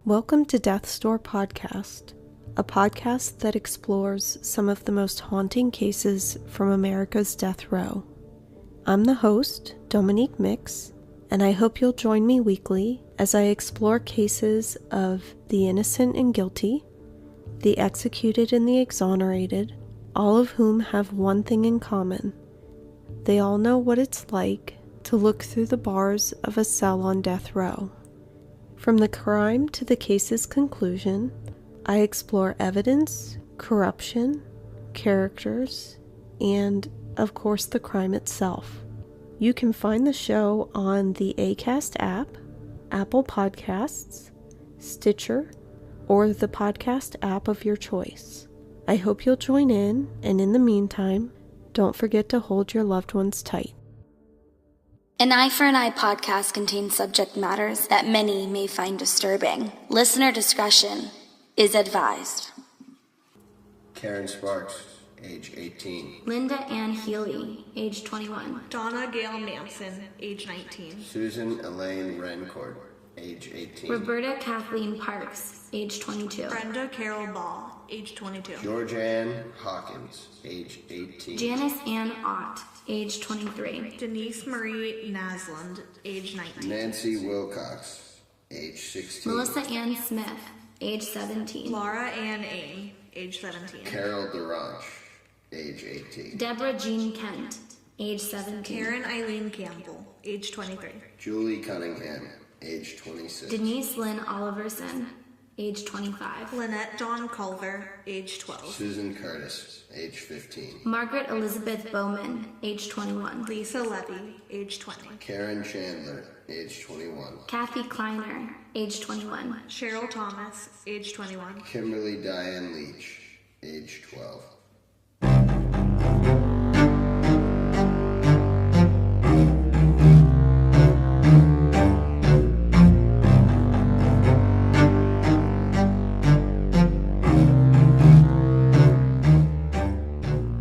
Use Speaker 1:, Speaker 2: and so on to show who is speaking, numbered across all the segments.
Speaker 1: Welcome to Death Store Podcast, a podcast that explores some of the most haunting cases from America's death row. I'm the host, Dominique Mix, and I hope you'll join me weekly as I explore cases of the innocent and guilty, the executed and the exonerated, all of whom have one thing in common. They all know what it's like to look through the bars of a cell on death row. From the crime to the case's conclusion, I explore evidence, corruption, characters, and, of course, the crime itself. You can find the show on the Acast app, Apple Podcasts, Stitcher, or the podcast app of your choice. I hope you'll join in, and in the meantime, don't forget to hold your loved ones tight.
Speaker 2: An Eye for an Eye podcast contains subject matters that many may find disturbing. Listener discretion is advised.
Speaker 3: Karen Sparks, age 18.
Speaker 2: Linda Ann Healy, age 21.
Speaker 4: Donna Gail Manson, age 19.
Speaker 3: Susan Elaine Rencourt, age 18.
Speaker 2: Roberta Kathleen Parks, age 22.
Speaker 4: Brenda Carol Ball, age 22.
Speaker 3: Georgianne Hawkins, age 18.
Speaker 2: Janice Ann Ott, age 23.
Speaker 4: Denise Marie Nasland, age 19.
Speaker 3: Nancy Wilcox, age 16.
Speaker 2: Melissa Ann Smith, age 17.
Speaker 4: Laura Ann Aim, age 17.
Speaker 3: Carol Duranch, age 18.
Speaker 2: Deborah Jean Kent, age 17.
Speaker 4: Karen Eileen Campbell, age 23.
Speaker 3: Julie Cunningham, age 26.
Speaker 2: Denise Lynn Oliverson, age 25.
Speaker 4: Lynette Dawn Culver, age 12.
Speaker 3: Susan Curtis, age 15.
Speaker 2: Margaret Elizabeth Bowman, age 21.
Speaker 4: Lisa Levy, age 20.
Speaker 3: Karen Chandler, age 21.
Speaker 2: Kathy Kleiner, age 21.
Speaker 4: Cheryl Thomas, age 21.
Speaker 3: Kimberly Diane Leach, age 12.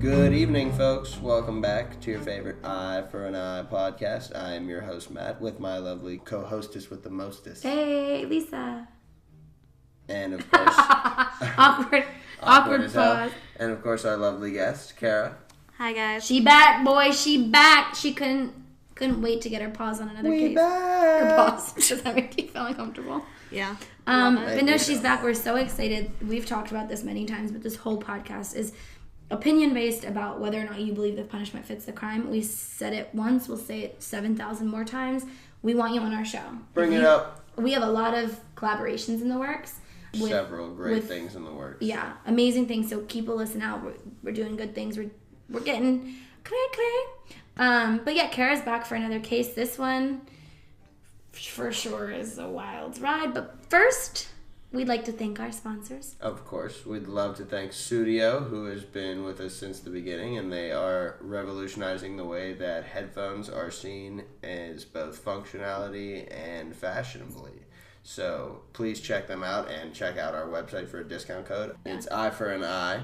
Speaker 3: Good evening, folks. Welcome back to your favorite Eye for an Eye podcast. I am your host, Matt, with my lovely co-hostess with the mostest.
Speaker 2: Hey, Lisa.
Speaker 3: And, of course...
Speaker 2: Awkward
Speaker 3: as hell.
Speaker 2: pause.
Speaker 3: And, of course, our lovely guest, Kara.
Speaker 4: Hi, guys.
Speaker 2: She back, boy. She back. She couldn't wait to get her paws on another case.
Speaker 3: Back!
Speaker 2: Her paws. Does that make you feel uncomfortable?
Speaker 4: Yeah.
Speaker 2: But no, she's back. We're so excited. We've talked about this many times, but this whole podcast is opinion-based about whether or not you believe the punishment fits the crime. We said it once. We'll say it 7,000 more times. We want you on our show.
Speaker 3: Bring it up.
Speaker 2: We have a lot of collaborations in the works.
Speaker 3: Several great things in the works.
Speaker 2: Yeah, amazing things. So keep a listen out. We're doing good things. We're getting cray. But yeah, Kara's back for another case. This one, for sure, is a wild ride. But first, we'd like to thank our sponsors.
Speaker 3: Of course, we'd love to thank Studio, who has been with us since the beginning, and they are revolutionizing the way that headphones are seen as both functionality and fashionably. So please check them out and check out our website for a discount code. It's Eye for an Eye,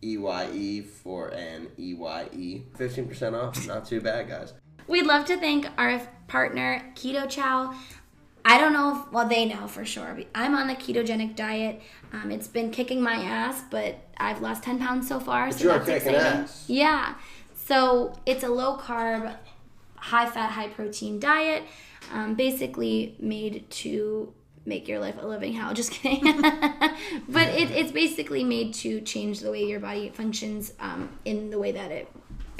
Speaker 3: EYE for an EYE. 15% off. Not too bad, guys.
Speaker 2: We'd love to thank our partner, Keto Chow. I don't know if, well, they know for sure. I'm on the ketogenic diet. It's been kicking my ass, but I've lost 10 pounds so far.
Speaker 3: But
Speaker 2: so
Speaker 3: you're
Speaker 2: that's
Speaker 3: kicking
Speaker 2: exciting.
Speaker 3: ass.
Speaker 2: Yeah. So it's a low carb, high fat, high protein diet, basically made to make your life a living hell. Just kidding. But it's basically made to change the way your body functions in the way that it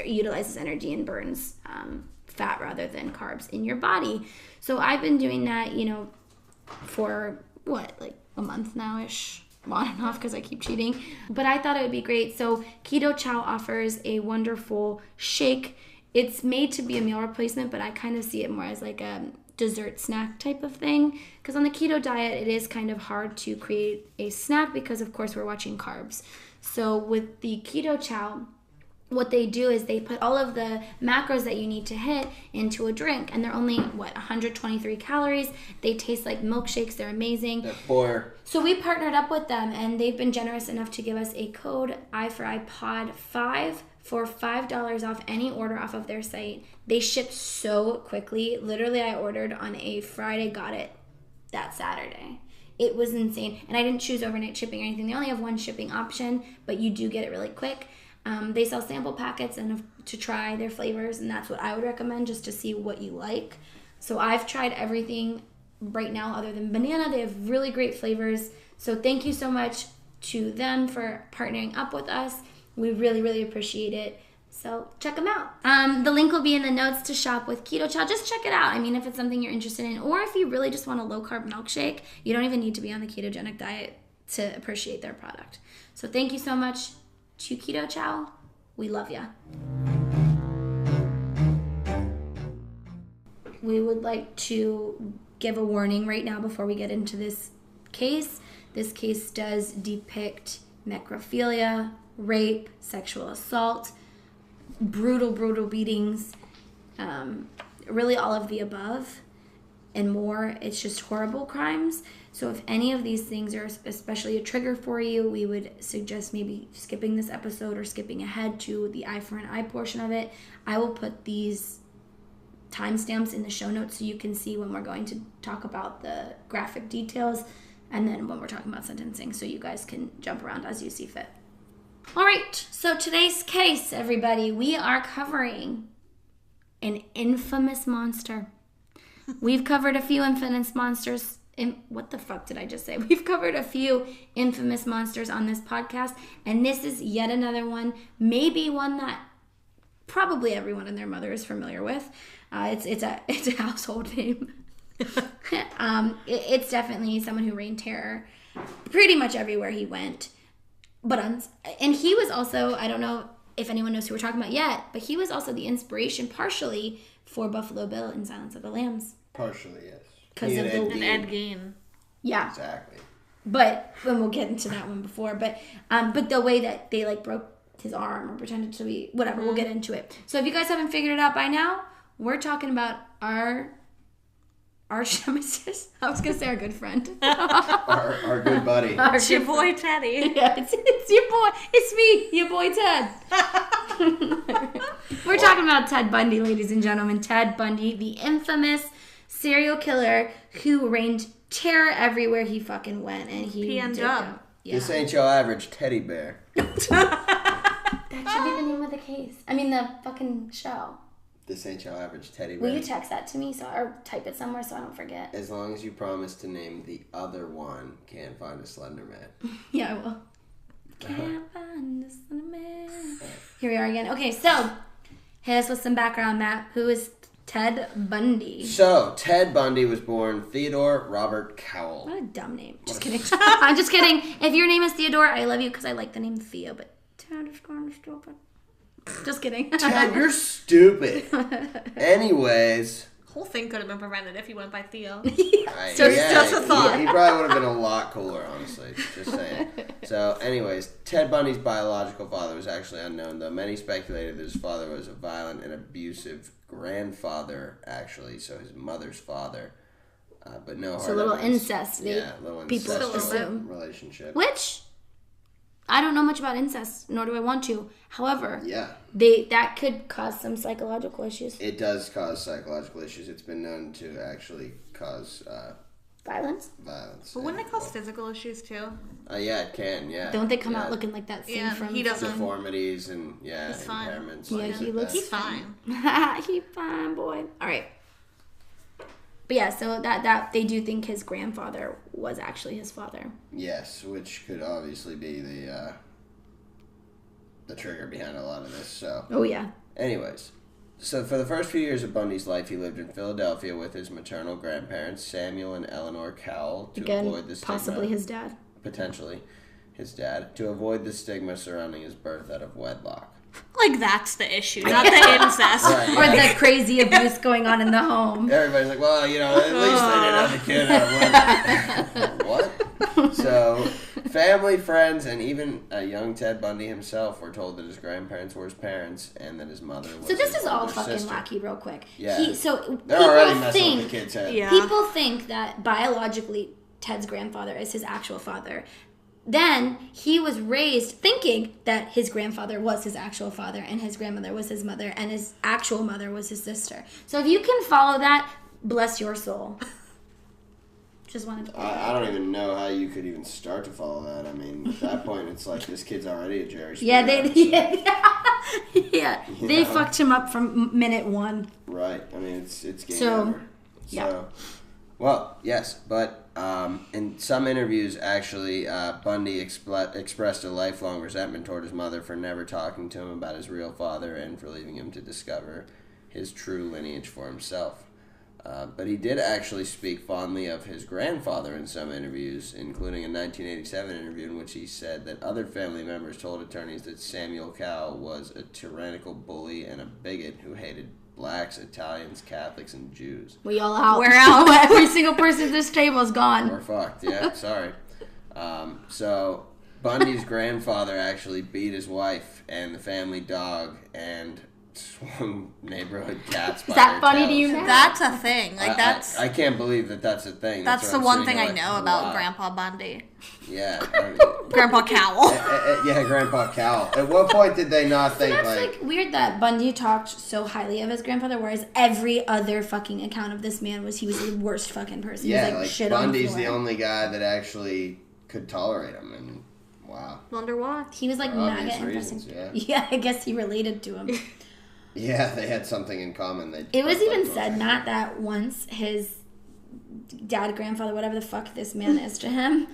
Speaker 2: utilizes energy and burns fat rather than carbs in your body. So I've been doing that, for like a month now-ish, on and off because I keep cheating. But I thought it would be great. So Keto Chow offers a wonderful shake. It's made to be a meal replacement, but I kind of see it more as like a dessert snack type of thing, because on the keto diet it is kind of hard to create a snack because of course we're watching carbs. So with the Keto Chow, what they do is they put all of the macros that you need to hit into a drink, and they're only 123 calories. They taste like milkshakes. They're amazing.
Speaker 3: That boy.
Speaker 2: So we partnered up with them, and they've been generous enough to give us a code I4iPod5 for $5 off any order off of their site. They ship so quickly. Literally, I ordered on a Friday, got it that Saturday. It was insane. And I didn't choose overnight shipping or anything. They only have one shipping option, but you do get it really quick. They sell sample packets and to try their flavors, and that's what I would recommend just to see what you like. So I've tried everything right now other than banana. They have really great flavors. So thank you so much to them for partnering up with us. We really, really appreciate it. So check them out. The link will be in the notes to shop with Keto Chow. Just check it out. I mean, if it's something you're interested in, or if you really just want a low-carb milkshake, you don't even need to be on the ketogenic diet to appreciate their product. So thank you so much to Keto Chow. We love ya. We would like to give a warning right now before we get into this case. This case does depict necrophilia, rape, sexual assault, brutal beatings, really all of the above and more. It's just horrible crimes. So if any of these things are especially a trigger for you, we would suggest maybe skipping this episode or skipping ahead to the eye for an eye portion of it. I will put these timestamps in the show notes so you can see when we're going to talk about the graphic details, and then when we're talking about sentencing, so you guys can jump around as you see fit. All right, so today's case, everybody, we are covering an infamous monster. We've covered a few infamous monsters. What the fuck did I just say? We've covered a few infamous monsters on this podcast, and this is yet another one, maybe one that probably everyone and their mother is familiar with. It's a household name. It's definitely someone who reigned terror pretty much everywhere he went. And he was also, I don't know if anyone knows who we're talking about yet, but he was also the inspiration partially for Buffalo Bill in Silence of the Lambs.
Speaker 3: Partially, yes.
Speaker 2: Because of
Speaker 4: And Ed Gein.
Speaker 2: Yeah.
Speaker 3: Exactly.
Speaker 2: But when we'll get into that one before, but the way that they like broke his arm or pretended to be whatever, we'll get into it. So if you guys haven't figured it out by now, we're talking about our arch nemesis. I was gonna say our good friend.
Speaker 3: Our good buddy.
Speaker 4: It's your boy Teddy.
Speaker 2: Yeah, it's your boy. It's me, your boy Ted. We're talking about Ted Bundy, ladies and gentlemen. Ted Bundy, the infamous serial killer who reigned terror everywhere he fucking went, and he
Speaker 4: PN
Speaker 2: did
Speaker 4: Dub.
Speaker 2: go. Yeah.
Speaker 3: This ain't your average teddy bear.
Speaker 2: That should be the name of the case. I mean, the fucking show.
Speaker 3: This ain't your average teddy bear.
Speaker 2: Will you text that to me or type it somewhere so I don't forget?
Speaker 3: As long as you promise to name the other one, Can't Find a Slender Man.
Speaker 2: Yeah, I will. Can't find a Slender Man. Here we are again. Okay, so hit us with some background, Matt. Who is Ted Bundy?
Speaker 3: So, Ted Bundy was born Theodore Robert Cowell.
Speaker 2: What a dumb name. Just kidding. I'm just kidding. If your name is Theodore, I love you because I like the name Theo, but Ted is kind of stupid. Just kidding.
Speaker 3: Ted, you're stupid. Anyways.
Speaker 4: Whole thing could have been prevented if he went by Theo.
Speaker 3: Just
Speaker 4: a thought.
Speaker 3: He probably would have been a lot cooler, honestly. Just saying. So, anyways, Ted Bundy's biological father was actually unknown, though many speculated that his father was a violent and abusive grandfather, actually, so his mother's father. But no hard
Speaker 2: So a little
Speaker 3: evidence.
Speaker 2: incest.
Speaker 3: Yeah, a little
Speaker 2: people
Speaker 3: incestuous
Speaker 2: assume.
Speaker 3: relationship.
Speaker 2: Which, I don't know much about incest, nor do I want to. However,
Speaker 3: Yeah.
Speaker 2: that could cause some psychological issues.
Speaker 3: It does cause psychological issues. It's been known to actually cause
Speaker 2: Violence?
Speaker 3: violence.
Speaker 4: But wouldn't it cause physical issues too?
Speaker 3: Yeah, it can, yeah.
Speaker 2: Don't they come
Speaker 3: Yeah.
Speaker 2: out looking like that scene
Speaker 4: Yeah,
Speaker 2: from...
Speaker 4: he doesn't.
Speaker 3: Deformities and,
Speaker 4: He's fine.
Speaker 3: impairments.
Speaker 2: Yeah,
Speaker 3: things
Speaker 2: he
Speaker 3: like
Speaker 2: looks-
Speaker 3: that.
Speaker 4: He's fine.
Speaker 2: He fine, boy. All right. But yeah, so that they do think his grandfather was actually his father.
Speaker 3: Yes, which could obviously be the trigger behind a lot of this. So,
Speaker 2: Oh, yeah.
Speaker 3: anyways, so for the first few years of Bundy's life, he lived in Philadelphia with his maternal grandparents, Samuel and Eleanor Cowell, to avoid
Speaker 2: Again,
Speaker 3: the stigma.
Speaker 2: possibly his dad.
Speaker 3: Potentially his dad, to avoid the stigma surrounding his birth out of wedlock.
Speaker 4: Like, that's the issue, not the incest.
Speaker 3: Right,
Speaker 2: Or
Speaker 3: yeah.
Speaker 2: the crazy abuse going on in the home.
Speaker 3: Everybody's like, well, at least they didn't have a kid out of wedlock. What? So, family, friends, and even young Ted Bundy himself were told that his grandparents were his parents and that his mother was
Speaker 2: So this
Speaker 3: his
Speaker 2: is all
Speaker 3: older
Speaker 2: fucking
Speaker 3: sister.
Speaker 2: wacky real quick.
Speaker 3: Yeah.
Speaker 2: So
Speaker 3: They're already
Speaker 2: people
Speaker 3: messing with the
Speaker 2: think...
Speaker 3: kid's head.
Speaker 4: Yeah.
Speaker 2: People think that biologically Ted's grandfather is his actual father. Then he was raised thinking that his grandfather was his actual father and his grandmother was his mother and his actual mother was his sister. So if you can follow that, bless your soul. Just wanted to.
Speaker 3: I don't even know how you could even start to follow that. I mean, at that point, it's like this kid's already a Jerry Springer.
Speaker 2: They fucked him up from minute one.
Speaker 3: Right. I mean, it's game over. So, well, yes, but in some interviews, actually, Bundy expressed a lifelong resentment toward his mother for never talking to him about his real father and for leaving him to discover his true lineage for himself. But he did actually speak fondly of his grandfather in some interviews, including a 1987 interview in which he said that other family members told attorneys that Samuel Cowell was a tyrannical bully and a bigot who hated blacks, Italians, Catholics, and Jews.
Speaker 2: We all out.
Speaker 4: We're out.
Speaker 2: Every single person at this table is gone.
Speaker 3: We're fucked, yeah, sorry. So Bundy's grandfather actually beat his wife and the family dog and swung neighborhood cats by
Speaker 2: Is that
Speaker 3: their
Speaker 2: funny to
Speaker 3: tails.
Speaker 2: you now?
Speaker 4: That's a thing. Like that's
Speaker 3: I can't believe that's a thing.
Speaker 4: that's
Speaker 3: what
Speaker 4: the
Speaker 3: I'm
Speaker 4: one
Speaker 3: sitting
Speaker 4: thing
Speaker 3: here
Speaker 4: I know
Speaker 3: like,
Speaker 4: about
Speaker 3: wow.
Speaker 4: Grandpa Bundy.
Speaker 3: Yeah.
Speaker 4: Grandpa Cowell.
Speaker 3: Yeah, Grandpa Cowell. At what point did they not think
Speaker 2: That's like weird that Bundy talked so highly of his grandfather, whereas every other fucking account of this man was he was the worst fucking person.
Speaker 3: yeah,
Speaker 2: he was like shit
Speaker 3: Bundy's
Speaker 2: on the
Speaker 3: the
Speaker 2: floor.
Speaker 3: only guy that actually could tolerate him, and wow.
Speaker 4: Wonder why.
Speaker 2: He was like
Speaker 3: For
Speaker 2: MAGA
Speaker 3: obvious
Speaker 2: interesting.
Speaker 3: reasons,
Speaker 2: Yeah, I guess he related to him.
Speaker 3: Yeah, they had something in common.
Speaker 2: It was even said, Matt, that once his dad, grandfather, whatever the fuck this man is to him,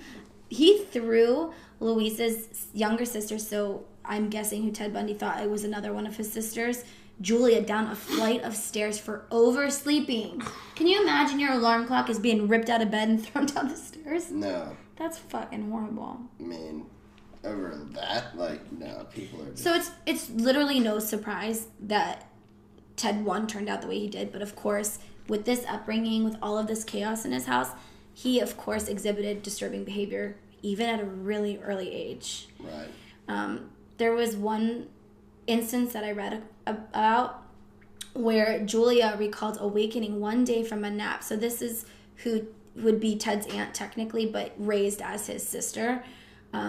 Speaker 2: he threw Louisa's younger sister, so I'm guessing who Ted Bundy thought it was another one of his sisters, Julia, down a flight of stairs for oversleeping. Can you imagine your alarm clock is being ripped out of bed and thrown down the stairs?
Speaker 3: No.
Speaker 2: That's fucking horrible.
Speaker 3: I mean, over that, like, no, people are just...
Speaker 2: So it's literally no surprise that Ted 1 turned out the way he did, but of course, with this upbringing, with all of this chaos in his house, he of course exhibited disturbing behavior even at a really early age.
Speaker 3: Right.
Speaker 2: There was one instance that I read about where Julia recalled awakening one day from a nap. So this is who would be Ted's aunt technically, but raised as his sister.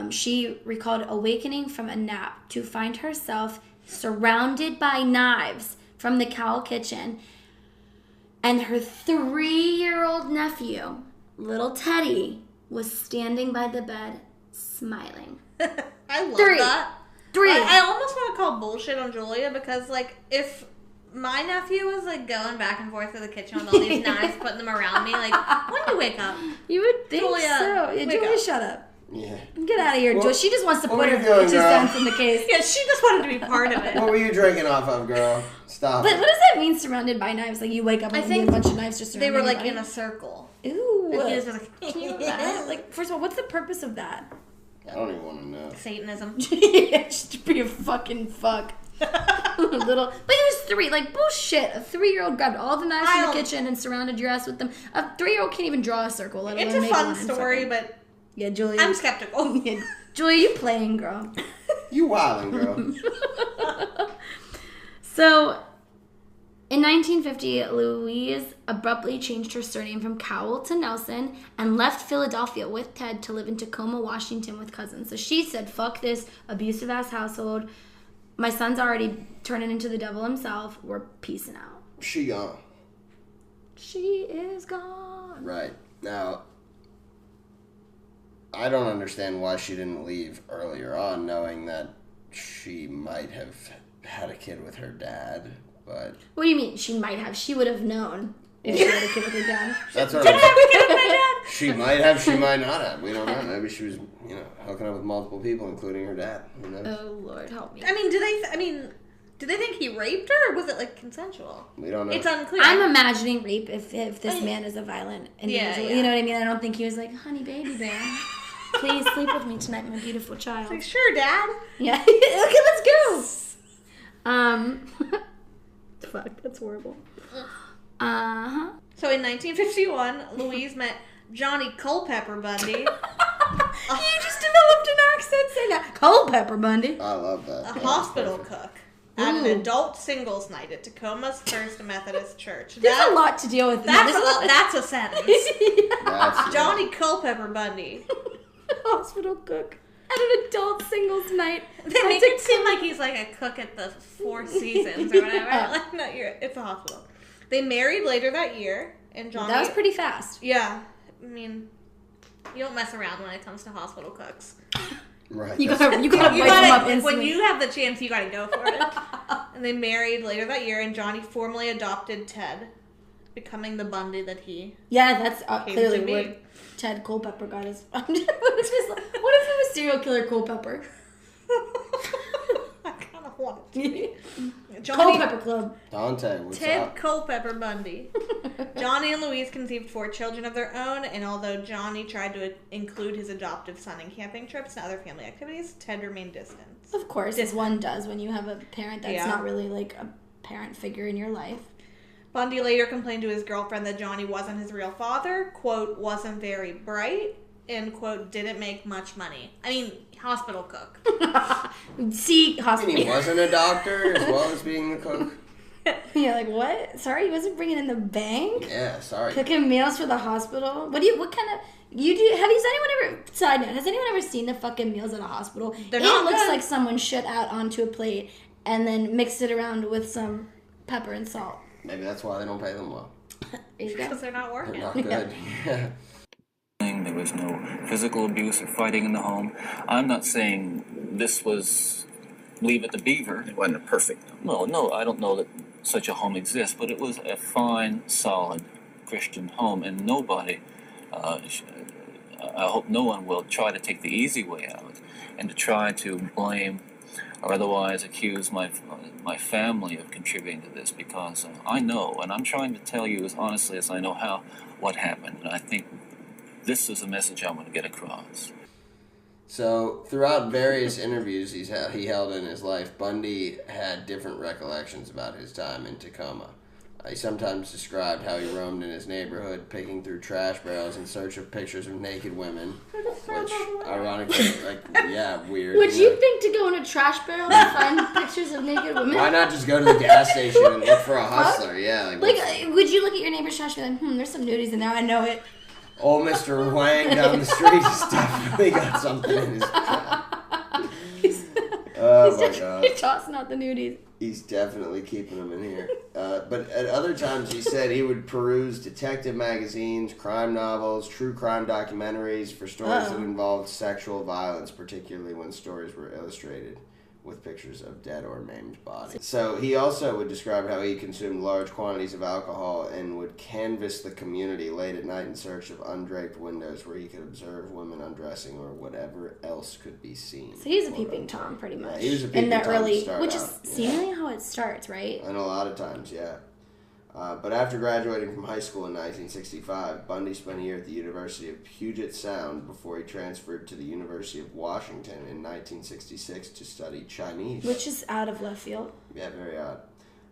Speaker 2: She recalled awakening from a nap to find herself surrounded by knives from the Cowell kitchen, and her 3-year-old nephew, little Teddy, was standing by the bed smiling.
Speaker 4: I love
Speaker 2: 3.
Speaker 4: that.
Speaker 2: 3.
Speaker 4: I almost want to call bullshit on Julia because, like, if my nephew was, like, going back and forth to the kitchen with all these knives, putting them around me, like, when do you wake up?
Speaker 2: You would think
Speaker 4: Julia,
Speaker 2: so. Yeah,
Speaker 4: wake
Speaker 2: Julia,
Speaker 4: up.
Speaker 2: shut up.
Speaker 3: Yeah.
Speaker 2: Get out of here,
Speaker 3: Well,
Speaker 2: Julia. She just wants to
Speaker 3: what
Speaker 2: put
Speaker 3: were
Speaker 2: her
Speaker 3: you doing,
Speaker 2: 2
Speaker 3: girl?
Speaker 2: cents in the case.
Speaker 4: Yeah, she just wanted to be part of it.
Speaker 3: What were you drinking off of, girl? Stop
Speaker 2: But
Speaker 3: it.
Speaker 2: what does that mean, surrounded by knives? Like, you wake up and
Speaker 4: I
Speaker 2: there's
Speaker 4: think
Speaker 2: a bunch of knives just
Speaker 4: They
Speaker 2: surrounding
Speaker 4: were, like,
Speaker 2: your
Speaker 4: in a
Speaker 2: body?
Speaker 4: circle.
Speaker 2: Ooh.
Speaker 4: And he was like,
Speaker 2: Can you imagine? Like, first of all, what's the purpose of that?
Speaker 3: I don't even want to know.
Speaker 4: Satanism.
Speaker 2: Just to be a fucking fuck. Little, but he was 3. Like, bullshit. A 3-year-old grabbed all the knives from the kitchen and surrounded your ass with them. A 3-year-old can't even draw a circle. Let
Speaker 4: It's
Speaker 2: alone
Speaker 4: a
Speaker 2: make
Speaker 4: fun
Speaker 2: one and
Speaker 4: story,
Speaker 2: fucking-
Speaker 4: but
Speaker 2: yeah, Julia.
Speaker 4: I'm skeptical.
Speaker 2: Julia, you playing, girl.
Speaker 3: You wildin', girl.
Speaker 2: So, in 1950, Louise abruptly changed her surname from Cowell to Nelson and left Philadelphia with Ted to live in Tacoma, Washington with cousins. So she said, fuck this abusive-ass household. My son's already turning into the devil himself. We're peacing out.
Speaker 3: She gone.
Speaker 2: She is gone.
Speaker 3: Right. Now, I don't understand why she didn't leave earlier on, knowing that she might have had a kid with her dad, but...
Speaker 2: What do you mean? She might have. She would have known if she had a kid with her dad.
Speaker 3: That's what I'm She might have, she might not have. We don't know. Maybe she was, hooking up with multiple people, including her dad. Who knows?
Speaker 2: Oh, Lord, help me.
Speaker 4: I mean, did they think he raped her, or was it, like, consensual?
Speaker 3: We don't know.
Speaker 4: It's unclear.
Speaker 2: I'm imagining rape if this man is a violent individual.
Speaker 4: yeah.
Speaker 2: You know what I mean? I don't think he was like, honey, baby bear, please sleep with me tonight, my beautiful child.
Speaker 4: like, sure, Dad.
Speaker 2: Yeah. Okay, let's go. Fuck, that's horrible. Uh-huh.
Speaker 4: So in 1951, Louise met Johnny Culpepper Bundy,
Speaker 2: You just developed an accent saying that. Culpepper Bundy.
Speaker 3: I love that.
Speaker 4: a
Speaker 3: That was
Speaker 4: hospital
Speaker 3: perfect.
Speaker 4: cook, at an
Speaker 2: Ooh.
Speaker 4: adult singles night at Tacoma's First Methodist Church.
Speaker 2: There's a lot to deal with.
Speaker 4: That's a sentence.
Speaker 3: That's
Speaker 4: Johnny Culpepper Bundy.
Speaker 2: Hospital cook at an adult singles night.
Speaker 4: They make it seem like he's like a cook at the Four Seasons or whatever. Like, no, it's a hospital. They married later that year, and Johnny.
Speaker 2: That was pretty fast.
Speaker 4: Yeah, I mean, you don't mess around when it comes to hospital cooks.
Speaker 3: Right.
Speaker 2: You gotta wipe them up instantly.
Speaker 4: When you have the chance, you gotta go for it. And they married later that year, and Johnny formally adopted Ted, becoming the Bundy that he
Speaker 2: Yeah, that's
Speaker 4: came
Speaker 2: clearly
Speaker 4: to be.
Speaker 2: what Ted Culpepper got his. What if it was serial killer Culpepper?
Speaker 4: I kind of want it to be.
Speaker 2: Culpepper Club.
Speaker 3: Dante, what's
Speaker 4: Ted
Speaker 3: up?
Speaker 4: Culpepper Bundy. Johnny and Louise conceived 4 children of their own, and although Johnny tried to include his adoptive son in camping trips and other family activities, Ted remained distant.
Speaker 2: Of course, as one does when you have a parent that's
Speaker 4: Yeah.
Speaker 2: not really like a parent figure in your life.
Speaker 4: Bundy later complained to his girlfriend that Johnny wasn't his real father, quote, wasn't very bright, and, quote, didn't make much money. I mean, hospital cook.
Speaker 2: See,
Speaker 3: And
Speaker 2: hospital.
Speaker 3: he wasn't a doctor as well as being the cook?
Speaker 2: You're like, what? Sorry, he wasn't bringing in the bank?
Speaker 3: Yeah, sorry.
Speaker 2: Cooking meals for the hospital? What kind of, has anyone ever, side note, has anyone ever seen the fucking meals at a hospital?
Speaker 4: They're
Speaker 2: It
Speaker 4: not
Speaker 2: looks
Speaker 4: good.
Speaker 2: like someone shit out onto a plate and then mixed it around with some pepper and salt.
Speaker 3: Maybe that's why they don't pay them well.
Speaker 2: There you go.
Speaker 4: Because they're not
Speaker 3: They're
Speaker 4: working.
Speaker 3: not good. Yeah.
Speaker 5: There was no physical abuse or fighting in the home. I'm not saying this was Leave It to Beaver. It wasn't a perfect. No, I don't know that such a home exists, but it was a fine, solid Christian home, and nobody, I hope no one will try to take the easy way out and to try to blame or otherwise accuse my family of contributing to this, because I know, and I'm trying to tell you as honestly as I know what happened, and I think this is a message I want to get across.
Speaker 3: So, throughout various interviews he held in his life, Bundy had different recollections about his time in Tacoma. He sometimes described how he roamed in his neighborhood, picking through trash barrels in search of pictures of naked women, which, ironically, weird.
Speaker 2: Would you think to go in a trash barrel to find pictures of naked women?
Speaker 3: Why not just go to the gas station and look for a hustler? Yeah,
Speaker 2: Would you look at your neighbor's trash and be like, there's some nudies in there, I know it.
Speaker 3: old Mr. Wang down the street has definitely got something in his crap. Oh my god.
Speaker 2: He's tossing out the nudies.
Speaker 3: He's definitely keeping them in here. But at other times, he said he would peruse detective magazines, crime novels, true crime documentaries for stories that involved sexual violence, particularly when stories were illustrated with pictures of dead or maimed bodies. So he also would describe how he consumed large quantities of alcohol and would canvass the community late at night in search of undraped windows where he could observe women undressing or whatever else could be seen.
Speaker 2: So he's a peeping Tom, pretty much.
Speaker 3: Yeah, he was a peeping
Speaker 2: in the
Speaker 3: Tom to
Speaker 2: early,
Speaker 3: start
Speaker 2: which
Speaker 3: out,
Speaker 2: is seemingly how it starts, right?
Speaker 3: And a lot of times, yeah. But after graduating from high school in 1965, Bundy spent a year at the University of Puget Sound before he transferred to the University of Washington in 1966 to study Chinese.
Speaker 2: Which is out of left field.
Speaker 3: Yeah, very odd.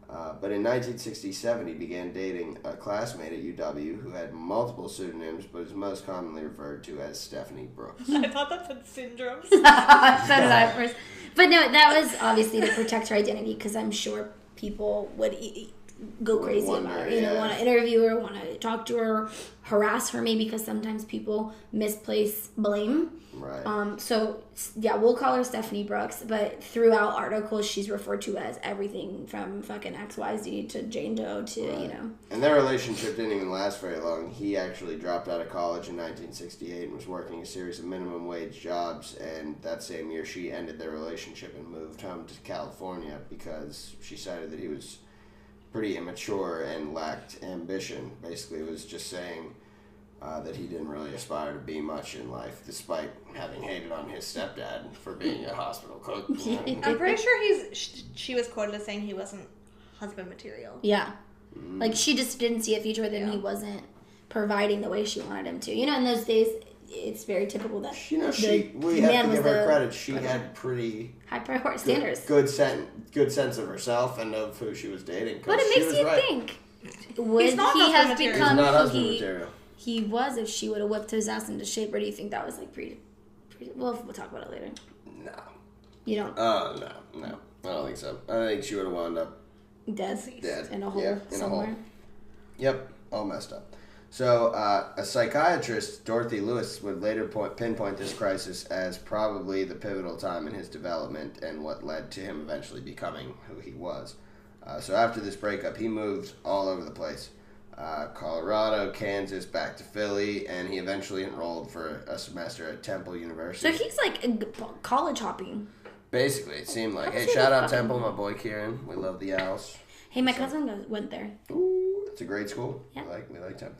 Speaker 3: But in 1967, he began dating a classmate at UW who had multiple pseudonyms, but is most commonly referred to as Stephanie Brooks.
Speaker 4: I thought that said syndromes.
Speaker 2: So did I at first. But no, that was obviously to protect her identity, because I'm sure people would go crazy
Speaker 3: wonder,
Speaker 2: about her. Want to interview her, want to talk to her, harass her maybe, because sometimes people misplace blame.
Speaker 3: Right.
Speaker 2: So, yeah, we'll call her Stephanie Brooks, but throughout articles, she's referred to as everything from fucking XYZ to Jane Doe to,
Speaker 3: Right. And their relationship didn't even last very long. He actually dropped out of college in 1968 and was working a series of minimum wage jobs, and that same year she ended their relationship and moved home to California because she cited that he was pretty immature and lacked ambition. Basically, it was just saying that he didn't really aspire to be much in life, despite having hated on his stepdad for being a hospital cook.
Speaker 4: I'm pretty sure she was quoted as saying he wasn't husband material.
Speaker 2: Yeah. Like, she just didn't see a future with him. He wasn't providing the way she wanted him to. In those days, it's very typical that
Speaker 3: We have to give her credit. She had pretty
Speaker 2: high priority standards.
Speaker 3: good sense of herself and of who she was dating.
Speaker 2: But it makes you think, would
Speaker 4: He's not
Speaker 2: he
Speaker 4: husband
Speaker 2: have
Speaker 4: material.
Speaker 2: become
Speaker 3: He's not
Speaker 2: who
Speaker 3: husband material.
Speaker 2: he was if she would have whipped his ass into shape? Or do you think that was like we'll talk about it later.
Speaker 3: No.
Speaker 2: You don't?
Speaker 3: No. I don't think so. I think she would have wound up
Speaker 2: Dead in a hole
Speaker 3: in
Speaker 2: somewhere.
Speaker 3: a hole. Yep, all messed up. So, a psychiatrist, Dorothy Lewis, would later pinpoint this crisis as probably the pivotal time in his development and what led to him eventually becoming who he was. So after this breakup, he moved all over the place. Colorado, Kansas, back to Philly, and he eventually enrolled for a semester at Temple University.
Speaker 2: So he's like college hopping.
Speaker 3: Basically, it seemed like. Hey, shout out Temple, my boy Kieran. We love the Owls.
Speaker 2: Hey, my cousin went there.
Speaker 3: Ooh, it's a great school.
Speaker 2: Yeah.
Speaker 3: We like Temple.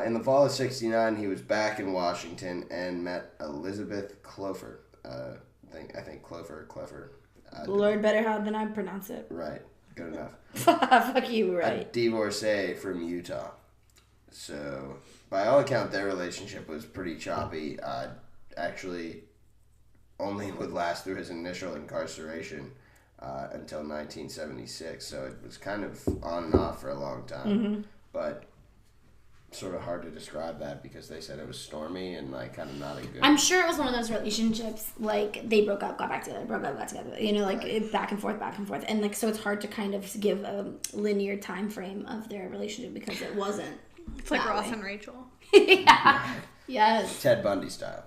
Speaker 3: In the fall of '69, he was back in Washington and met Elizabeth Clover. I think Clover.
Speaker 2: Lord better how than I pronounce it.
Speaker 3: Right. Good enough.
Speaker 2: Fuck you, right.
Speaker 3: A divorcee from Utah. So, by all accounts, their relationship was pretty choppy. Actually, only would last through his initial incarceration until 1976. So it was kind of on and off for a long time. Mm-hmm. But sort of hard to describe that because they said it was stormy and like kind of not a good.
Speaker 2: I'm sure it was one of those relationships like they broke up, got back together, broke up, got together. You know, like right. Back and forth, and like so it's hard to kind of give a linear time frame of their relationship because it wasn't.
Speaker 4: It's like Ross and Rachel.
Speaker 2: Yeah. Yes.
Speaker 3: Ted Bundy style.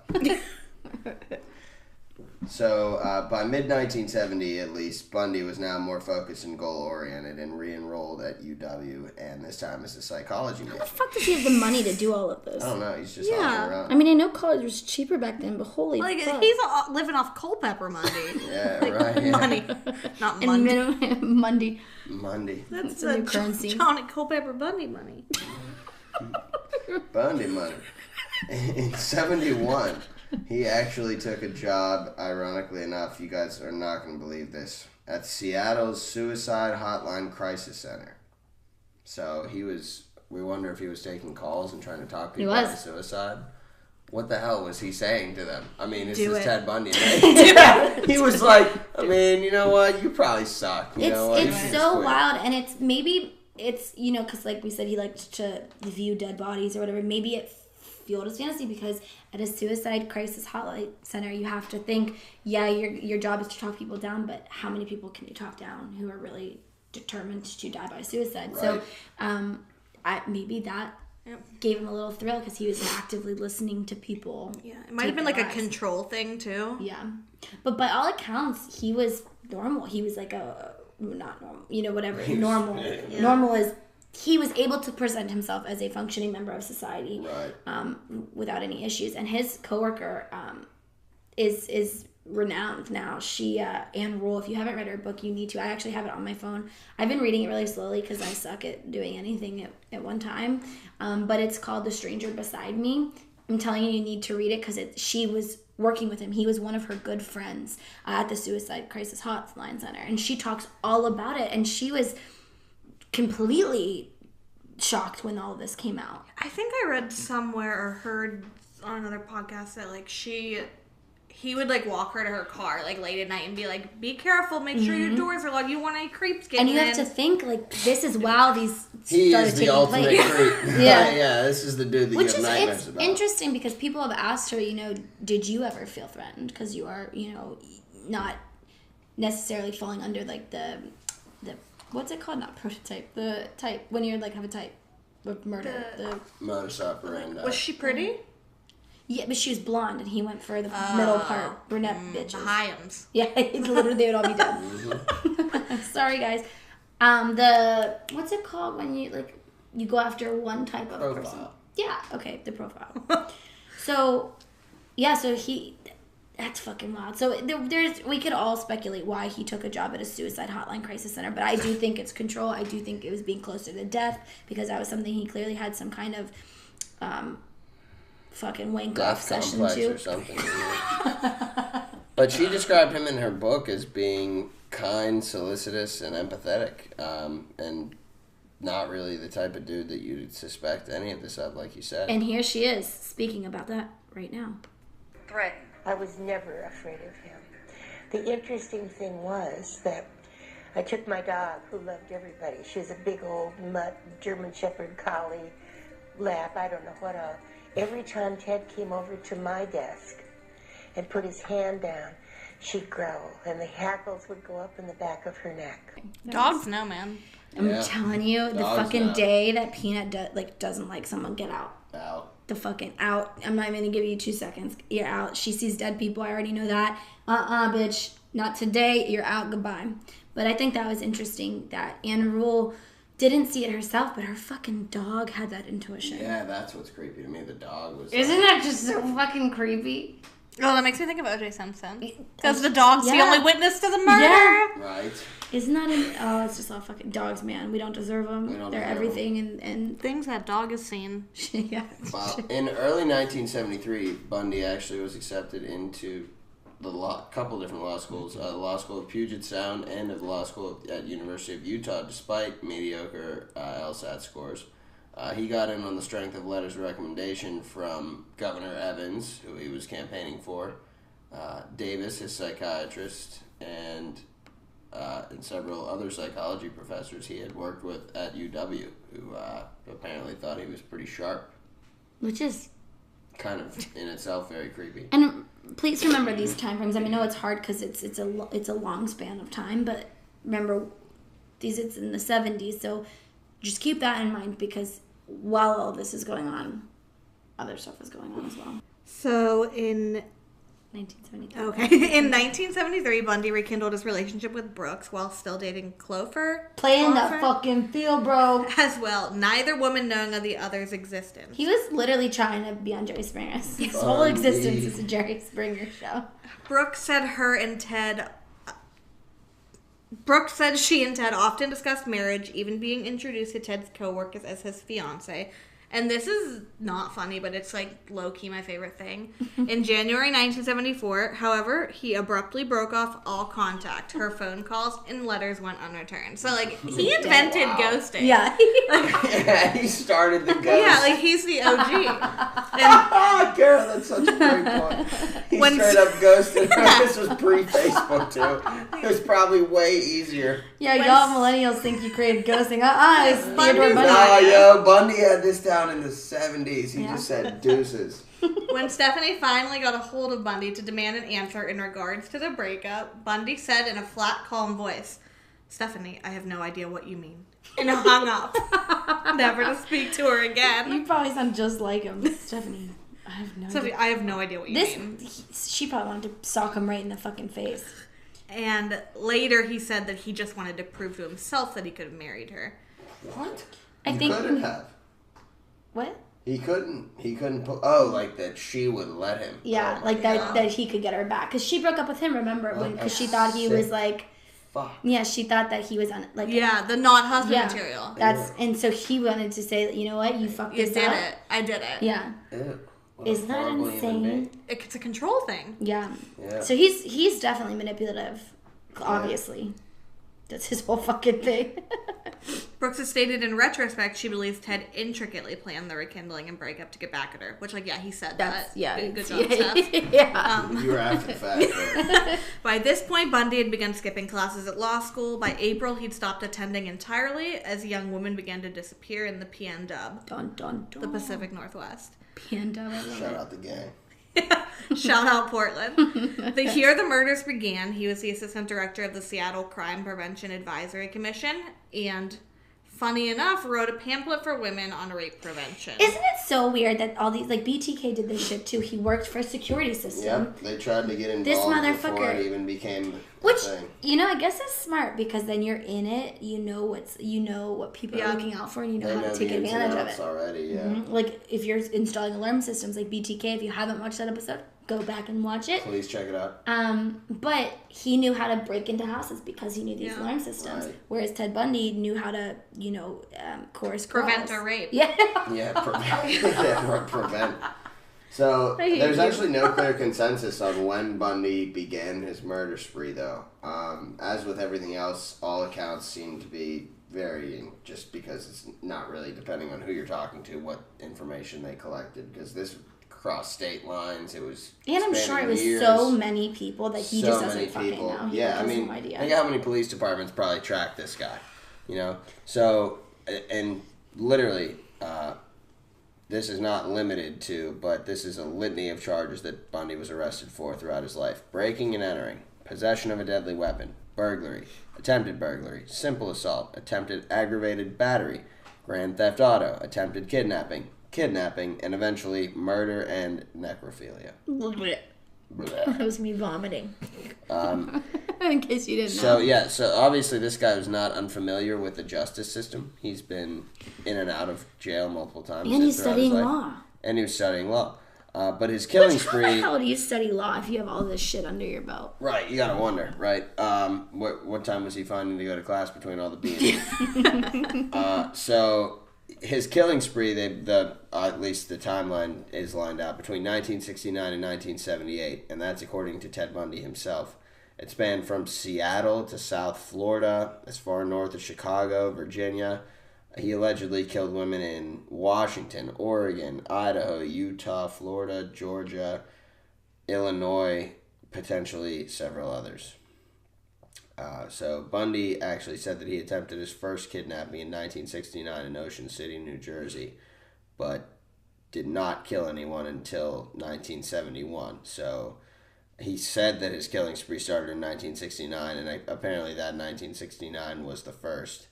Speaker 3: So, by mid-1970, at least, Bundy was now more focused and goal-oriented and re-enrolled at UW, and this time as a psychology major.
Speaker 2: How the fuck does he have the money to do all of this?
Speaker 3: I don't know. He's just hopping around.
Speaker 2: I mean, I know college was cheaper back then, but holy fuck.
Speaker 4: He's living off Culpeper money.
Speaker 3: Yeah, right. Yeah.
Speaker 4: Money. Not Monday.
Speaker 2: Monday.
Speaker 3: Monday.
Speaker 4: That's
Speaker 2: the new currency.
Speaker 4: Johnny Culpeper Bundy money.
Speaker 3: Bundy money. In 71... he actually took a job, ironically enough, you guys are not going to believe this, at Seattle's Suicide Hotline Crisis Center. So we wonder if he was taking calls and trying to talk people out of suicide. What the hell was he saying to them? I mean, this is Ted Bundy, right? Yeah. He was like, I mean, you know what? You probably suck.
Speaker 2: It's so wild, and it's, you know, because like we said, he liked to view dead bodies or whatever. Maybe it fueled his fantasy because at a suicide crisis hotline center, you have to think, yeah, your job is to talk people down, but how many people can you talk down who are really determined to die by suicide? Right. So maybe that gave him a little thrill because he was actively listening to people.
Speaker 4: Yeah, it might have been like a control thing too.
Speaker 2: Yeah, but by all accounts, he was normal. He was like not normal, you know, whatever. Normal. Yeah. Normal is he was able to present himself as a functioning member of society, right. Without any issues. And his coworker is renowned now. She Anne Rule. If you haven't read her book, you need to. I actually have it on my phone. I've been reading it really slowly because I suck at doing anything at one time. But it's called The Stranger Beside Me. I'm telling you, you need to read it because she was working with him. He was one of her good friends at the Suicide Crisis Hotline Center, and she talks all about it. And she was completely shocked when all of this came out.
Speaker 4: I think I read somewhere or heard on another podcast that like he would like walk her to her car like late at night and be like, be careful, make sure your doors are locked, you want any creeps getting in.
Speaker 2: And you have to think like this is while these
Speaker 3: he
Speaker 2: started
Speaker 3: is the
Speaker 2: taking
Speaker 3: ultimate
Speaker 2: place.
Speaker 3: creep. Yeah, this is the dude that you have nightmares about.
Speaker 2: It's interesting because people have asked her, you know, did you ever feel threatened? Because you are, you know, not necessarily falling under like the what's it called? Not prototype. The type when you're like have a type of murder. The
Speaker 3: modus operandi.
Speaker 4: Was she pretty?
Speaker 2: Yeah, but she was blonde, and he went for the middle part, brunette bitches.
Speaker 4: The Hyams.
Speaker 2: Yeah, literally they would all be dead. Sorry, guys. What's it called when you go after one type of
Speaker 3: profile.
Speaker 2: person? Yeah. Okay, the profile. So that's fucking wild. So we could all speculate why he took a job at a suicide hotline crisis center, but I do think it's control. I do think it was being closer to death because that was something he clearly had some kind of fucking wank off session to.
Speaker 3: Or something. But she described him in her book as being kind, solicitous, and empathetic, and not really the type of dude that you'd suspect any of this of, like you said.
Speaker 2: And here she is speaking about that right now.
Speaker 6: Threatened. I was never afraid of him. The interesting thing was that I took my dog, who loved everybody. She was a big old mutt, German Shepherd collie, lap, I don't know what else. Every time Ted came over to my desk and put his hand down, she'd growl, and the hackles would go up in the back of her neck.
Speaker 4: Dogs know, man.
Speaker 2: I'm telling you, the fucking day that Peanut doesn't like someone, get out.
Speaker 3: Out.
Speaker 2: The fucking out. I'm not even gonna give you 2 seconds. You're out. She sees dead people. I already know that. Bitch. Not today. You're out. Goodbye. But I think that was interesting that Anne Rule didn't see it herself, but her fucking dog had that intuition.
Speaker 3: Yeah, that's what's creepy to me. The dog was.
Speaker 2: Isn't that just so fucking creepy?
Speaker 4: Oh, that makes me think of O.J. Simpson. Because the dog's the only witness to the murder.
Speaker 2: Yeah.
Speaker 3: Right.
Speaker 2: Isn't that it's just all fucking dogs, man. We don't deserve them. They're everything and
Speaker 4: things that dog has seen.
Speaker 2: Yeah.
Speaker 3: Well, in early 1973, Bundy actually was accepted into the couple different law schools, the Law School of Puget Sound and the Law School at University of Utah, despite mediocre LSAT scores. He got in on the strength of letters of recommendation from Governor Evans, who he was campaigning for, Davis, his psychiatrist, and several other psychology professors he had worked with at UW, who apparently thought he was pretty sharp.
Speaker 2: Which is
Speaker 3: kind of in itself very creepy.
Speaker 2: And please remember these time frames. I mean, I know it's hard because it's a long span of time, but remember it's in the 70s, so just keep that in mind because while all this is going on, other stuff is going on as well.
Speaker 4: So in
Speaker 2: 1973.
Speaker 4: Okay. In 1973, Bundy rekindled his relationship with Brooks while still dating Clover.
Speaker 2: Playing that fucking field, bro.
Speaker 4: As well, neither woman knowing of the other's existence.
Speaker 2: He was literally trying to be on Jerry Springer. His whole existence is a Jerry Springer show.
Speaker 4: Brooks said she and Ted often discussed marriage, even being introduced to Ted's coworkers as his fiance. And this is not funny, but it's like low-key my favorite thing. In January 1974, however, he abruptly broke off all contact. Her phone calls and letters went unreturned. So, like, he invented ghosting.
Speaker 2: Yeah.
Speaker 3: Yeah, he started the ghost.
Speaker 4: Yeah, like, he's the OG.
Speaker 3: Carol, that's such a great point. He straight up ghosted her. This was pre-Facebook, too. It was probably way easier.
Speaker 2: Yeah, y'all millennials think you created ghosting. It's Theodore Bundy.
Speaker 3: Oh, yo, Bundy had this down in the 70s. He just said deuces.
Speaker 4: When Stephanie finally got a hold of Bundy to demand an answer in regards to the breakup, Bundy said in a flat, calm voice, "Stephanie, I have no idea what you mean." And hung up. Never to speak to her again.
Speaker 2: You probably sound just like him. Stephanie, I have no idea.
Speaker 4: I have no idea what you mean.
Speaker 2: She probably wanted to sock him right in the fucking face.
Speaker 4: And later he said that he just wanted to prove to himself that he could have married her.
Speaker 3: What?
Speaker 2: I think
Speaker 3: couldn't have.
Speaker 2: What?
Speaker 3: He couldn't put... Oh, like that she would let him.
Speaker 2: Yeah, like that he could get her back. Because she broke up with him, remember? Because she thought he was like...
Speaker 3: Fuck.
Speaker 2: Yeah, she thought that he was
Speaker 4: the not husband material.
Speaker 2: And so he wanted to say, you know what, you fucked this up.
Speaker 4: You did it. I did it.
Speaker 2: Yeah.
Speaker 3: Ew.
Speaker 2: Isn't that insane?
Speaker 4: It's a control thing.
Speaker 2: Yeah. So he's definitely manipulative, obviously. That's his whole fucking thing.
Speaker 4: Brooks has stated in retrospect she believes Ted intricately planned the rekindling and breakup to get back at her. Which, he said that.
Speaker 2: Yeah.
Speaker 4: Good job, Steph.
Speaker 2: Yeah.
Speaker 3: You were after the fact.
Speaker 4: By this point, Bundy had begun skipping classes at law school. By April, he'd stopped attending entirely as young women began to disappear in the PN Dub.
Speaker 2: Dun, dun, dun.
Speaker 4: The Pacific Northwest.
Speaker 2: PN Dub, I love
Speaker 3: Shout out the gang.
Speaker 4: Shout out Portland. The year the murders began, he was the assistant director of the Seattle Crime Prevention Advisory Commission and, funny enough, wrote a pamphlet for women on rape prevention.
Speaker 2: Isn't it so weird that all these, like, BTK did this shit too. He worked for a security system.
Speaker 3: Yep, they tried to get involved
Speaker 2: this
Speaker 3: before it even became a thing.
Speaker 2: I guess is smart because then you're in it, you know what people are looking out for and you know how to take advantage of it.
Speaker 3: Already, yeah.
Speaker 2: Mm-hmm. Like, if you're installing alarm systems like BTK, if you haven't watched that episode, go back and watch it.
Speaker 3: Please check it out.
Speaker 2: But he knew how to break into houses because he knew these alarm systems. Right. Whereas Ted Bundy knew how to, coerce
Speaker 4: prevent
Speaker 2: girls.
Speaker 4: a rape.
Speaker 2: Yeah.
Speaker 3: Yeah, prevent. So, there's actually no clear consensus on when Bundy began his murder spree, though. As with everything else, all accounts seem to be varying, just because it's not really depending on who you're talking to, what information they collected, because this crossed state lines, it was
Speaker 2: and I'm sure it was
Speaker 3: years,
Speaker 2: so many people that he just doesn't fucking know. He
Speaker 3: has
Speaker 2: no idea.
Speaker 3: Think how many police departments probably tracked this guy, So, and literally, this is not limited to, but this is a litany of charges that Bundy was arrested for throughout his life. Breaking and entering, possession of a deadly weapon, burglary, attempted burglary, simple assault, attempted aggravated battery, grand theft auto, attempted kidnapping, and eventually murder and necrophilia.
Speaker 2: That was me vomiting. In case you didn't
Speaker 3: So,
Speaker 2: know.
Speaker 3: yeah, so obviously this guy was not unfamiliar with the justice system. He's been in and out of jail multiple times.
Speaker 2: And he's
Speaker 3: throughout his
Speaker 2: studying
Speaker 3: life.
Speaker 2: law.
Speaker 3: And he was studying law. But his killing
Speaker 2: How the
Speaker 3: spree...
Speaker 2: hell do you study law if you have all this shit under your belt?
Speaker 3: Right, you gotta wonder, right? What time was he finding to go to class between all the beans? So his killing spree, at least the timeline is lined out between 1969 and 1978, and that's according to Ted Bundy himself. It spanned from Seattle to South Florida, as far north as Chicago, Virginia. He allegedly killed women in Washington, Oregon, Idaho, Utah, Florida, Georgia, Illinois, potentially several others. So Bundy actually said that he attempted his first kidnapping in 1969 in Ocean City, New Jersey, but did not kill anyone until 1971. So he said that his killing spree started in 1969, and apparently that 1969 was the first.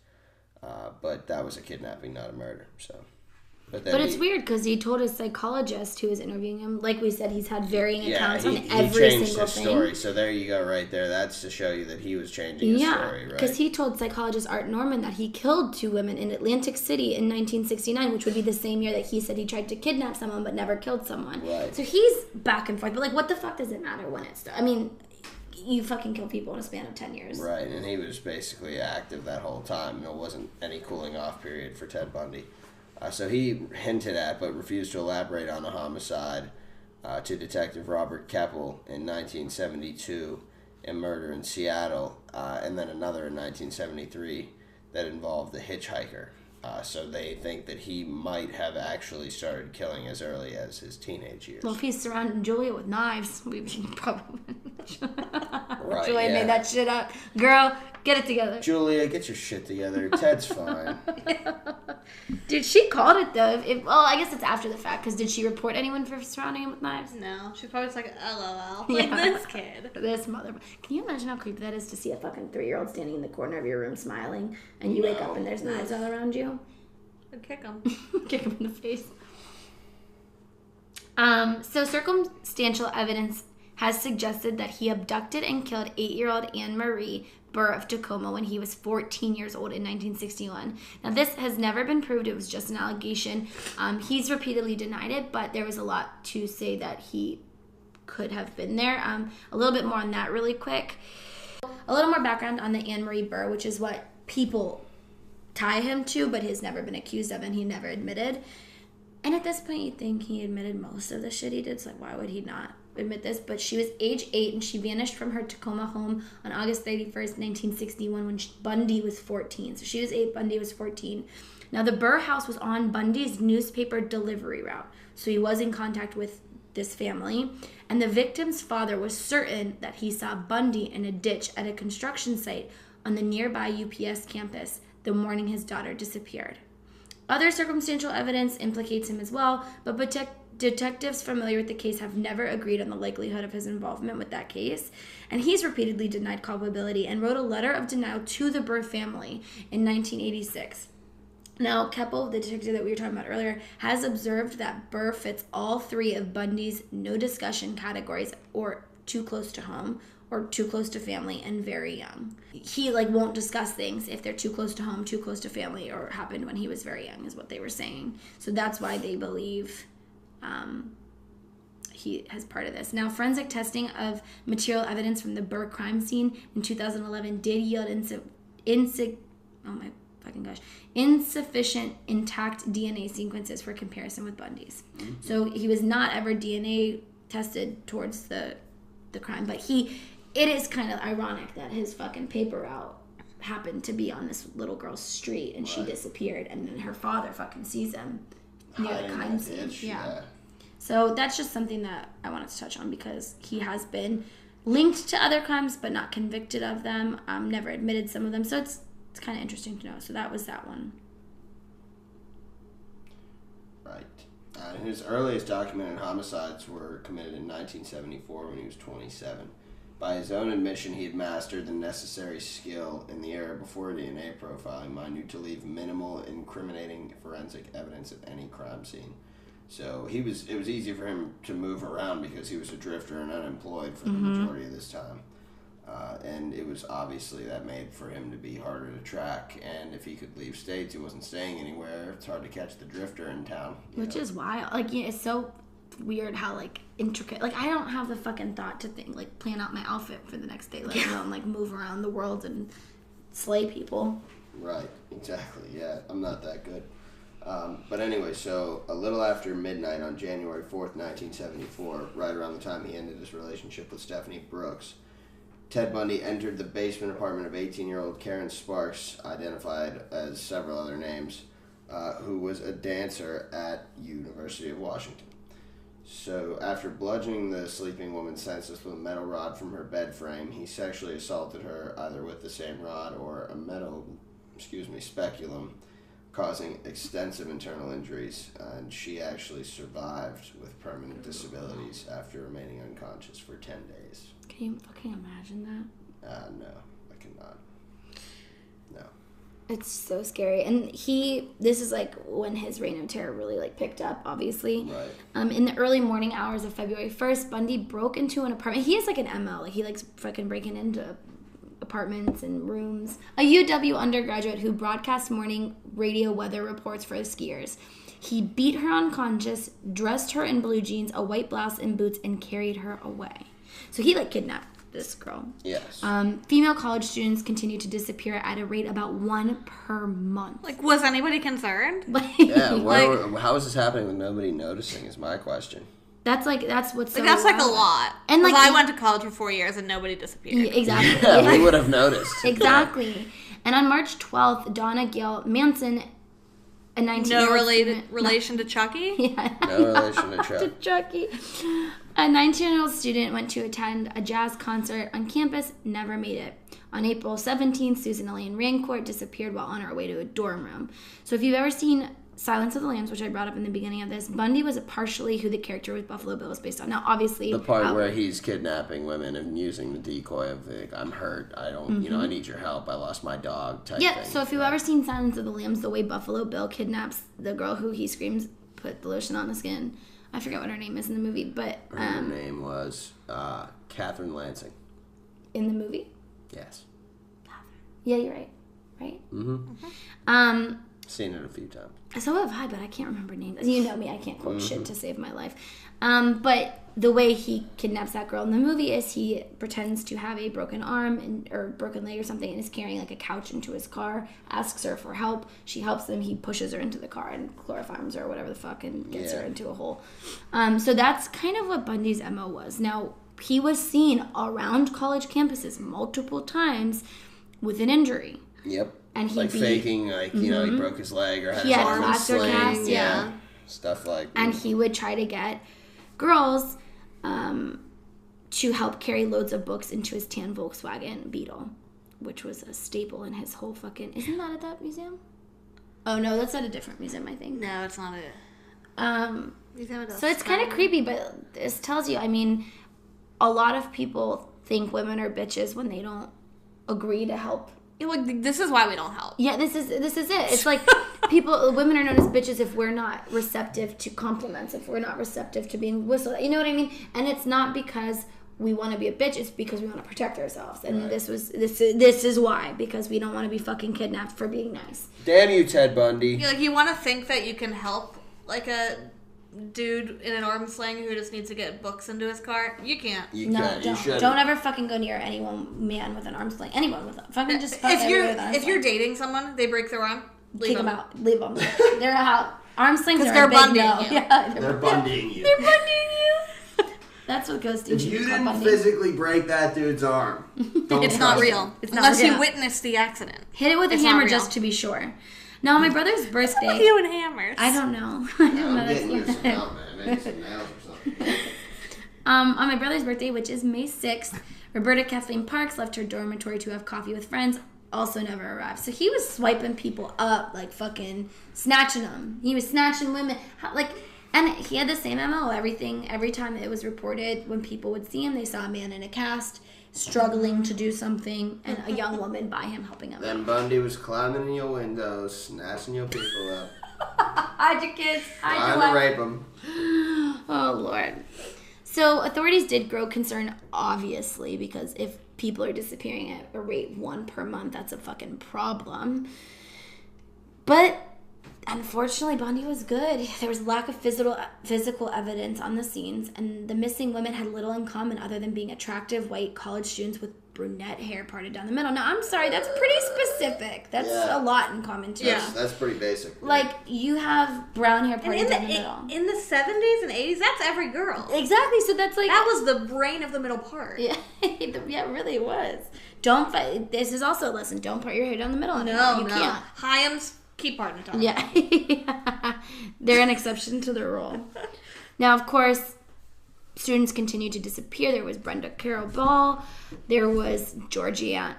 Speaker 3: But that was a kidnapping, not a murder. So, but
Speaker 2: it's weird because he told his psychologist who was interviewing him, like we said, he's had varying accounts on every
Speaker 3: changed
Speaker 2: single
Speaker 3: his
Speaker 2: thing.
Speaker 3: story. So there you go, right there. That's to show you that he was changing his story, right?
Speaker 2: Because he told psychologist Art Norman that he killed 2 women in Atlantic City in 1969, which would be the same year that he said he tried to kidnap someone but never killed someone.
Speaker 3: Right.
Speaker 2: So he's back and forth. But, like, what the fuck does it matter when it's... I mean... You fucking kill people in a span of 10 years.
Speaker 3: Right, and he was basically active that whole time. There wasn't any cooling off period for Ted Bundy. So he hinted at, but refused to elaborate on a homicide to Detective Robert Keppel in 1972, a murder in Seattle, and then another in 1973 that involved a hitchhiker. So they think that he might have actually started killing as early as his teenage years.
Speaker 2: Well, if he's surrounding Julia with knives, we probably...
Speaker 3: Right,
Speaker 2: Julia
Speaker 3: yeah.
Speaker 2: made that shit up. Girl, get it together.
Speaker 3: Julia, get your shit together. Ted's fine.
Speaker 2: Dude, she called it though. Well, I guess it's after the fact, because did she report anyone for surrounding him with knives?
Speaker 4: No, she's probably just like, LOL. Like, this kid.
Speaker 2: This mother. Can you imagine how creepy that is to see a fucking 3-year-old standing in the corner of your room smiling, and you wake up and there's knives all around you?
Speaker 4: I'd kick him.
Speaker 2: Kick him in the face. So circumstantial evidence has suggested that he abducted and killed 8-year-old Anne Marie Burr of Tacoma when he was 14 years old in 1961. Now, this has never been proved. It was just an allegation. He's repeatedly denied it, but there was a lot to say that he could have been there. A little bit more on that really quick. A little more background on the Anne Marie Burr, which is what people tie him to, but he's never been accused of and he never admitted. And at this point, you'd think he admitted most of the shit he did, so like, why would he not admit this? But she was age 8 and she vanished from her Tacoma home on August 31st, 1961 when Bundy was 14. So she was 8, Bundy was 14. Now the Burr house was on Bundy's newspaper delivery route, so he was in contact with this family. And the victim's father was certain that he saw Bundy in a ditch at a construction site on the nearby UPS campus the morning his daughter disappeared. Other circumstantial evidence implicates him as well, but detectives familiar with the case have never agreed on the likelihood of his involvement with that case, and he's repeatedly denied culpability and wrote a letter of denial to the Burr family in 1986. Now, Keppel, the detective that we were talking about earlier, has observed that Burr fits all 3 of Bundy's no discussion categories, or too close to home, or too close to family, and very young. He won't discuss things if they're too close to home, too close to family, or happened when he was very young, is what they were saying. So that's why they believe he has part of this. Now, forensic testing of material evidence from the Burr crime scene in 2011 did yield insufficient intact DNA sequences for comparison with Bundy's. Mm-hmm. So he was not ever DNA tested towards the crime, but it is kind of ironic that his fucking paper route happened to be on this little girl's street and she disappeared, and then her father fucking sees him near the crime scene. Yeah. So that's just something that I wanted to touch on because he has been linked to other crimes but not convicted of them, never admitted some of them. So it's kind of interesting to know. So that was that one.
Speaker 3: Right. His earliest documented homicides were committed in 1974 when he was 27. By his own admission, he had mastered the necessary skill in the era before DNA profiling, minute to leave minimal incriminating forensic evidence at any crime scene. So it was easy for him to move around because he was a drifter and unemployed for the majority of this time. And it was obviously that made for him to be harder to track. And if he could leave states, he wasn't staying anywhere. It's hard to catch the drifter in town.
Speaker 2: Which is wild. Like, yeah, it's so weird how, like, intricate. Like, I don't have the fucking thought to think, like, plan out my outfit for the next day, let alone, like, move around the world and slay people.
Speaker 3: Right, exactly. Yeah, I'm not that good. But anyway, so a little after midnight on January 4th, 1974, right around the time he ended his relationship with Stephanie Brooks, Ted Bundy entered the basement apartment of 18-year-old Karen Sparks, identified as several other names, who was a dancer at University of Washington. So after bludgeoning the sleeping woman senseless with a metal rod from her bed frame, he sexually assaulted her either with the same rod or a metal, speculum, causing extensive internal injuries, and she actually survived with permanent disabilities after remaining unconscious for 10 days.
Speaker 2: Can you fucking imagine that?
Speaker 3: No, I cannot. No.
Speaker 2: It's so scary. And this is like when his reign of terror really like picked up, obviously.
Speaker 3: Right.
Speaker 2: In the early morning hours of February 1st, Bundy broke into an apartment. He has like an MO. Like he likes fucking breaking into apartments and rooms. A UW undergraduate who broadcast morning radio weather reports for the skiers. He beat her unconscious, dressed her in blue jeans, a white blouse, and boots, and carried her away. So he like kidnapped this girl.
Speaker 3: Yes.
Speaker 2: Female college students continue to disappear at a rate about 1 per month.
Speaker 4: Like, was anybody concerned?
Speaker 3: Yeah, how is this happening with nobody noticing is my question.
Speaker 2: That's what's so
Speaker 4: that's like a
Speaker 2: wild.
Speaker 4: lot.
Speaker 2: And like
Speaker 4: I went to college for 4 years and nobody disappeared.
Speaker 2: Exactly.
Speaker 3: Yeah, we would have noticed.
Speaker 2: Exactly. Yeah. And on March 12th, Donna Gail Manson, a 19-year-old
Speaker 4: relation to Chucky?
Speaker 2: Yeah.
Speaker 3: No relation to
Speaker 2: Chucky. A 19-year-old student went to attend a jazz concert on campus, never made it. On April 17th, Susan Elaine Rancourt disappeared while on her way to a dorm room. So if you've ever seen Silence of the Lambs, which I brought up in the beginning of this, Bundy was partially who the character with Buffalo Bill is based on. Now, obviously...
Speaker 3: The part where he's kidnapping women and using the decoy of, like, I'm hurt, I don't, I need your help, I lost my dog type thing.
Speaker 2: So if you've ever seen Silence of the Lambs, the way Buffalo Bill kidnaps the girl who he screams, put the lotion on the skin. I forget what her name is in the movie, but...
Speaker 3: her name was Catherine Lansing.
Speaker 2: In the movie?
Speaker 3: Yes.
Speaker 2: Yeah, you're right. Right?
Speaker 3: Mm-hmm. Seen it a few times.
Speaker 2: So have I, but I can't remember names. You know me, I can't quote shit to save my life. But the way he kidnaps that girl in the movie is he pretends to have a broken arm or broken leg or something and is carrying like a couch into his car, asks her for help. She helps him. He pushes her into the car and chloroforms her or whatever the fuck and gets her into a hole. So that's kind of what Bundy's MO was. Now, he was seen around college campuses multiple times with an injury.
Speaker 3: Yep.
Speaker 2: And he
Speaker 3: faking, he broke his leg or had his arm in sling.
Speaker 2: Cast, yeah.
Speaker 3: Stuff like that.
Speaker 2: And he would try to get girls to help carry loads of books into his tan Volkswagen Beetle, which was a staple in his whole fucking... Isn't that at that museum? Oh, no, that's at a different museum, I think.
Speaker 4: No, it's not it.
Speaker 2: So it's kind of creepy, but this tells you, I mean, a lot of people think women are bitches when they don't agree to help.
Speaker 4: Like, this is why we don't help.
Speaker 2: Yeah, this is it. It's like women are known as bitches if we're not receptive to compliments, if we're not receptive to being whistled. You know what I mean? And it's not because we want to be a bitch; it's because we want to protect ourselves. And
Speaker 3: right.
Speaker 2: this is why, because we don't want to be fucking kidnapped for being nice.
Speaker 3: Damn you, Ted Bundy!
Speaker 4: You want to think that you can help like a dude in an arm sling who just needs to get books into his car. You can't.
Speaker 2: Don't ever fucking go near anyone, man with an arm sling. Anyone with a fucking just.
Speaker 4: If you're dating someone, they break their arm.
Speaker 2: Kick them out. Leave them. They're out. Arm slings are
Speaker 4: they're
Speaker 2: a big
Speaker 4: bundying
Speaker 2: no.
Speaker 4: you.
Speaker 2: Yeah,
Speaker 3: they're bundying you.
Speaker 2: They're bundying you. That's what ghosting
Speaker 3: If
Speaker 2: should
Speaker 3: you
Speaker 2: be
Speaker 3: didn't
Speaker 2: called,
Speaker 3: physically break that dude's arm,
Speaker 4: it's not real.
Speaker 2: It's not
Speaker 4: unless
Speaker 2: real.
Speaker 4: you witnessed the accident.
Speaker 2: Hit it with a hammer just to be sure. Now, on my brother's birthday...
Speaker 4: What are you and hammers?
Speaker 2: I don't know.
Speaker 3: I'm getting you some help, man. Maybe some nails or something.
Speaker 2: On my brother's birthday, which is May 6th, Roberta Kathleen Parks left her dormitory to have coffee with friends, also never arrived. So he was swiping people up, like fucking snatching them. He was snatching women. And he had the same MO. Every time it was reported, when people would see him, they saw a man in a cast struggling to do something, and a young woman by him helping him.
Speaker 3: Then Bundy was climbing in your windows, snatching your people up.
Speaker 2: Hide your kids.
Speaker 3: Trying to rape them.
Speaker 2: Oh, Lord. So authorities did grow concerned, obviously, because if people are disappearing at a rate 1 per month. That's a fucking problem. But unfortunately, Bundy was good. There was lack of physical evidence on the scenes, and the missing women had little in common other than being attractive white college students with brunette hair parted down the middle. Now, I'm sorry, that's pretty specific. That's a lot in common too.
Speaker 3: Yeah, that's pretty basic.
Speaker 2: Like, you have brown hair parted down the middle.
Speaker 4: In the 70s and 80s, that's every girl.
Speaker 2: Exactly, so that's like...
Speaker 4: That was the brain of the middle part.
Speaker 2: Yeah, yeah, it really was. Don't fight. This is also a lesson. Don't part your hair down the middle anymore. You can't.
Speaker 4: Hyams, keep parting it down.
Speaker 2: Yeah. They're an exception to the rule. Now, of course, students continued to disappear. There was Brenda Carroll Ball. There was Georgianne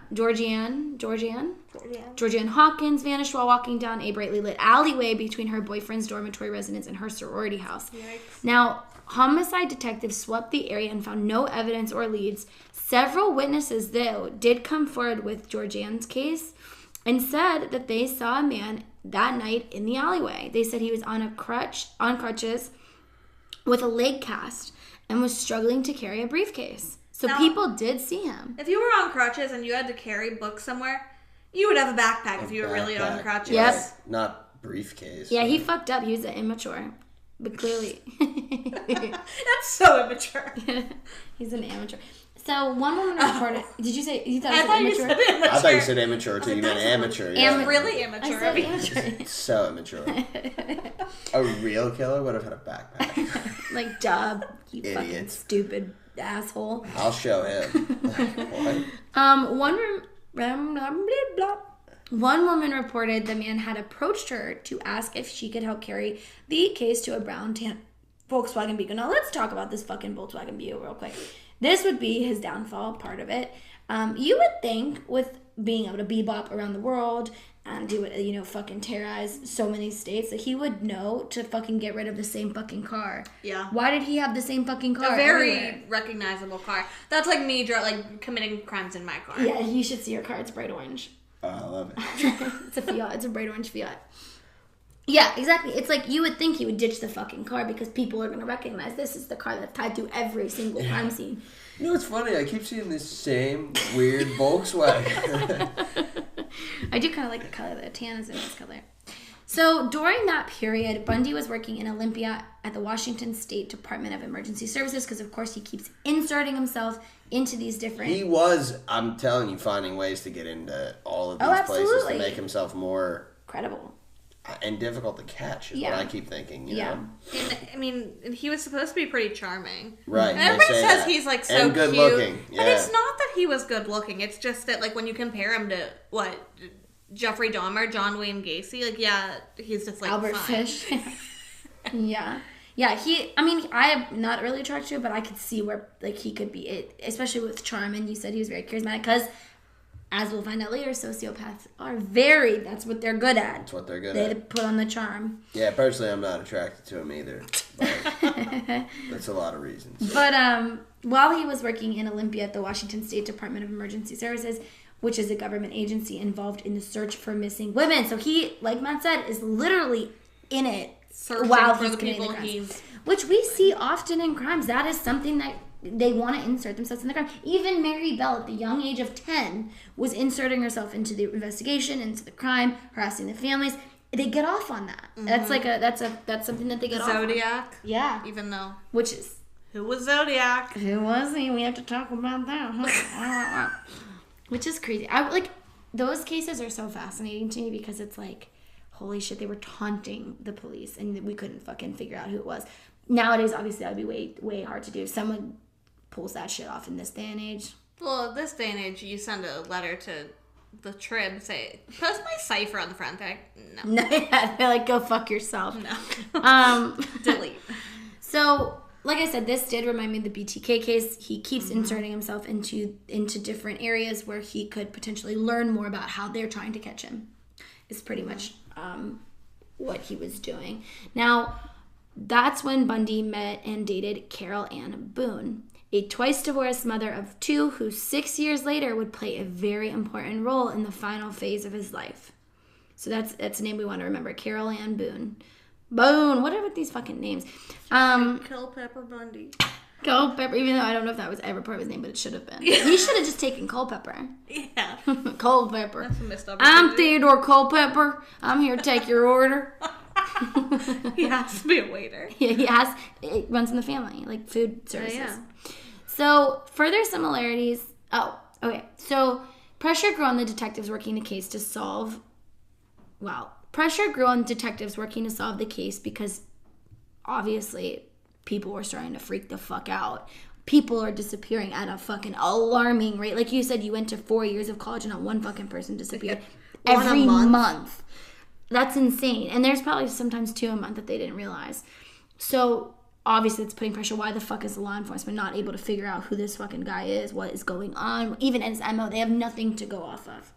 Speaker 2: Hawkins vanished while walking down a brightly lit alleyway between her boyfriend's dormitory residence and her sorority house. Yikes. Now, homicide detectives swept the area and found no evidence or leads. Several witnesses, though, did come forward with Georgianne's case and said that they saw a man that night in the alleyway. They said he was on crutches with a leg cast and was struggling to carry a briefcase. So now, people did see him.
Speaker 4: If you were on crutches and you had to carry books somewhere, you would have a backpack if you were really on crutches.
Speaker 2: Yep.
Speaker 3: Not briefcase.
Speaker 2: Yeah, he fucked up. He was an immature. But clearly.
Speaker 4: That's so immature.
Speaker 2: He's an amateur. So one woman reported... Did you say... You thought
Speaker 4: I thought you said immature.
Speaker 3: I thought you said immature too. You meant amateur.
Speaker 4: Yeah. Really immature.
Speaker 2: I said immature.
Speaker 3: So immature. A real killer would have had a backpack.
Speaker 2: Like, duh, you
Speaker 3: Idiot.
Speaker 2: fucking stupid asshole.
Speaker 3: I'll show him.
Speaker 2: One woman reported the man had approached her to ask if she could help carry the case to a brown tan Volkswagen Beetle. Now let's talk about this fucking Volkswagen Beetle real quick. This would be his downfall, part of it. You would think with being able to bebop around the world and do it, fucking terrorize so many states, that he would know to fucking get rid of the same fucking car.
Speaker 4: Yeah.
Speaker 2: Why did he have the same fucking car?
Speaker 4: A very recognizable car. That's like me, committing crimes in my car.
Speaker 2: Yeah, you should see your car. It's bright orange.
Speaker 3: Oh, I love it.
Speaker 2: It's a Fiat. It's a bright orange Fiat. Yeah, exactly. It's like you would think he would ditch the fucking car because people are going to recognize this is the car that's tied to every single crime scene.
Speaker 3: You know what's funny? I keep seeing this same weird Volkswagen.
Speaker 2: I do kind of like the color. The tan is a nice color. So during that period, Bundy was working in Olympia at the Washington State Department of Emergency Services because, of course, he keeps inserting himself into these different...
Speaker 3: He was, I'm telling you, finding ways to get into all of these places to make himself more...
Speaker 2: credible.
Speaker 3: And difficult to catch is what I keep thinking, you know?
Speaker 4: And he was supposed to be pretty charming.
Speaker 3: Right.
Speaker 4: And everybody says he's like so
Speaker 3: and good
Speaker 4: cute.
Speaker 3: looking. Yeah.
Speaker 4: But it's not that he was good looking. It's just that like when you compare him to Jeffrey Dahmer, John Wayne Gacy, he's just like
Speaker 2: Albert
Speaker 4: fine.
Speaker 2: Fish. Yeah. Yeah, I am not really attracted to it, but I could see where he could be it, especially with charm, and you said he was very charismatic because as we'll find out later, sociopaths are that's what they're good at.
Speaker 3: That's what they're good
Speaker 2: at. They put on the charm.
Speaker 3: Yeah, personally, I'm not attracted to him either. That's a lot of reasons.
Speaker 2: But while he was working in Olympia at the Washington State Department of Emergency Services, which is a government agency involved in the search for missing women. So he, like Matt said, is literally in it while he's committing the crimes. Which we see often in crimes. That is something that they want to insert themselves in the crime. Even Mary Bell, at the young age of 10, was inserting herself into the investigation, into the crime, harassing the families. They get off on that. Mm-hmm. That's something that they get off on.
Speaker 4: Zodiac.
Speaker 2: Yeah.
Speaker 4: Even though.
Speaker 2: Which is.
Speaker 4: Who was Zodiac?
Speaker 2: Who was he? We have to talk about that. Huh? Which is crazy. Those cases are so fascinating to me because it's like, holy shit, they were taunting the police and we couldn't fucking figure out who it was. Nowadays, obviously, that would be way, way hard to do. If someone pulls that shit off in this day and age.
Speaker 4: Well, this day and age, you send a letter to the Trib, say, post my cipher on the front. They're like, no.
Speaker 2: They're like, go fuck yourself.
Speaker 4: No. Delete.
Speaker 2: So, like I said, this did remind me of the BTK case. He keeps inserting himself into different areas where he could potentially learn more about how they're trying to catch him. Is pretty much what he was doing. Now, that's when Bundy met and dated Carol Ann Boone, a twice-divorced mother of 2 who 6 years later would play a very important role in the final phase of his life. So that's a name we want to remember, Carol Ann Boone. Boone, what are with these fucking names?
Speaker 4: Kill Pepper Bundy.
Speaker 2: Culpepper, even though I don't know if that was ever part of his name, but it should have been. He should have just taken Culpepper.
Speaker 4: Yeah.
Speaker 2: Culpepper.
Speaker 4: That's a missed opportunity.
Speaker 2: I'm Theodore Culpepper. I'm here to take your order.
Speaker 4: He has to be a waiter.
Speaker 2: Yeah, he has. It runs in the family, like food services.
Speaker 4: Yeah.
Speaker 2: So, further similarities. Oh, okay. So, pressure grew on the detectives working the case to solve. Well, pressure grew on detectives working to solve the case because obviously people were starting to freak the fuck out. People are disappearing at a fucking alarming rate. Like you said, you went to 4 years of college and not one fucking person disappeared. Every month. That's insane. And there's probably sometimes 2 a month that they didn't realize. So obviously it's putting pressure. Why the fuck is the law enforcement not able to figure out who this fucking guy is, what is going on? Even in his MO, they have nothing to go off of.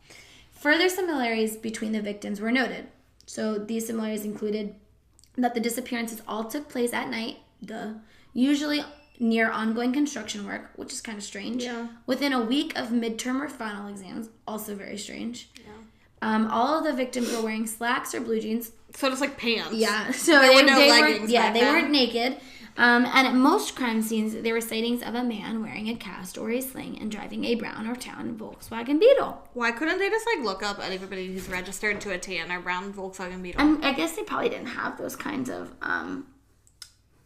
Speaker 2: Further similarities between the victims were noted. So these similarities included that the disappearances all took place at night, usually near ongoing construction work, which is kind of strange.
Speaker 4: Yeah.
Speaker 2: Within a week of midterm or final exams, also very strange. Yeah. All of the victims were wearing slacks or blue jeans.
Speaker 4: So just like pants.
Speaker 2: Yeah. So
Speaker 4: there were no leggings.
Speaker 2: They weren't naked. And at most crime scenes, there were sightings of a man wearing a cast or a sling and driving a brown or tan Volkswagen Beetle.
Speaker 4: Why couldn't they just like look up at everybody who's registered to a tan or brown Volkswagen Beetle?
Speaker 2: I guess they probably didn't have those kinds of, I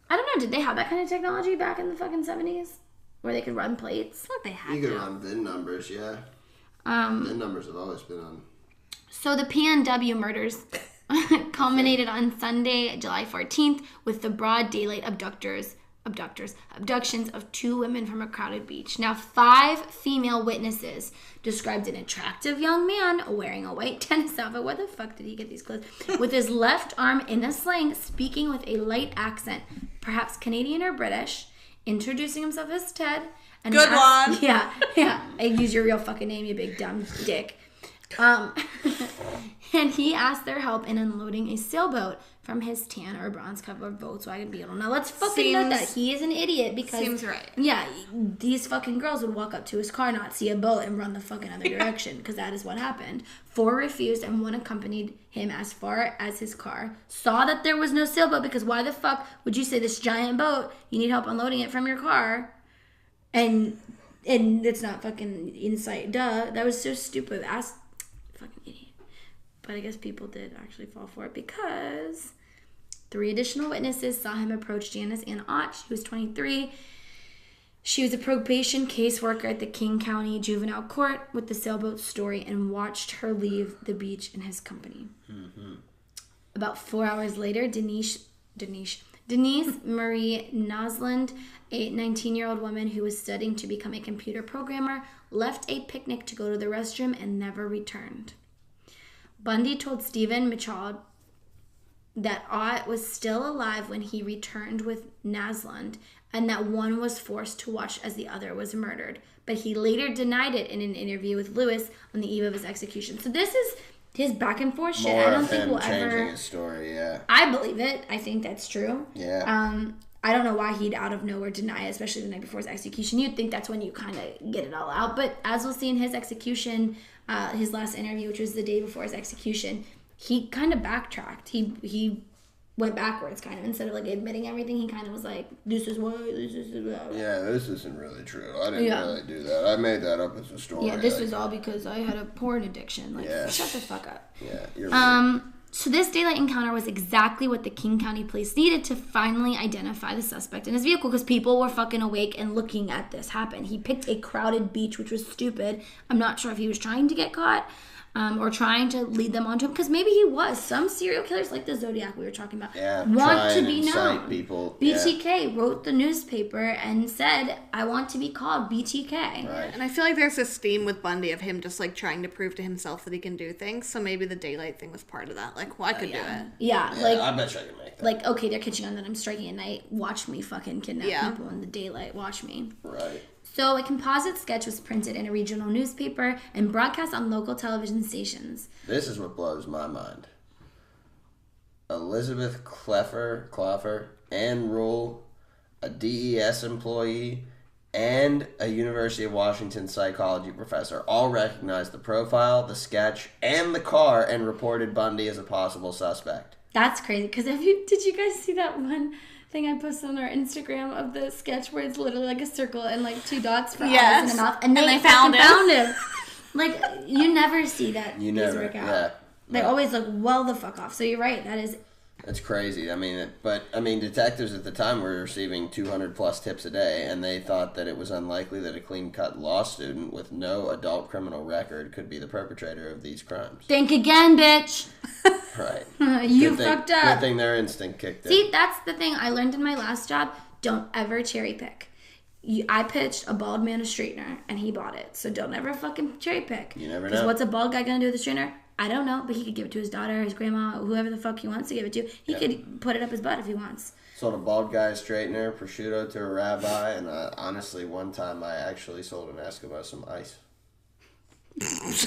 Speaker 2: don't know, did they have that kind of technology back in the fucking 70s? Where they could run plates?
Speaker 4: I thought they had
Speaker 3: You could run VIN numbers, yeah. VIN numbers have always been on.
Speaker 2: So the PNW murders culminated on Sunday, July 14th, with the broad daylight abductions of 2 women from a crowded beach. Now, 5 female witnesses described an attractive young man wearing a white tennis outfit. Where the fuck did he get these clothes? With his left arm in a sling, speaking with a light accent, perhaps Canadian or British, introducing himself as Ted. And
Speaker 4: Good one.
Speaker 2: Yeah. I use your real fucking name, you big dumb dick. And he asked their help in unloading a sailboat from his tan or bronze-covered Volkswagen Beetle. Now, let's fucking note that he is an idiot because...
Speaker 4: Seems right.
Speaker 2: Yeah, these fucking girls would walk up to his car, not see a boat, and run the fucking other direction because that is what happened. 4 refused and 1 accompanied him as far as his car. Saw that there was no sailboat because why the fuck would you say this giant boat, you need help unloading it from your car, and it's not fucking in sight. Duh. That was so stupid. Fucking idiot. But I guess people did actually fall for it because 3 additional witnesses saw him approach Janice Ann Ott. She was 23. She was a probation caseworker at the King County Juvenile Court with the sailboat story and watched her leave the beach in his company. Mm-hmm. About 4 hours later, Denise Marie Nosland, a 19-year-old woman who was studying to become a computer programmer, left a picnic to go to the restroom and never returned. Bundy told Stephen Michaud that Ott was still alive when he returned with Nosland and that one was forced to watch as the other was murdered. But he later denied it in an interview with Lewis on the eve of his execution. So this is his back and forth shit.
Speaker 3: More
Speaker 2: I don't
Speaker 3: of
Speaker 2: think
Speaker 3: him
Speaker 2: we'll
Speaker 3: changing
Speaker 2: ever...
Speaker 3: his story, yeah.
Speaker 2: I believe it. I think that's true.
Speaker 3: Yeah.
Speaker 2: I don't know why he'd out of nowhere deny it, especially the night before his execution. You'd think that's when you kind of get it all out. But as we'll see in his execution, his last interview, which was the day before his execution, he kind of backtracked. He went backwards, kind of. Instead of, like, admitting everything, he kind of was like, this is why, this is blah.
Speaker 3: Yeah, this isn't really true. I didn't really do that. I made that up as a story.
Speaker 2: Yeah, this was all because I had a porn addiction. Like, shut the fuck up.
Speaker 3: Yeah, you're right.
Speaker 2: So this daylight encounter was exactly what the King County police needed to finally identify the suspect in his vehicle because people were fucking awake and looking at this happen. He picked a crowded beach, which was stupid. I'm not sure if he was trying to get caught or trying to lead them onto him because maybe he was. Some serial killers, like the Zodiac we were talking about, want to be known.
Speaker 3: People.
Speaker 2: BTK wrote the newspaper and said, I want to be called BTK.
Speaker 3: Right.
Speaker 4: And I feel like there's this theme with Bundy of him just like trying to prove to himself that he can do things. So maybe the daylight thing was part of that. Like, well, I could do it.
Speaker 2: Yeah, like
Speaker 3: I bet you I can make that.
Speaker 2: like, okay, they're catching on that I'm striking at night. Watch me fucking kidnap people in the daylight. Watch me.
Speaker 3: Right.
Speaker 2: So a composite sketch was printed in a regional newspaper and broadcast on local television stations.
Speaker 3: This is what blows my mind. Elizabeth Cloffer, Ann Rule, a DES employee, and a University of Washington psychology professor all recognized the profile, the sketch, and the car and reported Bundy as a possible suspect.
Speaker 2: That's crazy. Because did you guys see that one thing I posted on our Instagram of the sketch where it's literally like a circle and like 2 dots for eyes
Speaker 4: Yes.
Speaker 2: and a mouth, and they
Speaker 4: found
Speaker 2: him. Like, you never see that.
Speaker 3: You
Speaker 2: these
Speaker 3: never,
Speaker 2: work out.
Speaker 3: yeah.
Speaker 2: They always look well the fuck off. So you're right. That is.
Speaker 3: That's crazy. I mean, detectives at the time were receiving 200 plus tips a day, and they thought that it was unlikely that a clean-cut law student with no adult criminal record could be the perpetrator of these crimes.
Speaker 2: Think again, bitch.
Speaker 3: Right.
Speaker 2: You fucked up.
Speaker 3: Good thing their instinct kicked in.
Speaker 2: See, that's the thing I learned in my last job. Don't ever cherry pick. I pitched a bald man a straightener, and he bought it. So don't ever fucking cherry pick.
Speaker 3: You never know.
Speaker 2: Because what's a bald guy gonna do with a straightener? I don't know, but he could give it to his daughter, his grandma, whoever the fuck he wants to give it to. He could put it up his butt if he wants.
Speaker 3: Sold a bald guy a straightener, prosciutto to a rabbi, and honestly, one time I actually sold an Eskimo some ice.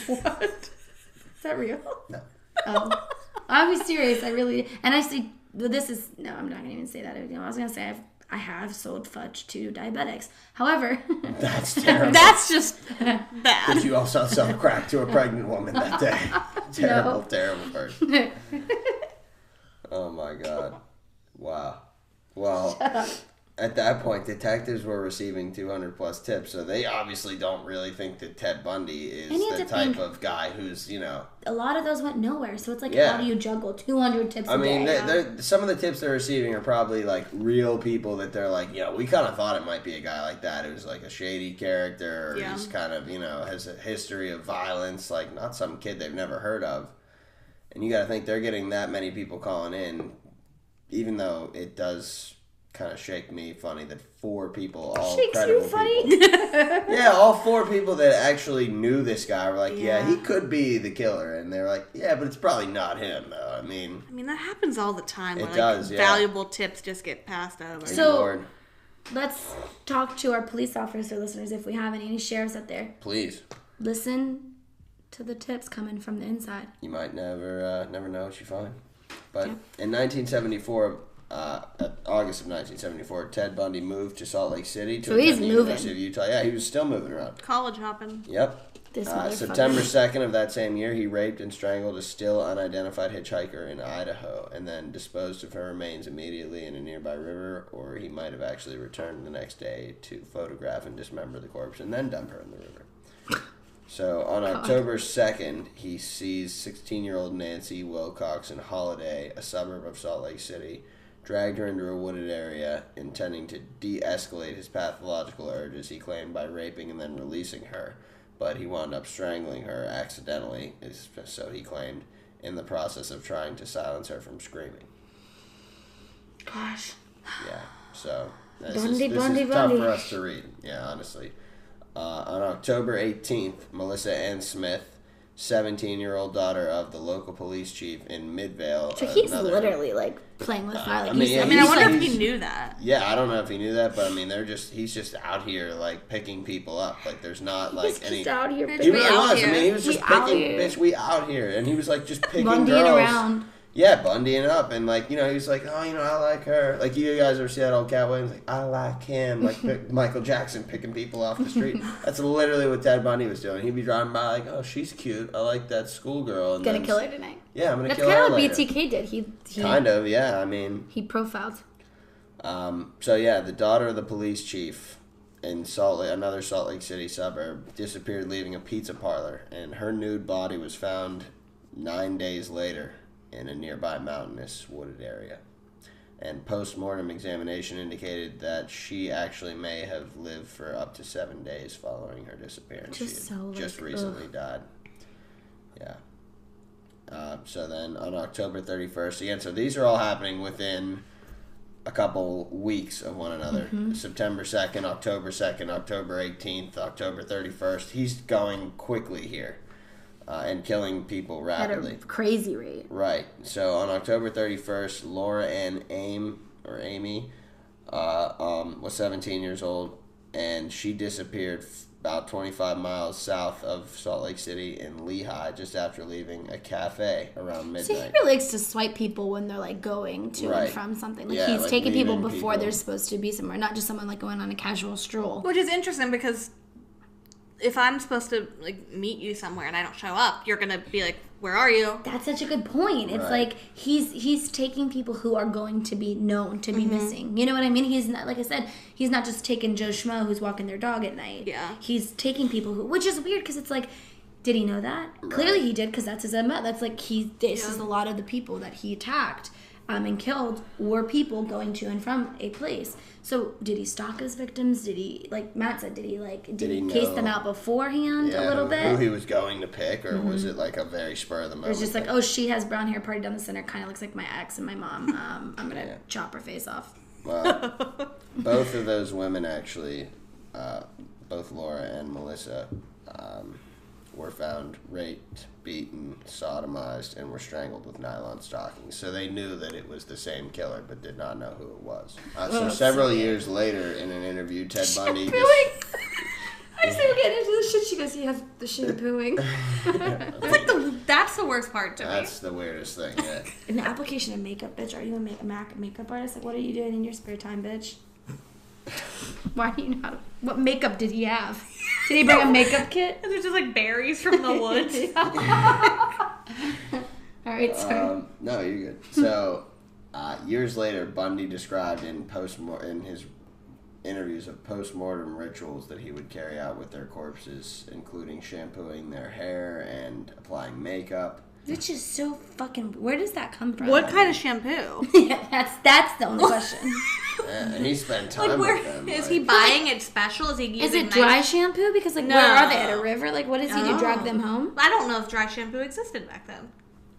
Speaker 2: What? Is that real?
Speaker 3: No.
Speaker 2: Oh. I'll be serious. I really... And I see... This is... No, I'm not going to even say that. I was going to say I have sold fudge to diabetics. However...
Speaker 3: That's terrible.
Speaker 4: That's just bad.
Speaker 3: Did you also sell crack to a pregnant woman that day? Terrible, terrible person. Oh my God. Wow. Well, at that point, detectives were receiving 200 plus tips, so they obviously don't really think that Ted Bundy is the type of guy who's,
Speaker 2: A lot of those went nowhere, so it's like,
Speaker 3: Yeah.
Speaker 2: how do you juggle 200 tips
Speaker 3: I mean,
Speaker 2: a day?
Speaker 3: some of the tips they're receiving are probably like real people that they're like, we kind of thought it might be a guy like that who's like a shady character, or he's kind of, has a history of violence, like not some kid they've never heard of. And you got to think they're getting that many people calling in, even though it does kind of shake me funny that 4 people, all
Speaker 2: Shakes
Speaker 3: credible
Speaker 2: you funny?
Speaker 3: people. Yeah, all 4 people that actually knew this guy were like, he could be the killer. And they're like, but it's probably not him, though. I mean,
Speaker 4: that happens all the time.
Speaker 3: It
Speaker 4: where,
Speaker 3: does,
Speaker 4: valuable tips just get passed over.
Speaker 2: So, let's talk to our police officer listeners if we have any sheriffs out there.
Speaker 3: Please.
Speaker 2: Listen to the tips coming from the inside.
Speaker 3: You might never know what you find. But in 1974, August of 1974, Ted Bundy moved to Salt Lake City to attend the University of Utah. Yeah, he was still moving around.
Speaker 4: College hopping.
Speaker 3: Yep. September 2nd of that same year, he raped and strangled a still unidentified hitchhiker in Idaho and then disposed of her remains immediately in a nearby river, or he might have actually returned the next day to photograph and dismember the corpse and then dump her in the river. So on October 2nd, he sees 16-year-old Nancy Wilcoxon Holiday, a suburb of Salt Lake City, dragged her into a wooded area, intending to de-escalate his pathological urges, he claimed, by raping and then releasing her. But he wound up strangling her accidentally, so he claimed, in the process of trying to silence her from screaming.
Speaker 2: Gosh.
Speaker 3: Yeah, so this
Speaker 2: Bundy,
Speaker 3: is tough for us to read, honestly. On October 18th, Melissa Ann Smith, 17-year-old daughter of the local police chief in Midvale.
Speaker 2: So he's literally like playing with fire. Like
Speaker 4: I wonder if he knew that.
Speaker 3: Yeah, I don't know if he knew that, but I mean, he's just out here like picking people up. Like there's not like
Speaker 2: he's
Speaker 3: any.
Speaker 2: Just out here.
Speaker 3: He really was.
Speaker 4: Here.
Speaker 3: I mean, he was just picking. Bitch, we out here, and he was like just picking
Speaker 2: Bundying
Speaker 3: girls.
Speaker 2: around.
Speaker 3: Yeah, Bundying up, and like he was like, I like her. Like you guys ever see that old cowboy? He's like, I like him. Like Michael Jackson picking people off the street. That's literally what Ted Bundy was doing. He'd be driving by like, oh, she's cute. I like that schoolgirl.
Speaker 2: Gonna kill her tonight.
Speaker 3: Yeah, I'm gonna kill her.
Speaker 2: That's kind of what BTK did. He
Speaker 3: kind of, yeah. I mean,
Speaker 2: he profiled.
Speaker 3: So yeah, the daughter of the police chief in another Salt Lake City suburb, disappeared leaving a pizza parlor, and her nude body was found 9 days later in a nearby mountainous wooded area. And post-mortem examination indicated that she actually may have lived for up to 7 days following her disappearance. Just recently died. Yeah. So then on October 31st, again, so these are all happening within a couple weeks of one another. Mm-hmm. September 2nd, October 18th, October 31st. He's going quickly here. And killing people rapidly.
Speaker 2: At a crazy rate.
Speaker 3: Right. So on October 31st, Laura Ann Amy was 17 years old, and she disappeared about 25 miles south of Salt Lake City in Lehigh just after leaving a cafe around midnight.
Speaker 2: So he really likes to swipe people when they're like going to and from something. Like he's taking people before they're supposed to be somewhere, not just someone like going on a casual stroll.
Speaker 4: Which is interesting because if I'm supposed to like meet you somewhere and I don't show up, you're gonna be like, where are you?
Speaker 2: That's such a good point. It's like he's taking people who are going to be known to be missing. You know what I mean? He's not, like I said, he's not just taking Joe Schmo who's walking their dog at night.
Speaker 4: Yeah.
Speaker 2: He's taking people who, which is weird because it's like, did he know that? Right. Clearly he did, because that's his MO. That's like this is a lot of the people that he attacked and killed were people going to and from a place. So did he stalk his victims? Did he, like Matt said, did he case them out beforehand a little bit?
Speaker 3: Who he was going to pick, or was it like a very spur of the moment?
Speaker 2: It was just like, oh, she has brown hair, party down the center, kind of looks like my ex and my mom. I'm going to chop her face off.
Speaker 3: Well, both of those women actually, both Laura and Melissa, were found raped, beaten, sodomized, and were strangled with nylon stockings. So they knew that it was the same killer, but did not know who it was. So several years later, in an interview, Ted Bundy...
Speaker 2: I say we're getting into this shit. She goes, he has the shampooing.
Speaker 4: That's the worst part to me.
Speaker 3: That's the weirdest thing, yeah.
Speaker 2: An application of makeup, bitch. Are you a makeup artist? Like, what are you doing in your spare time, bitch? Why do you not? What makeup did he have? Did he bring a makeup kit?
Speaker 4: Is it just like berries from the woods?
Speaker 2: All right, sorry.
Speaker 3: No, you're good. So, years later, Bundy described in his interviews of post-mortem rituals that he would carry out with their corpses, including shampooing their hair and applying makeup.
Speaker 2: Which is so fucking... Where does that come from?
Speaker 4: What kind of shampoo?
Speaker 2: Yeah, that's the only question.
Speaker 3: Yeah, and he spent time with them.
Speaker 4: Is he buying it special? Is he using...
Speaker 2: Is it dry shampoo? Because, like, where are they? At a river? Like, what does he do? Drag them home?
Speaker 4: I don't know if dry shampoo existed back then.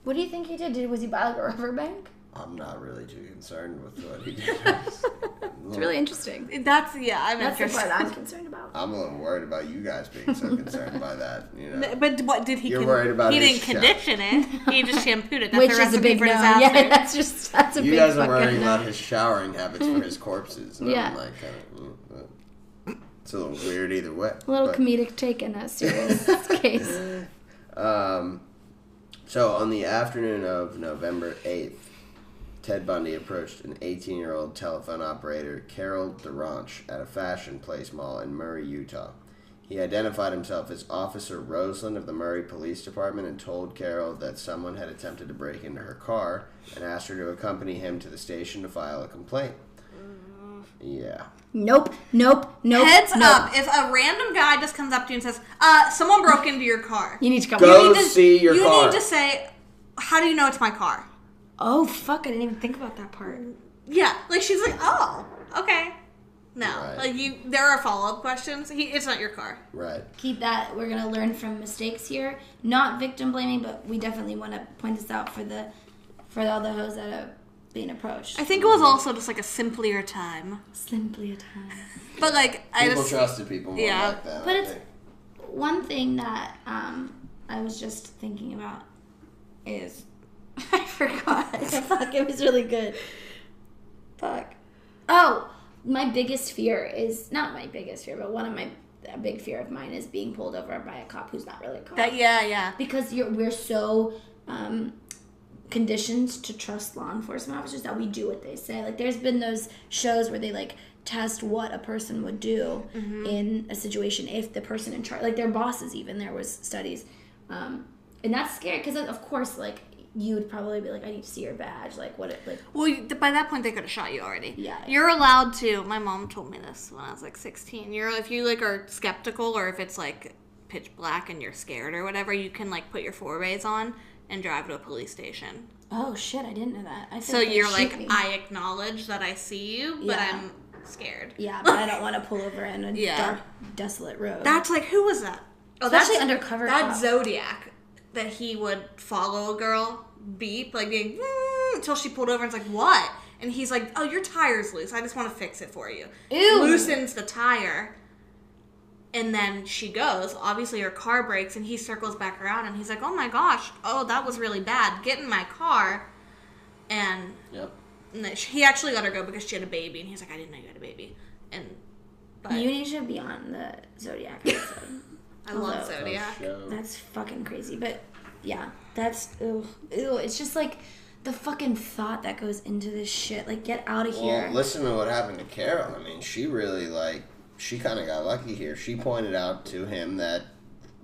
Speaker 2: What do you think he did? Was he buy, like, a rubber bank?
Speaker 3: I'm not really too concerned with what he did.
Speaker 2: It's really interesting.
Speaker 4: That's
Speaker 2: the part I'm concerned about.
Speaker 3: I'm a little worried about you guys being so concerned by that. You know.
Speaker 4: But what did he?
Speaker 3: You're worried about.
Speaker 4: He didn't condition it. He just shampooed it. That's
Speaker 2: Which
Speaker 4: the
Speaker 2: is a big
Speaker 4: for
Speaker 2: no.
Speaker 4: disaster.
Speaker 2: Yeah, that's a big.
Speaker 3: You guys are worrying about his showering habits for his corpses. And I'm like, it's a little weird either way.
Speaker 2: A little comedic take in a serious case.
Speaker 3: So on the afternoon of November 8th. Ted Bundy approached an 18-year-old telephone operator, Carol DeRanch, at a Fashion Place mall in Murray, Utah. He identified himself as Officer Roseland of the Murray Police Department and told Carol that someone had attempted to break into her car and asked her to accompany him to the station to file a complaint. Yeah.
Speaker 2: Nope.
Speaker 4: Heads up, if a random guy just comes up to you and says, someone broke into your car.
Speaker 2: You need to
Speaker 3: go see your car.
Speaker 4: You need to say, how do you know it's my car?
Speaker 2: Oh, fuck, I didn't even think about that part.
Speaker 4: Yeah, like, she's like, oh, okay. No,
Speaker 3: right.
Speaker 4: Like, there are follow-up questions. It's not your car.
Speaker 3: Right.
Speaker 2: Keep that. We're going to learn from mistakes here. Not victim blaming, but we definitely want to point this out for all the hoes that are being approached.
Speaker 4: I think it was also just, like, a simpler time. But, like,
Speaker 3: people trusted people more back then.
Speaker 2: But it's one thing that I was just thinking about is... I forgot. Fuck, it was really good. Fuck. Oh, my biggest fear is, not my biggest fear, but a big fear of mine is being pulled over by a cop who's not really a cop.
Speaker 4: Yeah.
Speaker 2: Because we're so conditioned to trust law enforcement officers that we do what they say. Like, there's been those shows where they, like, test what a person would do in a situation if the person in charge, like their bosses even, there was studies. And that's scary because, of course, like, you would probably be like, I need to see your badge. Like, what?
Speaker 4: Well, by that point, they could have shot you already.
Speaker 2: Yeah.
Speaker 4: You're allowed to. My mom told me this when I was like 16. If you like are skeptical, or if it's like pitch black and you're scared or whatever, you can like put your four-ways on and drive to a police station.
Speaker 2: Oh shit! I didn't know that.
Speaker 4: So you're like, I acknowledge that I see you, but I'm scared.
Speaker 2: Yeah, but I don't want to pull over in a dark, desolate road.
Speaker 4: That's like, who was that?
Speaker 2: Especially undercover.
Speaker 4: That Zodiac that he would follow a girl. Beep, like being until she pulled over and it's like, what? And he's like, oh, your tire's loose. I just want to fix it for you.
Speaker 2: Ew.
Speaker 4: Loosens the tire. And then she goes. Obviously, her car breaks and he circles back around and he's like, oh my gosh, that was really bad. Get in my car. And he actually let her go because she had a baby. And he's like, I didn't know you had a baby. But
Speaker 2: you need to be on the Zodiac episode.
Speaker 4: I love Zodiac.
Speaker 2: That's fucking crazy. But yeah, that's ew. It's just like the fucking thought that goes into this shit. Like, get out of here.
Speaker 3: Well, listen to what happened to Carol. I mean, she really she kind of got lucky here. She pointed out to him that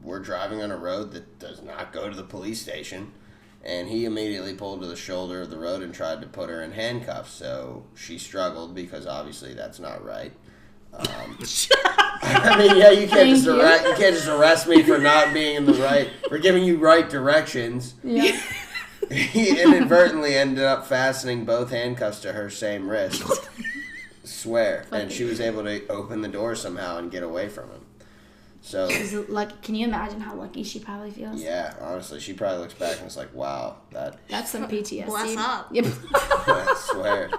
Speaker 3: we're driving on a road that does not go to the police station. And he immediately pulled to the shoulder of the road and tried to put her in handcuffs. So she struggled because obviously that's not right. I mean, yeah, you can't just arrest me for not being in the right, for giving you right directions.
Speaker 2: Yeah.
Speaker 3: He inadvertently ended up fastening both handcuffs to her same wrist. Swear. And she was able to open the door somehow and get away from him. So,
Speaker 2: Can you imagine how lucky she probably feels?
Speaker 3: yeah, honestly, she probably looks back and is like, wow,
Speaker 2: That's some PTSD.
Speaker 4: Bless up.
Speaker 2: Yep.
Speaker 3: I swear.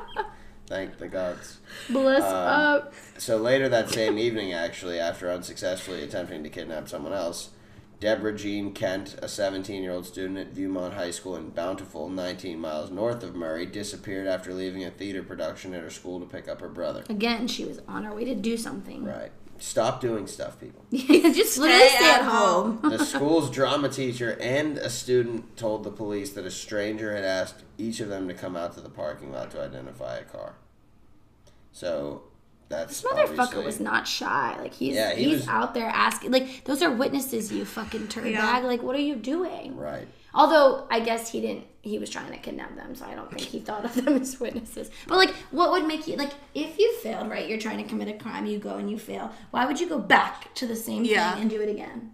Speaker 3: Thank the gods.
Speaker 2: Bless up.
Speaker 3: So later that same evening, actually, after unsuccessfully attempting to kidnap someone else, Deborah Jean Kent, a 17-year-old student at Viewmont High School in Bountiful, 19 miles north of Murray, disappeared after leaving a theater production at her school to pick up her brother.
Speaker 2: Again, she was on her way to do something.
Speaker 3: Right. Stop doing stuff, people.
Speaker 2: Just stay at home.
Speaker 3: The school's drama teacher and a student told the police that a stranger had asked each of them to come out to the parking lot to identify a car. So that's
Speaker 2: This motherfucker was not shy. Like he's out there asking. Like those are witnesses, you fucking turd bag. Like what are you doing?
Speaker 3: Right.
Speaker 2: Although I guess he didn't. He was trying to kidnap them, so I don't think he thought of them as witnesses. But like, what would make you like if you failed? Right, you're trying to commit a crime. You go and you fail. Why would you go back to the same thing and do it again?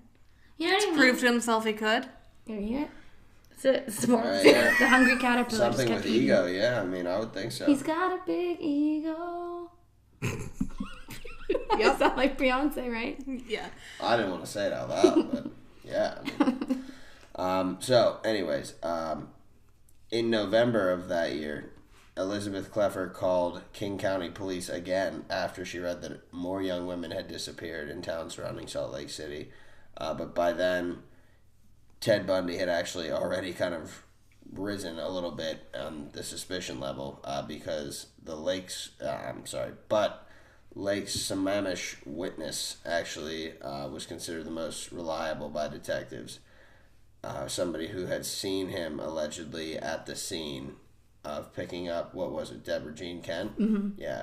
Speaker 2: You know what I mean?
Speaker 4: Prove to himself he could.
Speaker 2: You hear it? It's more
Speaker 3: Right,
Speaker 2: the hungry caterpillar.
Speaker 3: Something
Speaker 2: just
Speaker 3: with
Speaker 2: kept eating.
Speaker 3: ego, yeah. I mean, I would think so.
Speaker 2: He's got a big ego. Yep. Sound like Beyonce, right?
Speaker 4: Yeah.
Speaker 3: I didn't want to say it out loud, but yeah. I mean. So, anyways, in November of that year, Elizabeth Cleffer called King County Police again after she read that more young women had disappeared in towns surrounding Salt Lake City. But by then, Ted Bundy had actually already kind of risen a little bit on the suspicion level because Lakes Sammamish witness actually was considered the most reliable by detectives. Somebody who had seen him allegedly at the scene of picking up, what was it, Deborah Jean Kent? Mm-hmm. Yeah.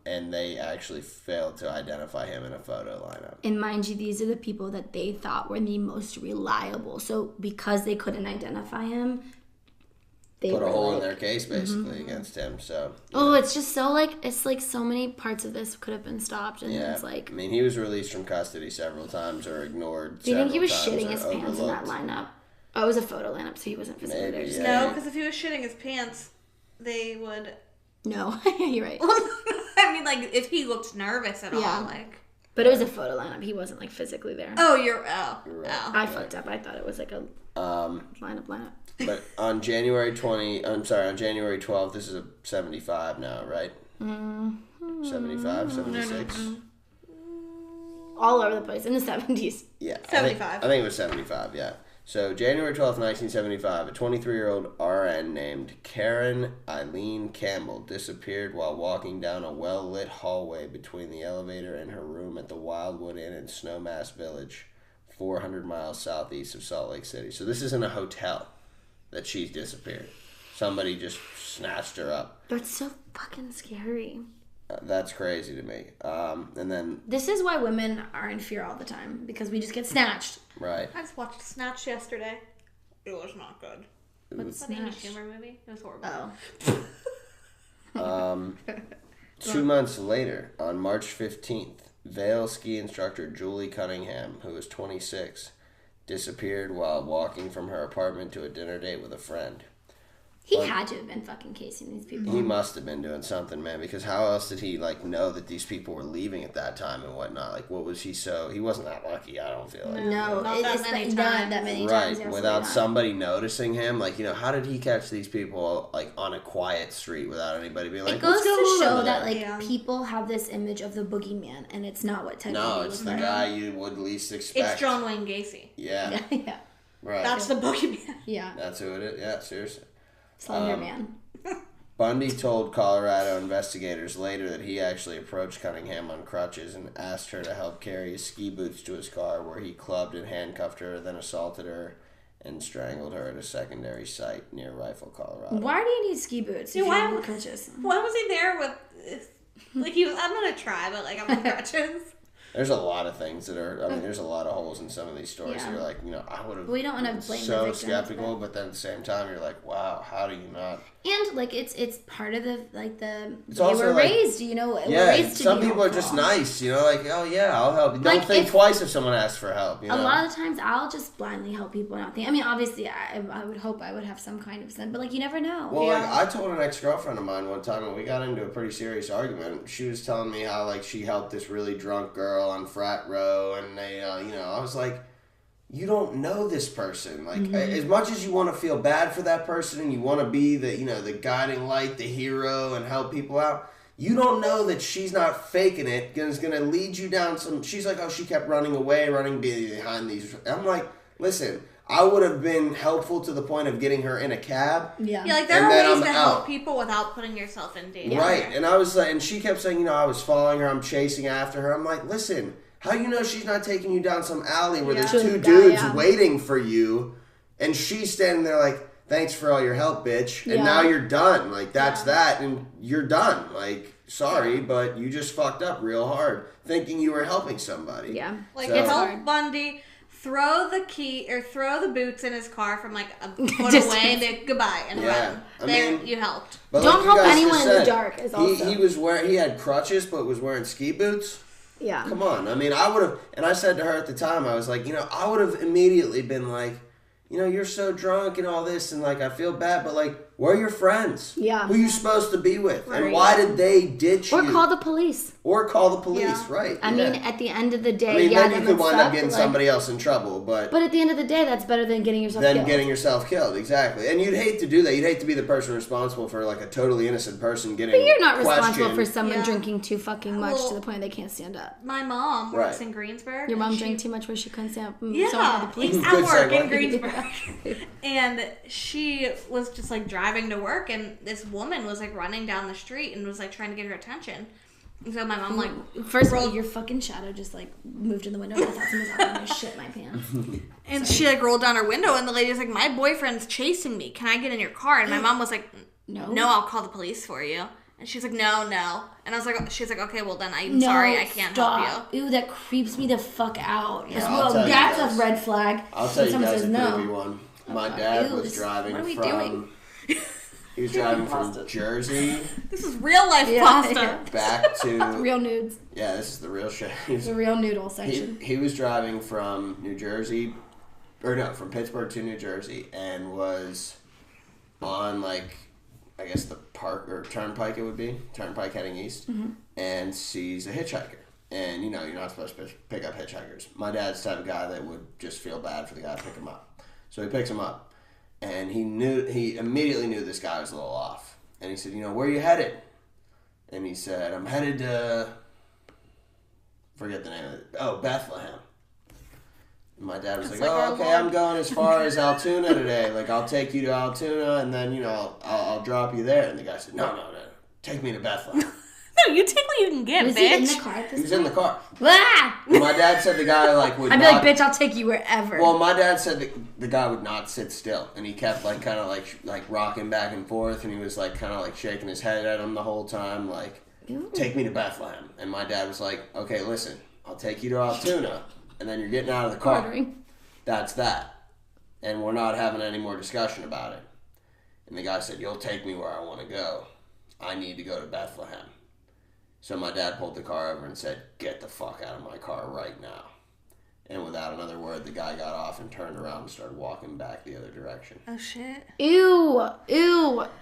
Speaker 3: And they actually failed to identify him in a photo lineup.
Speaker 2: And mind you, these are the people that they thought were the most reliable. So because they couldn't identify him, they
Speaker 3: put a hole in their case basically against him. So
Speaker 2: it's just so it's like so many parts of this could have been stopped, and it's like,
Speaker 3: I mean, he was released from custody several times or ignored.
Speaker 2: Do you think he was shitting his pants in that lineup? Oh, it was a photo lineup, so he wasn't physically there.
Speaker 3: Yeah.
Speaker 4: No, because if he was shitting his pants, they would.
Speaker 2: No, you're right.
Speaker 4: I mean, like if he looked nervous at all, like.
Speaker 2: But it was a photo lineup. He wasn't like physically there.
Speaker 4: Oh, you're right.
Speaker 2: I fucked up. I thought it was like a lineup.
Speaker 3: But on January 12th, this is a 75 now, right? 75, 76?
Speaker 2: All over the place, in the 70s.
Speaker 3: Yeah.
Speaker 4: 75.
Speaker 3: I think it was 75, yeah. So January 12th, 1975, a 23-year-old RN named Karen Eileen Campbell disappeared while walking down a well-lit hallway between the elevator and her room at the Wildwood Inn in Snowmass Village, 400 miles southeast of Salt Lake City. So this isn't a hotel that she's disappeared. Somebody just snatched her up.
Speaker 2: That's so fucking scary.
Speaker 3: That's crazy to me. And then...
Speaker 2: This is why women are in fear all the time, because we just get snatched.
Speaker 3: Right.
Speaker 4: I just watched Snatch yesterday. It was not good.
Speaker 2: What's
Speaker 4: That Amy
Speaker 2: Snatch?
Speaker 4: Schumer movie? It was horrible.
Speaker 2: Oh.
Speaker 3: 2 months later, on March 15th, Vail ski instructor Julie Cunningham, who was 26, disappeared while walking from her apartment to a dinner date with a friend.
Speaker 2: He had to have been fucking casing these people.
Speaker 3: He must have been doing something, man, because how else did he, know that these people were leaving at that time and whatnot? Like, what was he he wasn't that lucky, I don't feel like.
Speaker 2: No,
Speaker 4: Not that many times.
Speaker 2: Not that many times.
Speaker 3: Right, without somebody noticing him. Like, how did he catch these people, on a quiet street without anybody being like,
Speaker 2: it goes
Speaker 3: what's going
Speaker 2: to
Speaker 3: on
Speaker 2: show
Speaker 3: over
Speaker 2: that,
Speaker 3: there?
Speaker 2: people have this image of the boogeyman, and it's not what Ted Bundy
Speaker 3: No,
Speaker 2: was
Speaker 3: it's the
Speaker 2: like.
Speaker 3: guy you would least expect.
Speaker 4: It's John Wayne Gacy.
Speaker 3: Yeah.
Speaker 2: Yeah.
Speaker 3: Right.
Speaker 4: That's the boogeyman.
Speaker 2: Yeah.
Speaker 3: That's who it is. Yeah, seriously.
Speaker 2: Slender Man.
Speaker 3: Bundy told Colorado investigators later that he actually approached Cunningham on crutches and asked her to help carry his ski boots to his car, where he clubbed and handcuffed her, then assaulted her and strangled her at a secondary site near Rifle, Colorado.
Speaker 2: Why do you need ski boots? If
Speaker 4: Why
Speaker 2: you have crutches?
Speaker 4: was he there with Like, he was, I'm gonna try, but, like, I'm on crutches.
Speaker 3: There's a lot of things that are, I mean, there's a lot of holes in some of these stories that are like, I would have
Speaker 2: We don't want to
Speaker 3: been
Speaker 2: blame the
Speaker 3: so
Speaker 2: victim,
Speaker 3: skeptical, but then at the same time, you're like, wow, how do you not?
Speaker 2: And, like, it's part of the, like, the
Speaker 3: It's
Speaker 2: way
Speaker 3: also
Speaker 2: we're
Speaker 3: like,
Speaker 2: raised, you know? We're
Speaker 3: Yeah,
Speaker 2: raised to
Speaker 3: some
Speaker 2: be
Speaker 3: people are
Speaker 2: helpful.
Speaker 3: just nice, like, oh yeah, I'll help you. Don't
Speaker 2: Like,
Speaker 3: think
Speaker 2: if-
Speaker 3: twice if someone asks for help,
Speaker 2: A lot of times, I'll just blindly help people and not think. I mean, obviously, I would hope I would have some kind of sense, but, like, you never know.
Speaker 3: Well, like, I told an ex-girlfriend of mine one time, and we got into a pretty serious argument. She was telling me how, like, she helped this really drunk girl on frat row, and they, I was like, you don't know this person. Like, as much as you want to feel bad for that person, and you want to be the, the guiding light, the hero, and help people out, you don't know that she's not faking it, and is going to lead you down some... She's like, oh, she kept running away, running behind these... I'm like, listen... I would have been helpful to the point of getting her in a cab.
Speaker 4: Yeah, like there are ways to help people without putting yourself in danger.
Speaker 3: Right, and I was like, and she kept saying, I was following her, I'm chasing after her. I'm like, listen, how you know she's not taking you down some alley where there's two dudes waiting for you, and she's standing there like, thanks for all your help, bitch, and now you're done. Like, that's that, and you're done. Like, sorry, but you just fucked up real hard, thinking you were helping somebody.
Speaker 2: Yeah.
Speaker 4: Like, it's help Bundy... Throw the boots in his car from like a foot away and be goodbye and run. You helped.
Speaker 2: Don't help anyone in the dark. Is also
Speaker 3: He had crutches, but was wearing ski boots.
Speaker 2: Yeah.
Speaker 3: Come on. I mean, I would have, and I said to her at the time, I was like, I would have immediately been like, you're so drunk and all this, and like I feel bad, but like, where are your friends?
Speaker 2: Yeah.
Speaker 3: Who are you supposed to be with? Right. And why did they ditch you?
Speaker 2: Or call the police.
Speaker 3: Right.
Speaker 2: I mean, at the end of the day,
Speaker 3: then you could wind up getting somebody else in trouble, but
Speaker 2: at the end of the day, that's better than getting yourself killed.
Speaker 3: Exactly. And you'd hate to do that. You'd hate to be the person responsible for like a totally innocent person getting
Speaker 2: But you're not responsible
Speaker 3: questioned.
Speaker 2: for someone drinking too fucking much to the point they can't stand up.
Speaker 4: My mom works in Greensburg.
Speaker 2: Your mom drank too much where she couldn't stand up.
Speaker 4: Yeah,
Speaker 2: the police.
Speaker 4: at work in Greensburg. And she was just like driving to work, and this woman was like running down the street and was like trying to get her attention. And so my mom like
Speaker 2: first of all, your fucking shadow just like moved in the window and I thought someone was going to shit my pants.
Speaker 4: And she like rolled down her window and the lady was like, my boyfriend's chasing me. Can I get in your car? And my mom was like, no, I'll call the police for you. And she's like, no. And I was like, she's like, okay, well then I'm sorry, I can't help you.
Speaker 2: Ew, that creeps me the fuck out.
Speaker 3: Yeah,
Speaker 2: that's a red flag.
Speaker 3: I'll tell you guys a creepy one. My dad was driving
Speaker 2: doing?
Speaker 3: He was driving from Jersey.
Speaker 4: This is real life pasta.
Speaker 3: Back to
Speaker 2: real nudes.
Speaker 3: Yeah, this is the real shit.
Speaker 2: The real noodle section.
Speaker 3: He was driving from from Pittsburgh to New Jersey, and was on like, I guess the park or turnpike turnpike heading east, and sees a hitchhiker. And you're not supposed to pick up hitchhikers. My dad's the type of guy that would just feel bad for the guy to pick him up, so he picks him up. And he immediately knew this guy was a little off. And he said, where are you headed? And he said, I'm headed to, forget the name of it. Oh, Bethlehem. And my dad was like, oh, okay, I'm going as far as Altoona today. Like, I'll take you to Altoona, and then, I'll drop you there. And the guy said, no, take me to Bethlehem.
Speaker 4: No, you take what you can get,
Speaker 2: was
Speaker 4: bitch.
Speaker 2: He in the car at this
Speaker 3: He was
Speaker 2: point?
Speaker 3: in the car.
Speaker 2: Ah!
Speaker 3: My dad said the guy would
Speaker 2: I'd be like, bitch, I'll take you wherever.
Speaker 3: Well, my dad said the guy would not sit still, and he kept kind of rocking back and forth, and he was kind of shaking his head at him the whole time, take me to Bethlehem. And my dad was like, okay, listen, I'll take you to Altoona, and then you're getting out of the car.
Speaker 2: Ordering.
Speaker 3: That's that. And we're not having any more discussion about it. And the guy said, you'll take me where I want to go. I need to go to Bethlehem. So my dad pulled the car over and said, get the fuck out of my car right now. And without another word, the guy got off and turned around and started walking back the other direction.
Speaker 4: Oh, shit.
Speaker 2: Ew.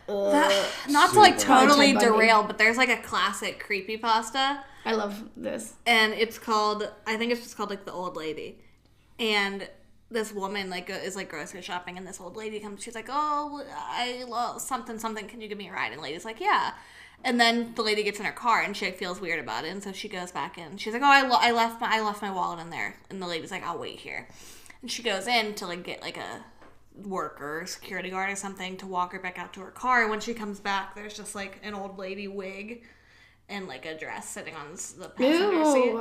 Speaker 4: Not to totally derail, but there's a classic creepypasta.
Speaker 2: I love this.
Speaker 4: And it's called, I think it's just called The Old Lady. And this woman is grocery shopping, and this old lady comes, she's like, oh, I love something, can you give me a ride? And the lady's like, yeah. And then the lady gets in her car, and she feels weird about it, and so she goes back in. She's like, oh, I left my wallet in there. And the lady's like, I'll wait here. And she goes in to get a worker, security guard or something, to walk her back out to her car. And when she comes back, there's just an old lady wig and a dress sitting on the passenger seat.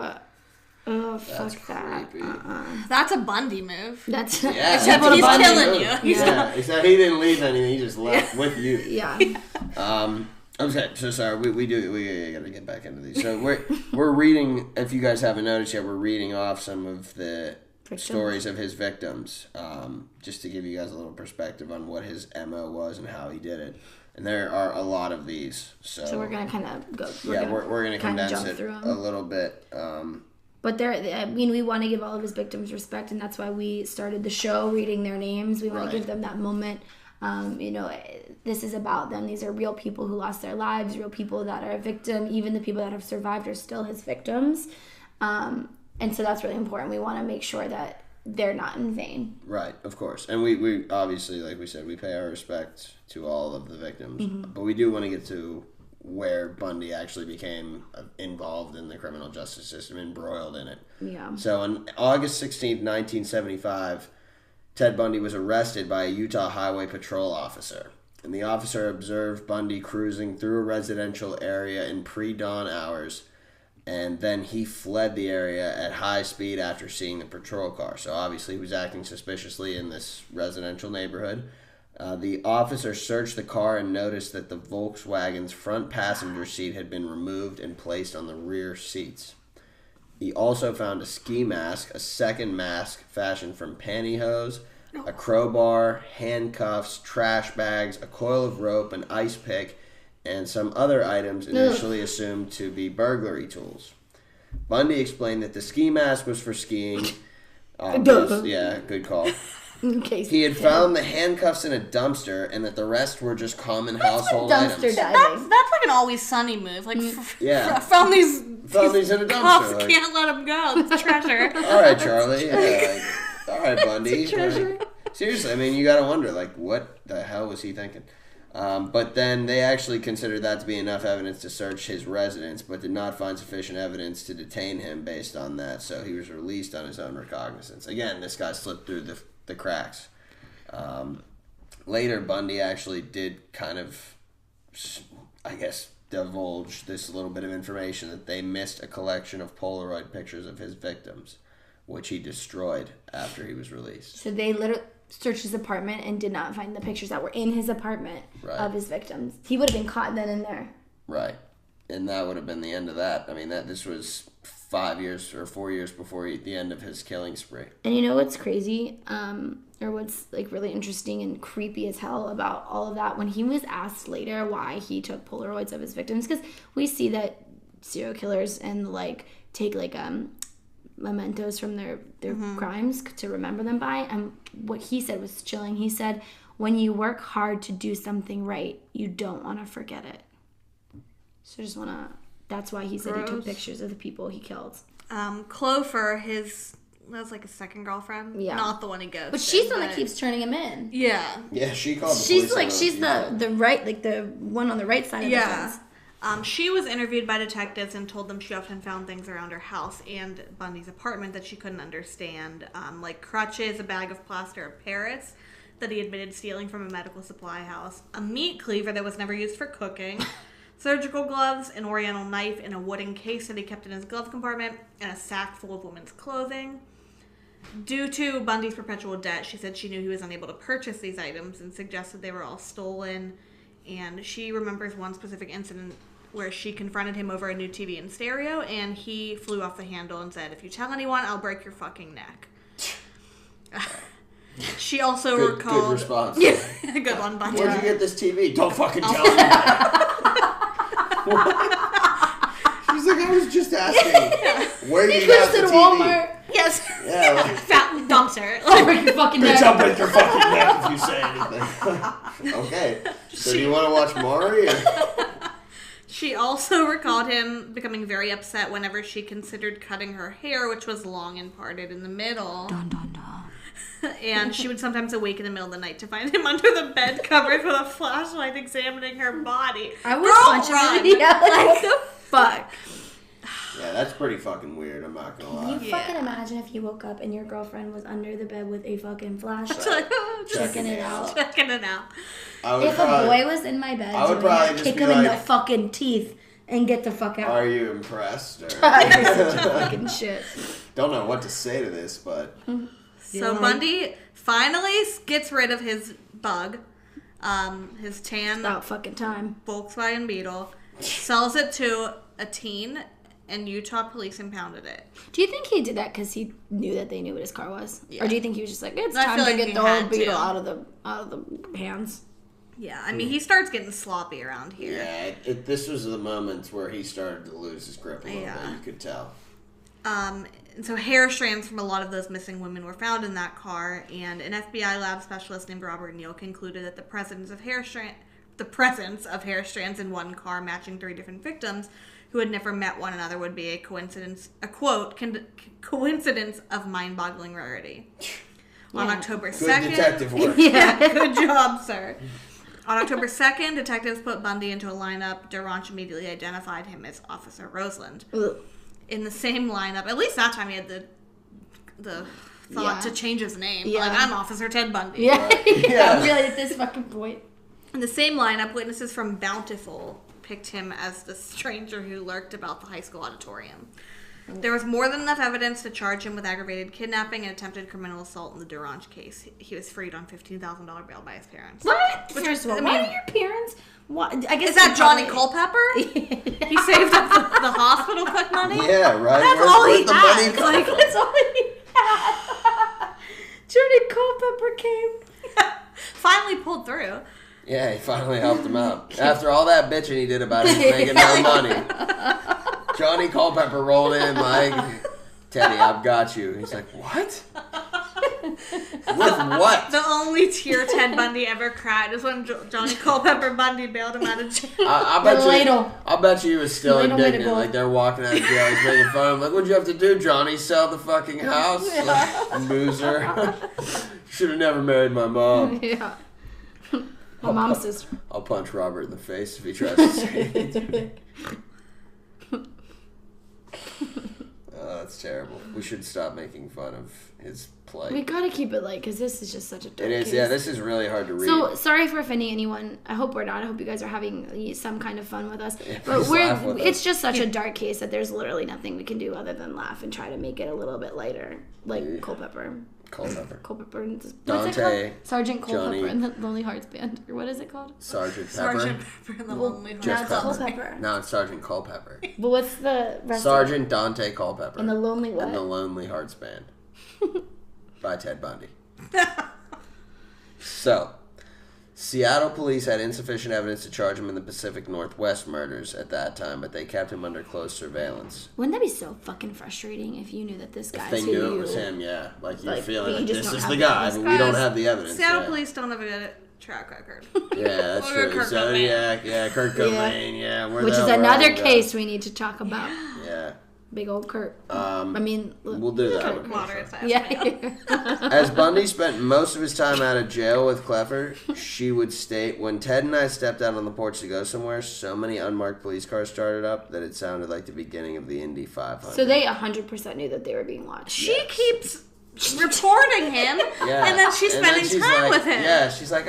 Speaker 2: Oh, fuck that.
Speaker 4: That's a Bundy move.
Speaker 2: That's
Speaker 4: except he's killing you.
Speaker 3: Except he didn't leave anything. He just left with you.
Speaker 2: Yeah.
Speaker 3: Okay, so sorry, we gotta get back into these. So we're reading, if you guys haven't noticed yet, we're reading off some of the stories of his victims, just to give you guys a little perspective on what his MO was and how he did it. And there are a lot of these. So
Speaker 2: we're going to kind of go.
Speaker 3: We're going to condense it a little bit.
Speaker 2: But we want to give all of his victims respect, and that's why we started the show reading their names. We want to give them that moment. This is about them. These are real people who lost their lives, real people that are a victim. Even the people that have survived are still his victims. And so that's really important. We want to make sure that they're not in vain.
Speaker 3: Right, of course. And we obviously, like we said, we pay our respect to all of the victims. Mm-hmm. But we do want to get to where Bundy actually became involved in the criminal justice system, embroiled in it.
Speaker 2: Yeah.
Speaker 3: So on August 16th, 1975, Ted Bundy was arrested by a Utah Highway Patrol officer. And the officer observed Bundy cruising through a residential area in pre-dawn hours, and then he fled the area at high speed after seeing the patrol car. So obviously he was acting suspiciously in this residential neighborhood. The officer searched the car and noticed that the Volkswagen's front passenger seat had been removed and placed on the rear seats. He also found a ski mask, a second mask fashioned from pantyhose, a crowbar, handcuffs, trash bags, a coil of rope, an ice pick, and some other items initially assumed to be burglary tools. Bundy explained that the ski mask was for skiing. Yeah, good call. He had found the handcuffs in a dumpster, and that the rest were just common household items.
Speaker 4: That's like an Always Sunny move. Like, found these in a dumpster. Cuffs, like, can't let them go. It's treasure.
Speaker 3: All right, Charlie. Yeah, all right, Bundy. It's a treasure. Seriously, I mean, you got to wonder, like, what the hell was he thinking? But then they actually considered that to be enough evidence to search his residence, but did not find sufficient evidence to detain him based on that, so he was released on his own recognizance. Again, this guy slipped through the cracks. Later, Bundy actually did kind of, I guess, divulge this little bit of information that they missed a collection of Polaroid pictures of his victims, which he destroyed after he was released.
Speaker 2: So they literally searched his apartment and did not find the pictures that were in his apartment of his victims. He would have been caught then and there.
Speaker 3: Right. And that would have been the end of that. I mean, this was 5 years or 4 years before the end of his killing spree.
Speaker 2: And you know what's crazy, or what's like really interesting and creepy as hell about all of that? When he was asked later why he took Polaroids of his victims, because we see that serial killers and like take like mementos from their crimes to remember them by. And what he said was chilling. He said, when you work hard to do something right, you don't want to forget it. So just want to... That's why he said he took pictures of the people he killed.
Speaker 4: Clover, that was like his second girlfriend. Yeah. Not the one he ghosted.
Speaker 2: But she's the one that keeps turning him in.
Speaker 4: Yeah.
Speaker 3: Yeah, she called the police.
Speaker 2: She's the right, like the one on the right side of the fence.
Speaker 4: She was interviewed by detectives and told them she often found things around her house and Bundy's apartment that she couldn't understand, like crutches, a bag of plaster of Paris that he admitted stealing from a medical supply house, a meat cleaver that was never used for cooking, surgical gloves, an oriental knife in a wooden case that he kept in his glove compartment, and a sack full of women's clothing. Due to Bundy's perpetual debt, she said she knew he was unable to purchase these items and suggested they were all stolen. And she remembers one specific incident where she confronted him over a new TV and stereo, and he flew off the handle and said, "If you tell anyone, I'll break your fucking neck." She also recalled...
Speaker 3: Good response.
Speaker 4: Yeah, good one, Bundy.
Speaker 3: Where'd you get this TV? Don't fucking tell me. She's like, I was just asking. Where you got the TV?
Speaker 2: Walmart.
Speaker 4: Yes.
Speaker 3: Yeah. Like,
Speaker 4: fat dumpster.
Speaker 2: I'll break your fucking neck.
Speaker 3: Bitch, I'll break your fucking neck if you say anything. Okay. So do you want to watch Maury?
Speaker 4: She also recalled him becoming very upset whenever she considered cutting her hair, which was long and parted in the middle.
Speaker 2: Dun, dun, dun.
Speaker 4: And she would sometimes awake in the middle of the night to find him under the bed covers with a flashlight examining her body.
Speaker 2: I would punch him. Yeah, like the fuck.
Speaker 3: Yeah, that's pretty fucking weird, I'm not gonna lie.
Speaker 2: Can you fucking imagine if you woke up and your girlfriend was under the bed with a fucking flashlight? Checking it out.
Speaker 4: Checking it out.
Speaker 2: If a boy was in my bed, I would probably kick him in the fucking teeth and get the fuck out.
Speaker 3: Are you impressed? Or?
Speaker 2: You're such a fucking shit.
Speaker 3: Don't know what to say to this, but...
Speaker 4: So Bundy finally gets rid of his bug. his tan
Speaker 2: About fucking time.
Speaker 4: Volkswagen Beetle, sells it to a teen, and Utah police impounded it.
Speaker 2: Do you think he did that because he knew that they knew what his car was?
Speaker 4: Yeah.
Speaker 2: Or do you think he was just like, it's
Speaker 4: I
Speaker 2: time
Speaker 4: feel
Speaker 2: to
Speaker 4: like
Speaker 2: get
Speaker 4: he
Speaker 2: the
Speaker 4: had
Speaker 2: old Beetle
Speaker 4: to.
Speaker 2: out of the hands?
Speaker 4: Yeah, I mean, he starts getting sloppy around here.
Speaker 3: Yeah, this was the moments where he started to lose his grip a little bit, you could tell.
Speaker 4: And so hair strands from a lot of those missing women were found in that car, and an FBI lab specialist named Robert Neal concluded that the presence of hair strands in one car matching 3 different victims who had never met one another would be a coincidence, coincidence of mind-boggling rarity. On October 2nd...
Speaker 3: Good detective work.
Speaker 4: Yeah, good job, sir. On October 2nd, detectives put Bundy into a lineup. Duranch immediately identified him as Officer Roseland.
Speaker 2: Ugh.
Speaker 4: In the same lineup, at least that time he had the thought to change his name.
Speaker 2: Yeah.
Speaker 4: Like, I'm Officer Ted Bundy.
Speaker 2: Yeah.
Speaker 3: Yeah.
Speaker 2: Really, at this fucking point.
Speaker 4: In the same lineup, witnesses from Bountiful picked him as the stranger who lurked about the high school auditorium. There was more than enough evidence to charge him with aggravated kidnapping and attempted criminal assault in the Duranch case. He was freed on $15,000 bail by his parents.
Speaker 2: What? First of all, why do your parents... What? I guess
Speaker 4: Is that Johnny
Speaker 2: probably-
Speaker 4: Culpepper? He saved up the hospital cook money?
Speaker 3: Yeah, right.
Speaker 4: That's all he
Speaker 3: Where'd the
Speaker 4: had.
Speaker 3: money come
Speaker 2: Like,
Speaker 3: from?
Speaker 2: that's all he had. Johnny Culpepper came.
Speaker 4: Finally pulled through.
Speaker 3: Yeah, he finally helped him out. After all that bitching he did about him making no money. Johnny Culpepper rolled in like, Teddy, I've got you. He's like, what? With what?
Speaker 4: The only tear Ted Bundy ever cried is when Johnny Culpepper Bundy bailed him out of jail.
Speaker 3: I bet you he was still
Speaker 2: Ladle made
Speaker 3: indignant.
Speaker 2: it go.
Speaker 3: Like they're walking out of jail, he's making fun of him. Like, what'd you have to do, Johnny? Sell the fucking house? Like, loser. Should have never married my mom.
Speaker 2: Yeah. My mom's sister.
Speaker 3: I'll punch Robert in the face if he tries to say anything. Oh, that's terrible. We should stop making fun of his plight.
Speaker 2: We gotta keep it light, because this is just such a dark
Speaker 3: It is,
Speaker 2: case.
Speaker 3: yeah, this is really hard to read.
Speaker 2: So, sorry for offending anyone. I hope we're not. I hope you guys are having some kind of fun with us.
Speaker 3: Yeah,
Speaker 2: But
Speaker 3: please laugh with
Speaker 2: it's
Speaker 3: us.
Speaker 2: just such a dark case that there's literally nothing we can do other than laugh and try to make it a little bit lighter. Like Culpepper. Culpepper. What's it
Speaker 3: Dante,
Speaker 2: called? Sergeant Culpepper
Speaker 3: Johnny.
Speaker 2: and the Lonely Hearts Band. Or what is it called?
Speaker 3: Sergeant Pepper.
Speaker 4: Sergeant Pepper and the Lonely Hearts.
Speaker 3: Just
Speaker 2: Now it's
Speaker 3: Pepper.
Speaker 2: Culpepper.
Speaker 3: Now it's Sergeant Culpepper.
Speaker 2: But what's the rest
Speaker 3: Sergeant Dante Culpepper.
Speaker 2: And the Lonely what?
Speaker 3: And the Lonely Hearts Band. By Ted Bundy. So, Seattle police had insufficient evidence to charge him in the Pacific Northwest murders at that time, but they kept him under close surveillance.
Speaker 2: Wouldn't that be so fucking frustrating if you knew that this
Speaker 3: If
Speaker 2: guy's
Speaker 3: they
Speaker 2: who
Speaker 3: knew
Speaker 2: you...
Speaker 3: it was him, yeah. Like, you're
Speaker 2: Like,
Speaker 3: feeling
Speaker 2: but you
Speaker 3: like
Speaker 2: just
Speaker 3: this
Speaker 2: don't
Speaker 3: is
Speaker 2: have
Speaker 3: the
Speaker 2: the
Speaker 3: guy,
Speaker 2: evidence.
Speaker 3: but we don't have the evidence.
Speaker 4: Seattle
Speaker 3: yeah.
Speaker 4: police don't have a good track record.
Speaker 3: Yeah, that's
Speaker 4: Or
Speaker 3: true.
Speaker 4: Kurt
Speaker 3: Zodiac, yeah, Kurt Cobain, yeah. where
Speaker 2: Which
Speaker 3: the
Speaker 2: is
Speaker 3: hell were all
Speaker 2: another
Speaker 3: the
Speaker 2: case we need to talk about.
Speaker 3: Yeah.
Speaker 2: Big old Kurt. I mean...
Speaker 3: We'll do that
Speaker 2: Kurt.
Speaker 3: one.
Speaker 4: Moderate size.
Speaker 2: Yeah.
Speaker 3: As Bundy spent most of his time out of jail with Cleffer, she would state, when Ted and I stepped out on the porch to go somewhere, so many unmarked police cars started up that it sounded like the beginning of the Indy 500.
Speaker 2: So they 100% knew that they were being watched.
Speaker 4: She keeps reporting him,
Speaker 3: Yeah.
Speaker 4: and then she's
Speaker 3: And then
Speaker 4: spending
Speaker 3: she's
Speaker 4: time
Speaker 3: like-
Speaker 4: with him.
Speaker 3: Yeah, she's like,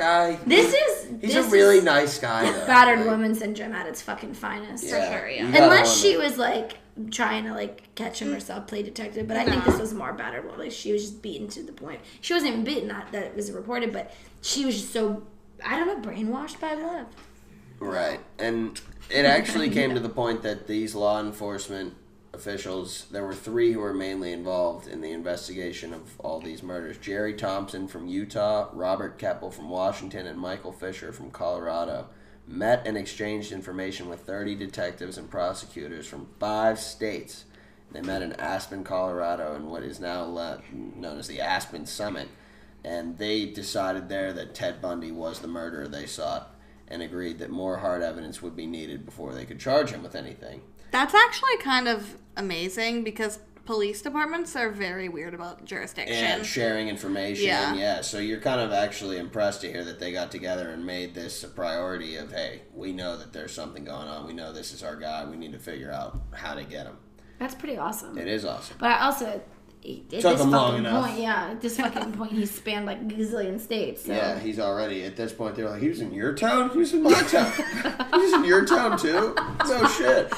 Speaker 3: he's a
Speaker 2: this
Speaker 3: really
Speaker 2: is
Speaker 3: nice guy, though.
Speaker 2: battered
Speaker 3: Like,
Speaker 2: woman syndrome at its fucking finest.
Speaker 4: sure, yeah.
Speaker 3: you gotta
Speaker 2: Unless she
Speaker 3: wonder.
Speaker 2: was like trying to like catch him herself, play detective. But I think this was more battered woman. Like she was just beaten to the point. She wasn't even beaten, not that it was reported, but she was just so, I don't know, brainwashed by love.
Speaker 3: Right. And it actually came to the point that these law enforcement officials, there were 3 who were mainly involved in the investigation of all these murders. Jerry Thompson from Utah, Robert Keppel from Washington, and Michael Fisher from Colorado met and exchanged information with 30 detectives and prosecutors from 5 states. They met in Aspen, Colorado, in what is now known as the Aspen Summit. And they decided there that Ted Bundy was the murderer they sought and agreed that more hard evidence would be needed before they could charge him with anything.
Speaker 4: That's actually kind of amazing because police departments are very weird about jurisdiction.
Speaker 3: And sharing information.
Speaker 4: Yeah.
Speaker 3: Yeah. So you're kind of actually impressed to hear that they got together and made this a priority of, hey, we know that there's something going on. We know this is our guy. We need to figure out how to get him.
Speaker 2: That's pretty awesome.
Speaker 3: It is awesome.
Speaker 2: But I also, at
Speaker 3: Took
Speaker 2: this
Speaker 3: him long
Speaker 2: fucking
Speaker 3: enough.
Speaker 2: point, at this fucking point, he spanned like a gazillion states. So.
Speaker 3: Yeah, he's already, at this point, they're like, he was in your town? He was in my town. He was in your town, too? No shit.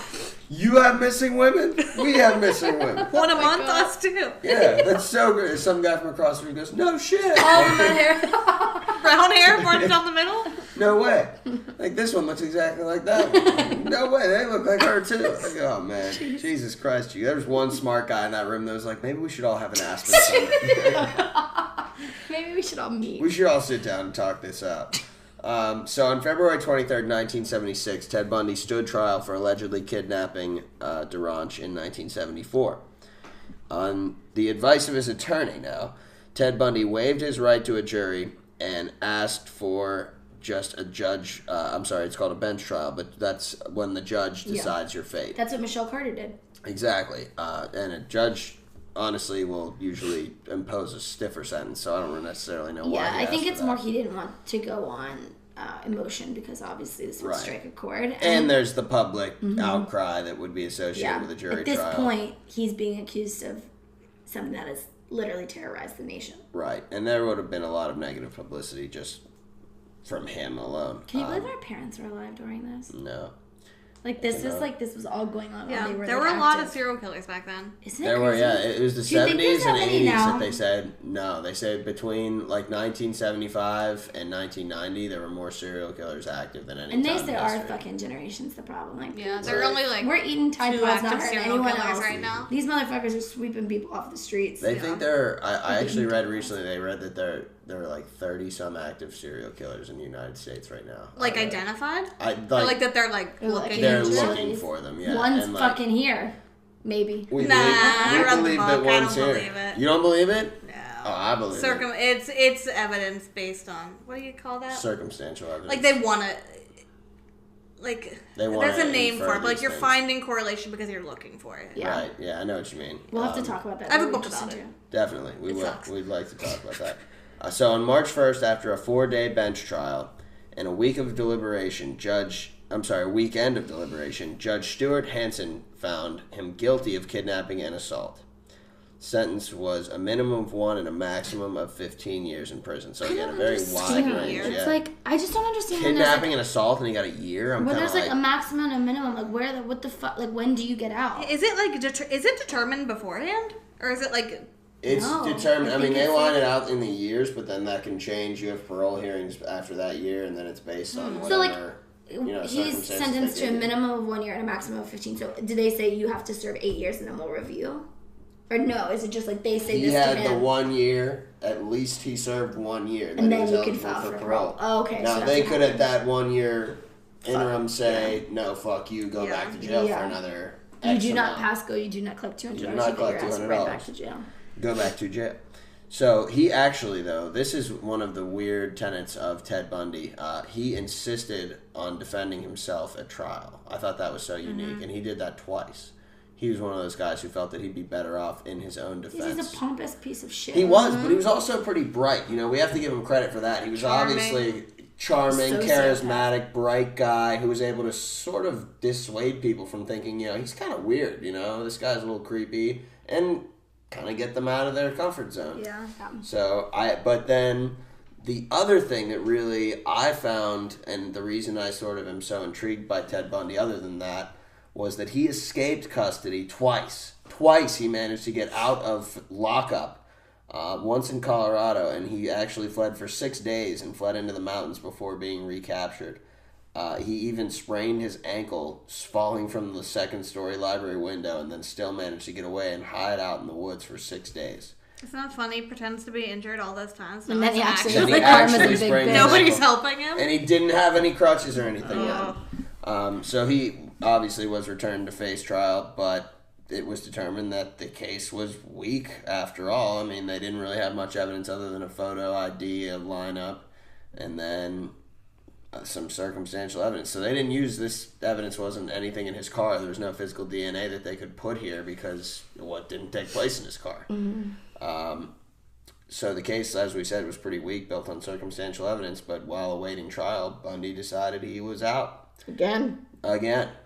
Speaker 3: You have missing women? We have missing women.
Speaker 4: One a month, us too.
Speaker 3: Yeah, that's so good. Some guy from across the room goes, no shit.
Speaker 2: Oh, my hair.
Speaker 4: Brown hair, born down the middle.
Speaker 3: No way. Like, this one looks exactly like that one. No way. They look like her, too. Like, oh, man. Jeez. Jesus Christ. There was one smart guy in that room that was like, maybe we should all have an Aspen summit.
Speaker 2: Maybe we should all meet.
Speaker 3: We should all sit down and talk this out. So on February 23rd, 1976, Ted Bundy stood trial for allegedly kidnapping DeRanch in 1974. On the advice of his attorney now, Ted Bundy waived his right to a jury and asked for just a judge. It's called a bench trial, but that's when the judge decides your fate.
Speaker 2: That's what Michelle Carter did.
Speaker 3: Exactly. And a judge, honestly, will usually impose a stiffer sentence, so I don't necessarily know why.
Speaker 2: Yeah, I think it's
Speaker 3: that.
Speaker 2: more he didn't want to go on emotion because obviously this would strike a chord.
Speaker 3: And there's the public outcry that would be associated with a jury trial.
Speaker 2: At this point, he's being accused of something that has literally terrorized the nation.
Speaker 3: Right, and there would have been a lot of negative publicity just from him alone.
Speaker 2: Can you believe our parents were alive during this?
Speaker 3: No.
Speaker 2: Like, this was all going on
Speaker 4: Yeah,
Speaker 2: while they were
Speaker 4: there were a lot of serial killers back then.
Speaker 2: Isn't it
Speaker 3: There
Speaker 2: crazy?
Speaker 3: were, it was the
Speaker 2: Do you think
Speaker 3: 70s
Speaker 2: there's
Speaker 3: and
Speaker 2: that many
Speaker 3: 80s
Speaker 2: now?
Speaker 3: that they said, no, they said between, like, 1975 and 1990, there were more serial killers active than any
Speaker 2: And
Speaker 3: time
Speaker 2: they
Speaker 3: in
Speaker 2: say our
Speaker 3: history.
Speaker 2: fucking generation's the problem. Like,
Speaker 4: Yeah, there are only like
Speaker 2: we're eating Tide
Speaker 4: 2
Speaker 2: Pods, not
Speaker 4: active
Speaker 2: hurting
Speaker 4: serial
Speaker 2: anyone
Speaker 4: killers
Speaker 2: else.
Speaker 4: right now.
Speaker 2: These motherfuckers are sweeping people off the streets.
Speaker 3: They think there are, I actually read recently, they read that there are like 30-some active serial killers in the United States right now.
Speaker 4: Like identified?
Speaker 3: Or
Speaker 4: like that they're like looking
Speaker 3: They're
Speaker 4: into
Speaker 3: looking for them, yeah.
Speaker 2: One's
Speaker 3: and, like,
Speaker 2: fucking here. Maybe.
Speaker 3: We
Speaker 4: I read the
Speaker 3: believe
Speaker 4: book.
Speaker 3: that
Speaker 4: I
Speaker 3: one's
Speaker 4: don't
Speaker 3: here.
Speaker 4: believe it.
Speaker 3: You don't believe it?
Speaker 4: No.
Speaker 3: Oh, I believe it.
Speaker 4: It's evidence based on, what do you call that?
Speaker 3: Circumstantial evidence.
Speaker 4: Like they want to, like,
Speaker 3: They wanna
Speaker 4: there's a name
Speaker 3: infer
Speaker 4: for it, but like
Speaker 3: these
Speaker 4: you're
Speaker 3: things.
Speaker 4: finding correlation because you're looking for it.
Speaker 2: Yeah.
Speaker 3: Right, yeah, I know what you mean.
Speaker 2: We'll have to talk about that.
Speaker 4: I have a
Speaker 2: Really
Speaker 4: book about
Speaker 2: interesting
Speaker 4: it.
Speaker 3: Definitely, we will.
Speaker 4: sucks.
Speaker 3: We'd like to talk about that. So on March 1st, after a 4-day bench trial and a weekend of deliberation, Judge Stuart Hansen found him guilty of kidnapping and assault. Sentence was a minimum of 1 and a maximum of 15 years in prison. So again, a very wide range.
Speaker 2: It's
Speaker 3: Yeah.
Speaker 2: like, I just don't understand
Speaker 3: Kidnapping and assault, and he got a year. I'm
Speaker 2: when
Speaker 3: kind
Speaker 2: there's
Speaker 3: of
Speaker 2: like a maximum and a minimum. Like, what the fuck? Like, when do you get out?
Speaker 4: Is it like is it determined beforehand, or is it like?
Speaker 3: It's
Speaker 2: No,
Speaker 3: determined.
Speaker 2: I
Speaker 3: I mean,
Speaker 2: think
Speaker 3: they
Speaker 2: it's
Speaker 3: line
Speaker 2: like-
Speaker 3: it out in the years, but then that can change. You have parole hearings after that year, and then it's based on whatever.
Speaker 2: So, like,
Speaker 3: circumstances
Speaker 2: he's
Speaker 3: they
Speaker 2: sentenced to a
Speaker 3: give you.
Speaker 2: minimum of 1 year and a maximum of 15. So, do they say you have to serve 8 years and then we'll review? Or no? Is it just like they say
Speaker 3: He
Speaker 2: this to
Speaker 3: had
Speaker 2: him?
Speaker 3: the 1 year. At least he served 1 year.
Speaker 2: And then
Speaker 3: he was
Speaker 2: you can
Speaker 3: eligible
Speaker 2: file for parole. Oh, okay, so
Speaker 3: Now
Speaker 2: that's
Speaker 3: they
Speaker 2: what
Speaker 3: could at
Speaker 2: happens.
Speaker 3: that 1 year interim say, "No, fuck you. Go back to jail
Speaker 2: Yeah.
Speaker 3: for another."
Speaker 2: You
Speaker 3: X
Speaker 2: do not
Speaker 3: amount.
Speaker 2: pass go. You do not collect $200.
Speaker 3: You
Speaker 2: You
Speaker 3: do not
Speaker 2: get your
Speaker 3: collect
Speaker 2: ass right
Speaker 3: $200.
Speaker 2: back to jail.
Speaker 3: Go back to jail. So he actually, though, this is one of the weird tenets of Ted Bundy. He insisted on defending himself at trial. I thought that was so unique, and he did that twice. He was one of those guys who felt that he'd be better off in his own defense.
Speaker 2: He's a pompous piece of shit.
Speaker 3: He was, but he was also pretty bright. You know, we have to give him credit for that. He was obviously charming,
Speaker 2: Sociopath.
Speaker 3: charismatic, bright guy who was able to sort of dissuade people from thinking, you know, he's kind of weird, you know, this guy's a little creepy, and kind of get them out of their comfort zone.
Speaker 4: Yeah.
Speaker 3: So, but then the other thing that really I found, and the reason I sort of am so intrigued by Ted Bundy, other than that, was that he escaped custody twice. Twice he managed to get out of lockup. Once in Colorado, and he actually fled for 6 days and fled into the mountains before being recaptured. He even sprained his ankle falling from the second-story library window and then still managed to get away and hide out in the woods for 6 days.
Speaker 4: It's not funny. He pretends to be injured all those times.
Speaker 2: And then he actually
Speaker 3: Then
Speaker 2: was
Speaker 3: he
Speaker 2: like, I'm a
Speaker 3: actually
Speaker 2: big
Speaker 3: sprained
Speaker 2: bitch.
Speaker 3: his
Speaker 4: Nobody's
Speaker 3: ankle.
Speaker 4: helping him.
Speaker 3: And he didn't have any crutches or anything.
Speaker 4: Oh.
Speaker 3: So he obviously was returned to face trial, but it was determined that the case was weak after all. I mean, they didn't really have much evidence other than a photo ID, a lineup, and then some circumstantial evidence. So they didn't use this evidence. Wasn't anything in his car. There was no physical DNA that they could put here because what didn't take place in his car. So the case, as we said, was pretty weak, built on circumstantial evidence, but while awaiting trial, Bundy decided he was out.
Speaker 2: Again.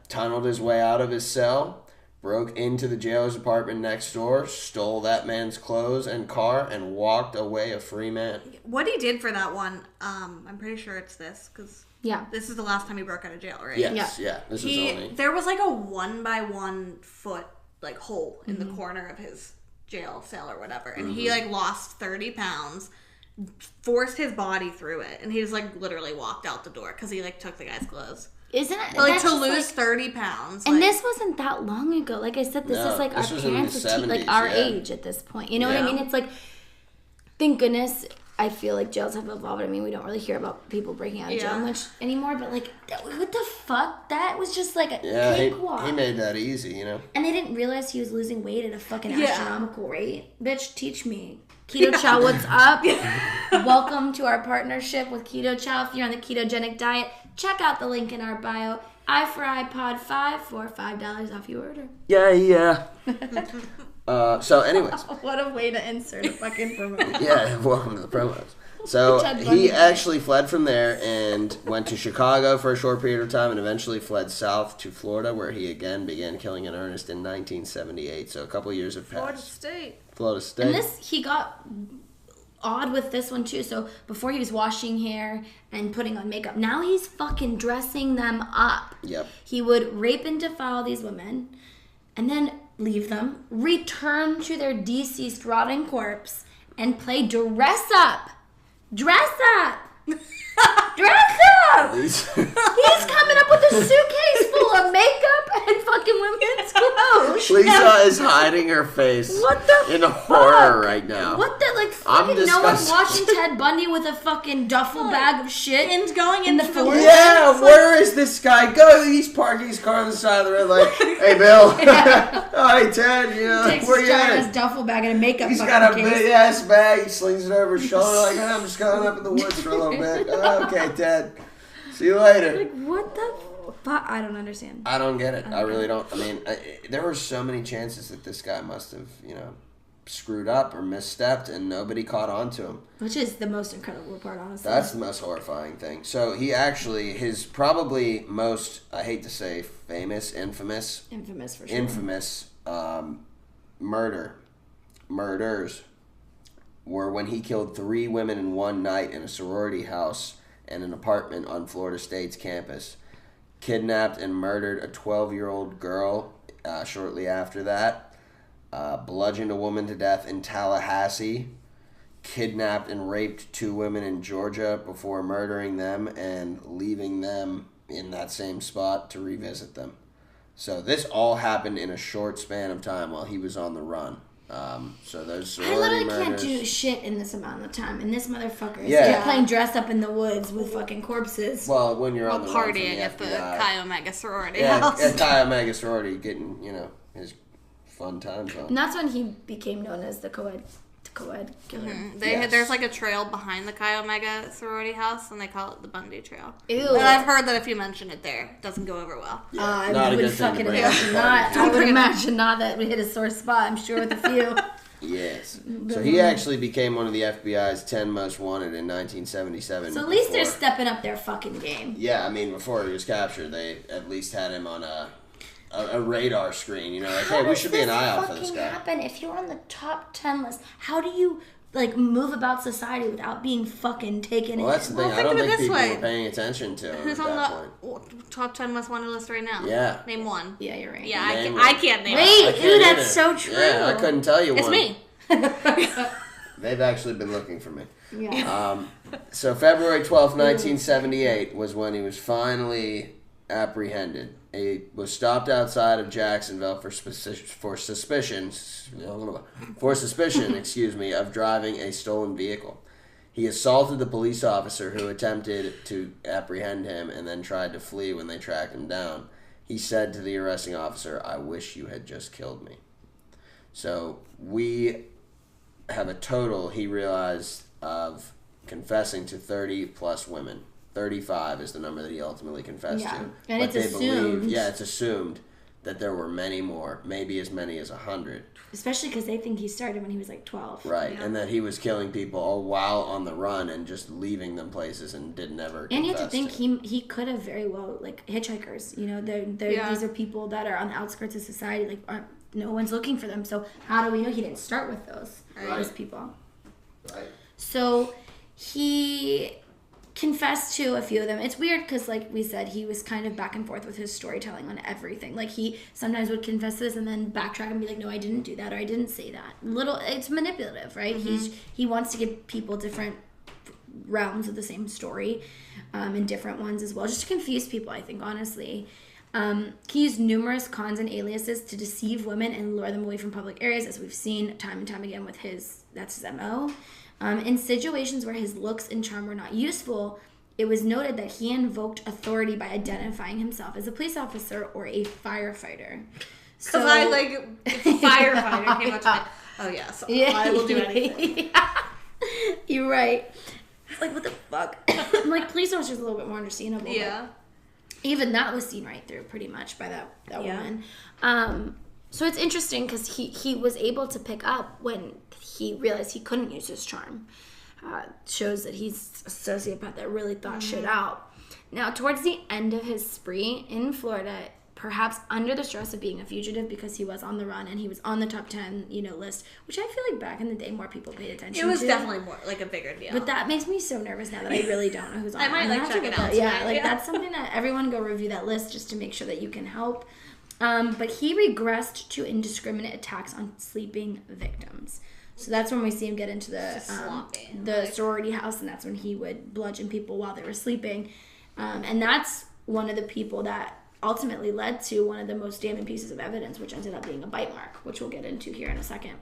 Speaker 3: Tunneled his way out of his cell, broke into the jailer's apartment next door, stole that man's clothes and car, and walked away a free man.
Speaker 4: What he did for that one, I'm pretty sure it's this, because
Speaker 2: Yeah.
Speaker 4: this is the last time he broke out of jail, right?
Speaker 3: Yes, yeah. This is only...
Speaker 4: There was like a 1-by-1 foot like hole in the corner of his jail cell or whatever, and he like lost 30 pounds, forced his body through it, and he just like literally walked out the door because he like took the guy's clothes.
Speaker 2: Isn't it?
Speaker 4: But, like to lose 30 pounds.
Speaker 2: And
Speaker 4: like,
Speaker 2: this wasn't that long ago. Like I said, this is like our parents, like our age at this point. You know what I mean? It's like, thank goodness. I feel like jails have evolved. I mean, we don't really hear about people breaking out of jail much anymore, but like, what the fuck? That was just like a cakewalk.
Speaker 3: He made that easy, you know?
Speaker 2: And they didn't realize he was losing weight at a fucking astronomical rate. Bitch, teach me. Keto Chow, what's up? Welcome to our partnership with Keto Chow. If you're on the ketogenic diet, check out the link in our bio. I for iPod 5 for $5 off your order.
Speaker 3: Yeah. So anyways.
Speaker 2: What a way to insert a fucking promo.
Speaker 3: Yeah, welcome to the promos. So he actually fled from there and went to Chicago for a short period of time and eventually fled south to Florida, where he again began killing in earnest in 1978. So a couple of years have passed. Florida State.
Speaker 2: And he got odd with this one too. So before he was washing hair and putting on makeup, now he's fucking dressing them up.
Speaker 3: Yep.
Speaker 2: He would rape and defile these women and then leave them, return to their deceased rotting corpse, and play dress up. Dress up! Dress up! He's coming up with a suitcase full of makeup and fucking women's clothes.
Speaker 3: Lisa is hiding her face in horror right now.
Speaker 2: What the, like, fucking no one's watching Ted Bundy with a fucking duffel bag of shit
Speaker 4: and going
Speaker 2: in the forest?
Speaker 3: Yeah, where is this guy? He's parking his car on the side of the road like, hey, Bill. Hi, Ted. You know,
Speaker 2: takes
Speaker 3: where
Speaker 2: his
Speaker 3: you at?
Speaker 2: giant makeup bag and a makeup
Speaker 3: He's
Speaker 2: fucking
Speaker 3: got a
Speaker 2: case.
Speaker 3: big ass bag. He slings it over his shoulder like, I'm just going up in the woods for a little bit. Okay, Ted. See you later.
Speaker 2: Like, what the fuck? I don't understand.
Speaker 3: I don't get it. I really don't. I mean, there were so many chances that this guy must have, screwed up or misstepped and nobody caught on to him.
Speaker 2: Which is the most incredible part, honestly.
Speaker 3: That's the most horrifying thing. So he actually, his probably most, I hate to say, infamous for sure. Murders were when he killed 3 women in one night in a sorority house and an apartment on Florida State's campus. Kidnapped and murdered a 12-year-old girl shortly after that. Bludgeoned a woman to death in Tallahassee. Kidnapped and raped 2 women in Georgia before murdering them and leaving them in that same spot to revisit them. So this all happened in a short span of time while he was on the run. So those sorority
Speaker 2: I literally
Speaker 3: murders.
Speaker 2: can't do shit in this amount of time, and this motherfucker is playing dress up in the woods with fucking corpses.
Speaker 3: Well, when you're on the run
Speaker 4: partying
Speaker 3: from
Speaker 4: at the
Speaker 3: FBI.
Speaker 4: Chi Omega sorority
Speaker 3: house.
Speaker 4: house.
Speaker 3: At Chi Omega sorority, getting his fun times on.
Speaker 2: And that's when he became known as the co-ed killer.
Speaker 4: Mm-hmm. There's like a trail behind the Chi Omega sorority house, and they call it the Bundy Trail.
Speaker 2: Ew.
Speaker 4: And I've heard that if you mention it there, it doesn't go over well.
Speaker 3: Yeah,
Speaker 2: I would fucking imagine not. I would imagine not that we hit a sore spot. I'm sure with a few.
Speaker 3: Yes. So he actually became one of the FBI's 10 most wanted in 1977.
Speaker 2: So at least they're stepping up their fucking game.
Speaker 3: Yeah, I mean, before he was captured, they at least had him on a radar screen. Like, hey, we should be an eye out for this guy.
Speaker 2: Happen if you're on the top 10 list? How do you move about society without being fucking taken in?
Speaker 3: Well, that's the thing. I don't think people were paying attention to him.
Speaker 4: Who's
Speaker 3: at
Speaker 4: on
Speaker 3: that
Speaker 4: the
Speaker 3: point.
Speaker 4: top 10 most wanted list right now?
Speaker 3: Yeah.
Speaker 4: Name one.
Speaker 2: Yeah, you're right.
Speaker 4: Yeah,
Speaker 3: I
Speaker 4: can't name
Speaker 2: it.
Speaker 4: it.
Speaker 2: Wait, that's so true.
Speaker 3: Yeah, I couldn't tell you
Speaker 4: It's
Speaker 3: one.
Speaker 4: me.
Speaker 3: They've actually been looking for me.
Speaker 2: Yeah.
Speaker 3: So February 12th, 1978 was when he was finally apprehended. He was stopped outside of Jacksonville for suspicion, of driving a stolen vehicle. He assaulted the police officer who attempted to apprehend him and then tried to flee when they tracked him down. He said to the arresting officer, "I wish you had just killed me." So we have a total, he realized, of confessing to 30 plus women. 35 is the number that he ultimately confessed to.
Speaker 2: And
Speaker 3: but
Speaker 2: it's assumed.
Speaker 3: it's assumed that there were many more, maybe as many as 100.
Speaker 2: Especially because they think he started when he was 12.
Speaker 3: Right, and that he was killing people all while on the run and just leaving them places and didn't ever confess.
Speaker 2: And you have to think he could have very well, hitchhikers. These are people that are on the outskirts of society, no one's looking for them. So how do we know he didn't start with those people?
Speaker 3: Right.
Speaker 2: So he confessed to a few of them. It's weird because, like we said, he was kind of back and forth with his storytelling on everything. He sometimes would confess this and then backtrack and be like, no, I didn't do that, or I didn't say that. It's manipulative, right? Mm-hmm. He wants to give people different realms of the same story, in different ones as well, just to confuse people, I think, honestly. He used numerous cons and aliases to deceive women and lure them away from public areas, as we've seen time and time again with that's his MO. In situations where his looks and charm were not useful, it was noted that he invoked authority by identifying himself as a police officer or a firefighter.
Speaker 4: Because firefighter came up to me. Oh, yes. Yeah, I will do anything.
Speaker 2: You're right. Like, what the fuck? I'm like, police officer's a little bit more understandable.
Speaker 4: Yeah.
Speaker 2: Even that was seen right through pretty much by that woman. So it's interesting because he was able to pick up when he realized he couldn't use his charm. Shows that he's a sociopath that really thought shit out. Now, towards the end of his spree in Florida, perhaps under the stress of being a fugitive because he was on the run and he was on the top 10, list, which I feel like back in the day more people paid attention to.
Speaker 4: It was definitely more like a bigger deal.
Speaker 2: But that makes me so nervous now that I really don't know who's on it.
Speaker 4: I might check it out.
Speaker 2: That's something that everyone go review that list just to make sure that you can help. But he regressed to indiscriminate attacks on sleeping victims. So that's when we see him get into the sorority house, and that's when he would bludgeon people while they were sleeping. And that's one of the people that ultimately led to one of the most damning pieces of evidence, which ended up being a bite mark, which we'll get into here in a second.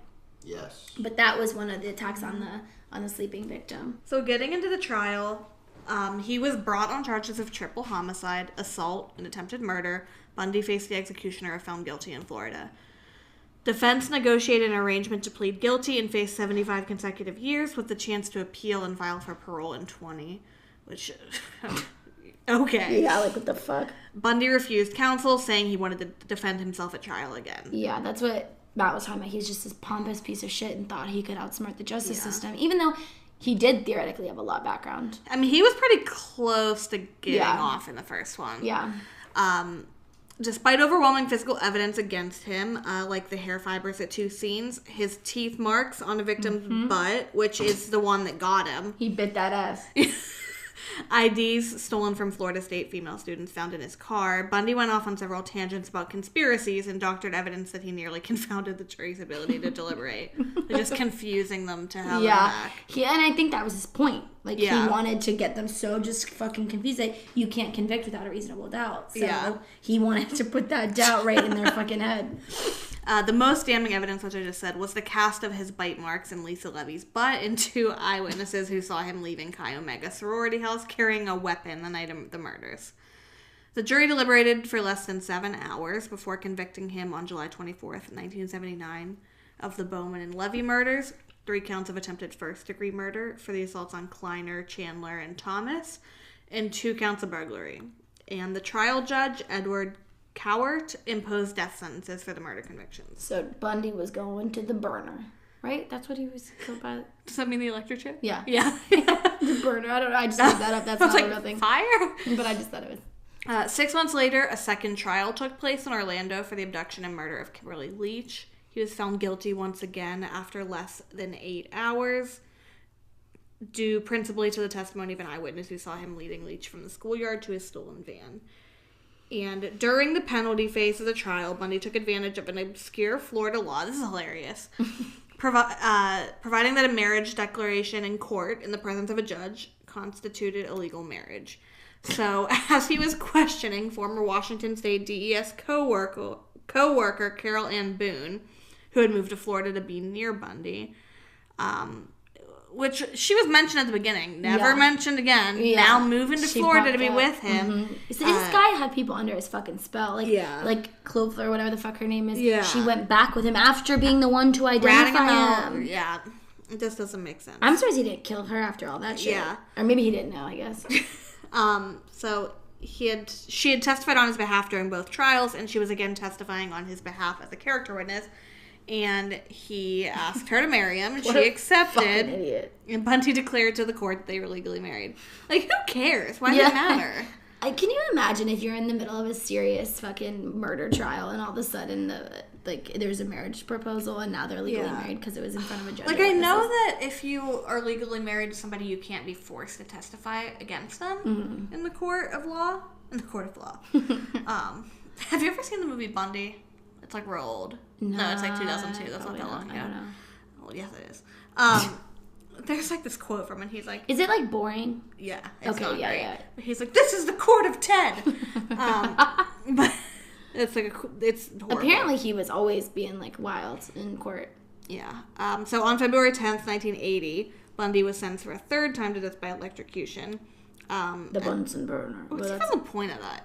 Speaker 3: Yes.
Speaker 2: But that was one of the attacks on the sleeping victim.
Speaker 4: So getting into the trial, he was brought on charges of triple homicide, assault, and attempted murder. Bundy faced the executioner if found guilty in Florida. Defense negotiated an arrangement to plead guilty and face 75 consecutive years with the chance to appeal and file for parole in 20, which... Okay.
Speaker 2: Yeah, like, what the fuck?
Speaker 4: Bundy refused counsel, saying he wanted to defend himself at trial again.
Speaker 2: Yeah, that's what Matt was talking about. He's just this pompous piece of shit and thought he could outsmart the justice system, even though he did theoretically have a law background.
Speaker 4: I mean, he was pretty close to getting off in the first one.
Speaker 2: Yeah.
Speaker 4: Despite overwhelming physical evidence against him, like the hair fibers at 2 scenes, his teeth marks on a victim's butt, which is the one that got him.
Speaker 2: He bit that ass.
Speaker 4: IDs stolen from Florida State female students found in his car. Bundy went off on several tangents about conspiracies and doctored evidence that he nearly confounded the jury's ability to deliberate. Just confusing them to hell and back.
Speaker 2: And I think that was his point. Like, he wanted to get them so just fucking confused that you can't convict without a reasonable doubt. So he wanted to put that doubt right in their fucking head.
Speaker 4: The most damning evidence, which I just said, was the cast of his bite marks in Lisa Levy's butt and 2 eyewitnesses who saw him leaving Chi Omega sorority house carrying a weapon the night of the murders. The jury deliberated for less than 7 hours before convicting him on July 24th, 1979, of the Bowman and Levy murders, 3 counts of attempted first-degree murder for the assaults on Kleiner, Chandler, and Thomas, and 2 counts of burglary. And the trial judge, Edward Cowart, imposed death sentences for the murder convictions.
Speaker 2: So Bundy was going to the burner, right? That's what he was killed by.
Speaker 4: Does that mean the electric chair?
Speaker 2: Yeah.
Speaker 4: Yeah.
Speaker 2: The burner. I don't know. I just made that up. That's not a real thing.
Speaker 4: Fire?
Speaker 2: But I just thought it was.
Speaker 4: 6 months later, a second trial took place in Orlando for the abduction and murder of Kimberly Leach. He was found guilty once again after less than 8 hours, due principally to the testimony of an eyewitness who saw him leading Leach from the schoolyard to his stolen van. And during the penalty phase of the trial, Bundy took advantage of an obscure Florida law. This is hilarious. Providing that a marriage declaration in court in the presence of a judge constituted a legal marriage. So, as he was questioning former Washington State DES co-worker Carol Ann Boone, who had moved to Florida to be near Bundy, which she was mentioned at the beginning, never mentioned again. Yeah. Now moving to Florida to be with him.
Speaker 2: So this guy had people under his fucking spell, like Clover or whatever the fuck her name is.
Speaker 4: Yeah.
Speaker 2: She went back with him after being the one to identify him.
Speaker 4: Yeah, it just doesn't make sense.
Speaker 2: I'm surprised he didn't kill her after all that shit.
Speaker 4: Yeah,
Speaker 2: or maybe he didn't know. I guess.
Speaker 4: So she had testified on his behalf during both trials, and she was again testifying on his behalf as a character witness. And he asked her to marry him, and she accepted.
Speaker 2: Fucking idiot.
Speaker 4: And Bundy declared to the court that they were legally married. Like, who cares? Why does it matter?
Speaker 2: Can you imagine if you're in the middle of a serious fucking murder trial and all of a sudden there's a marriage proposal and now they're legally married because it was in front of a judge?
Speaker 4: Like, I know that if you are legally married to somebody, you can't be forced to testify against them in the court of law. In the court of law. Have you ever seen the movie Bundy? It's like real old. No, it's like 2002. That's not that long ago.
Speaker 2: I don't know.
Speaker 4: Well, yes, it is. there's like this quote from him. He's like,
Speaker 2: Is it like boring?
Speaker 4: yeah. It's
Speaker 2: Okay,
Speaker 4: not
Speaker 2: yeah,
Speaker 4: great.
Speaker 2: yeah.
Speaker 4: But he's like, this is the court of Ted. But it's like, it's horrible.
Speaker 2: Apparently he was always being like wild in court.
Speaker 4: Yeah. So on February 10th, 1980, Bundy was sentenced for a third time to death by electrocution.
Speaker 2: The Bunsen burner.
Speaker 4: What's
Speaker 2: Well,
Speaker 4: even the point of that?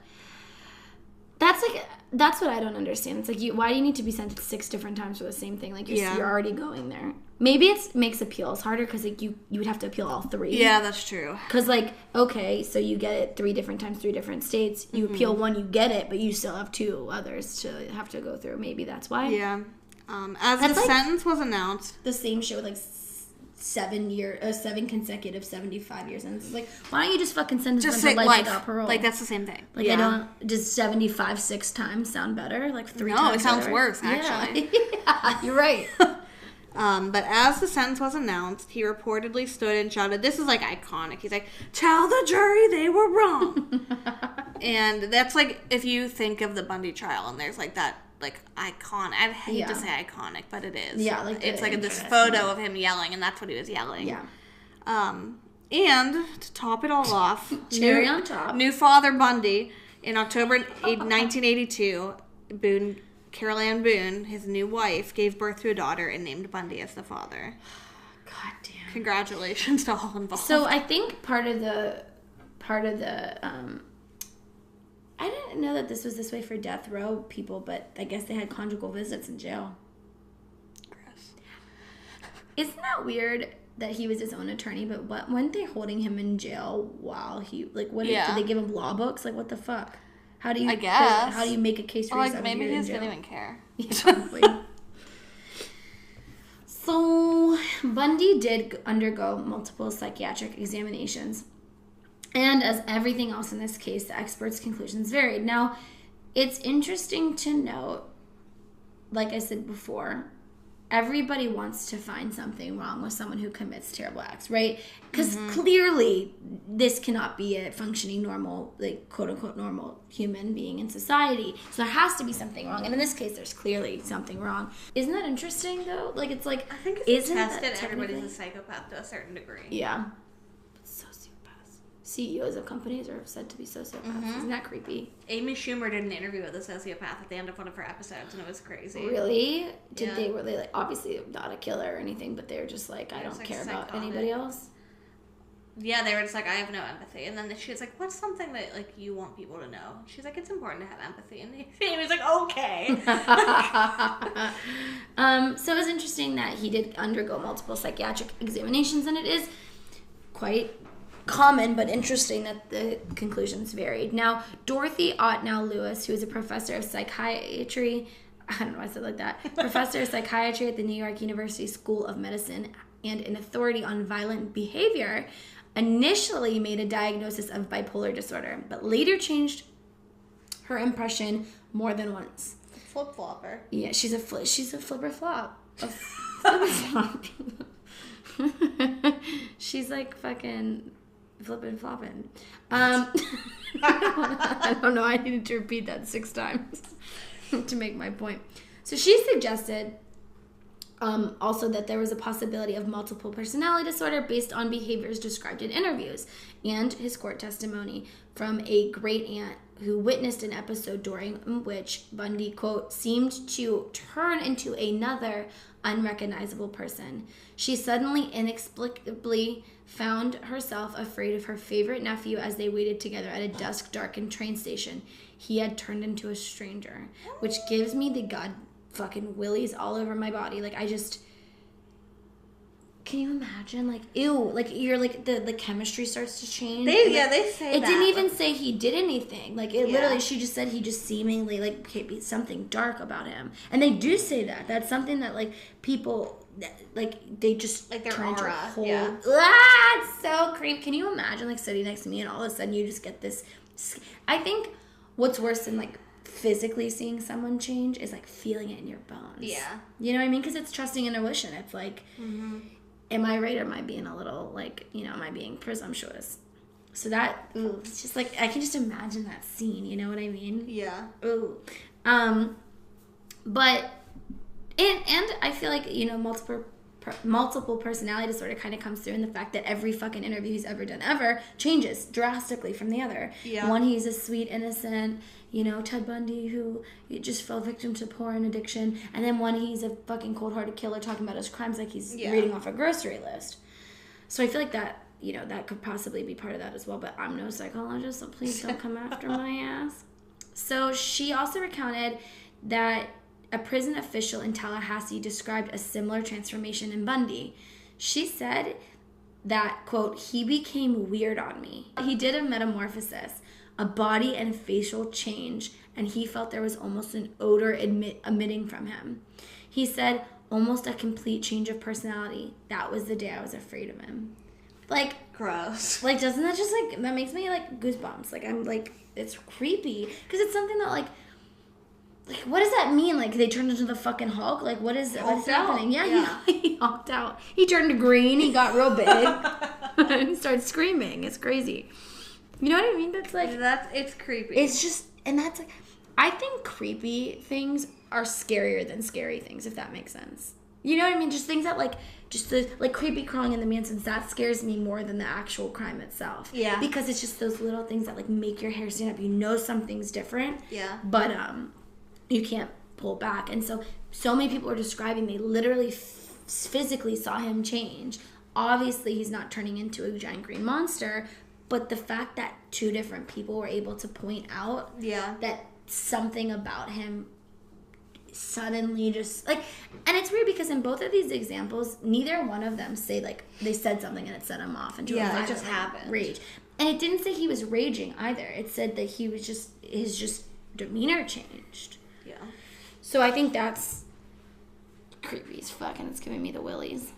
Speaker 2: that's what I don't understand. It's like, why do you need to be sentenced 6 different times for the same thing? Like, you're already going there. Maybe it makes appeals harder because like you would have to appeal all 3.
Speaker 4: Yeah, that's true.
Speaker 2: Because like, okay, so you get it 3 different times, 3 different states. You appeal one, you get it, but you still have 2 others to have to go through. Maybe that's why.
Speaker 4: Yeah. As the sentence was announced,
Speaker 2: The same shit with like 7 consecutive 75 years, and it's like, why don't you just fucking sentence them
Speaker 4: just
Speaker 2: to
Speaker 4: say
Speaker 2: life
Speaker 4: life.
Speaker 2: without parole?
Speaker 4: Like, that's the same thing.
Speaker 2: Like, I don't. Does 75 6 times sound better? Like 3 times?
Speaker 4: No, it sounds
Speaker 2: better?
Speaker 4: worse, actually.
Speaker 2: Yeah, you're right.
Speaker 4: But as the sentence was announced, he reportedly stood and shouted, this is like iconic. He's like, tell the jury they were wrong. And that's like, if you think of the Bundy trial, and there's like that, like, iconic. I hate to say iconic, but it is.
Speaker 2: Yeah, like
Speaker 4: it's like this photo of him yelling, and that's what he was yelling.
Speaker 2: Yeah.
Speaker 4: And to top it all off,
Speaker 2: Cherry on top.
Speaker 4: New father Bundy in October 1982, Carol Ann Boone, his new wife, gave birth to a daughter and named Bundy as the father.
Speaker 2: God damn.
Speaker 4: Congratulations to all involved.
Speaker 2: So I think part of the I didn't know that this was this way for death row people, but I guess they had conjugal visits in jail.
Speaker 4: Gross.
Speaker 2: Isn't that weird that he was his own attorney? But weren't they holding him in jail while he did they give him law books? Like, what the fuck? How do you?
Speaker 4: I guess.
Speaker 2: How do you make a case for
Speaker 4: Or
Speaker 2: yourself?
Speaker 4: like maybe he
Speaker 2: in
Speaker 4: just didn't
Speaker 2: jail?
Speaker 4: even care.
Speaker 2: Yeah, probably. So Bundy did undergo multiple psychiatric examinations. And as everything else in this case, the experts' conclusions varied. Now, it's interesting to note, like I said before, everybody wants to find something wrong with someone who commits terrible acts, right? Because clearly this cannot be a functioning normal, like quote-unquote normal human being in society. So there has to be something wrong. And in this case, there's clearly something wrong. Isn't that interesting, though? Like, it's like,
Speaker 4: I think if
Speaker 2: isn't
Speaker 4: you
Speaker 2: that
Speaker 4: tested, everybody's
Speaker 2: technically-
Speaker 4: a psychopath to a certain degree.
Speaker 2: Yeah. CEOs of companies are said to be sociopaths. Isn't that creepy?
Speaker 4: Amy Schumer did an interview with a sociopath at the end of one of her episodes, and it was crazy.
Speaker 2: Really?
Speaker 4: Yeah.
Speaker 2: Were they like, obviously not a killer or anything, but they were just like, I don't
Speaker 4: like
Speaker 2: care about
Speaker 4: psychotic.
Speaker 2: anybody else?
Speaker 4: Yeah, they were just like, I have no empathy. And then she was like, what's something that like you want people to know? She's like, it's important to have empathy. And Amy's like, okay.
Speaker 2: So it was interesting that he did undergo multiple psychiatric examinations, and it is quite common but interesting that the conclusions varied. Now, Dorothy Ottnow Lewis, who is a professor of psychiatry, I don't know why I said it like that, professor of psychiatry at the New York University School of Medicine and an authority on violent behavior, initially made a diagnosis of bipolar disorder, but later changed her impression more than once.
Speaker 4: Flip-flopper.
Speaker 2: Yeah, she's a flipper flop. A flipper flop. She's like fucking flippin' flopping. I don't know. I needed to repeat that 6 times to make my point. So she suggested also that there was a possibility of multiple personality disorder based on behaviors described in interviews and his court testimony from a great aunt who witnessed an episode during which Bundy, quote, seemed to turn into another unrecognizable person. She suddenly, inexplicably found herself afraid of her favorite nephew as they waited together at a dusk-darkened train station. He had turned into a stranger, which gives me the god fucking willies all over my body. Like, I just... Can you imagine? Like, ew. Like, you're like, the chemistry starts to change.
Speaker 4: They
Speaker 2: And, like,
Speaker 4: they say
Speaker 2: it
Speaker 4: that.
Speaker 2: didn't even say he did anything. Like, it
Speaker 4: Yeah.
Speaker 2: literally, she just said he just seemingly, like, be something dark about him. And they do say that. That's something that, like, people, like, they just
Speaker 4: Like their
Speaker 2: turn into a
Speaker 4: aura,
Speaker 2: whole...
Speaker 4: yeah.
Speaker 2: Ah, it's so creepy. Can you imagine, like, sitting next to me and all of a sudden you just get this... I think what's worse than, like, physically seeing someone change is, like, feeling it in your bones.
Speaker 4: Yeah.
Speaker 2: You know what I mean? Because it's trusting intuition. It's like... Am I right or am I being a little, like, you know, am I being presumptuous? So that, ooh, it's just like, I can just imagine that scene, you know what I mean?
Speaker 4: Yeah.
Speaker 2: Ooh. But, and I feel like, you know, multiple multiple personality disorder kind of comes through in the fact that every fucking interview he's ever done ever changes drastically from the other.
Speaker 4: Yeah.
Speaker 2: One, he's a sweet, innocent, Ted Bundy who just fell victim to porn addiction. And then one, he's a fucking cold-hearted killer talking about his crimes like he's reading off a grocery list. So I feel like that, that could possibly be part of that as well. But I'm no psychologist, so please don't come after my ass. So she also recounted that a prison official in Tallahassee described a similar transformation in Bundy. She said that, quote, he became weird on me. He did a metamorphosis, a body and facial change, and he felt there was almost an odor emitting from him. He said, almost a complete change of personality. That was the day I was afraid of him. Like,
Speaker 4: gross.
Speaker 2: Like, doesn't that just, like, that makes me, like, goosebumps. Like, I'm, like, it's creepy. Because it's something that, like, what does that mean? Like, they turned into the fucking Hulk? Like, what's happening? Yeah. He hulked out. He turned green. He got real big. And he started screaming. It's crazy. You know what I mean? That's like...
Speaker 4: It's creepy.
Speaker 2: It's just... And that's like... I think creepy things are scarier than scary things, if that makes sense. You know what I mean? Just things that, like... Just the, like, creepy crawling in the Mansons, that scares me more than the actual crime itself.
Speaker 4: Yeah.
Speaker 2: Because it's just those little things that, like, make your hair stand up. You know something's different.
Speaker 4: Yeah.
Speaker 2: But, you can't pull back. And so many people are describing they literally physically saw him change. Obviously, he's not turning into a giant green monster, but the fact that two different people were able to point out that something about him suddenly just, like, and it's weird because in both of these examples, neither one of them say, like, they said something and it set him off into
Speaker 4: it just happened.
Speaker 2: Rage. And it didn't say he was raging either. It said that he was his demeanor changed.
Speaker 4: Yeah.
Speaker 2: So I think that's creepy as fuck, and it's giving me the willies.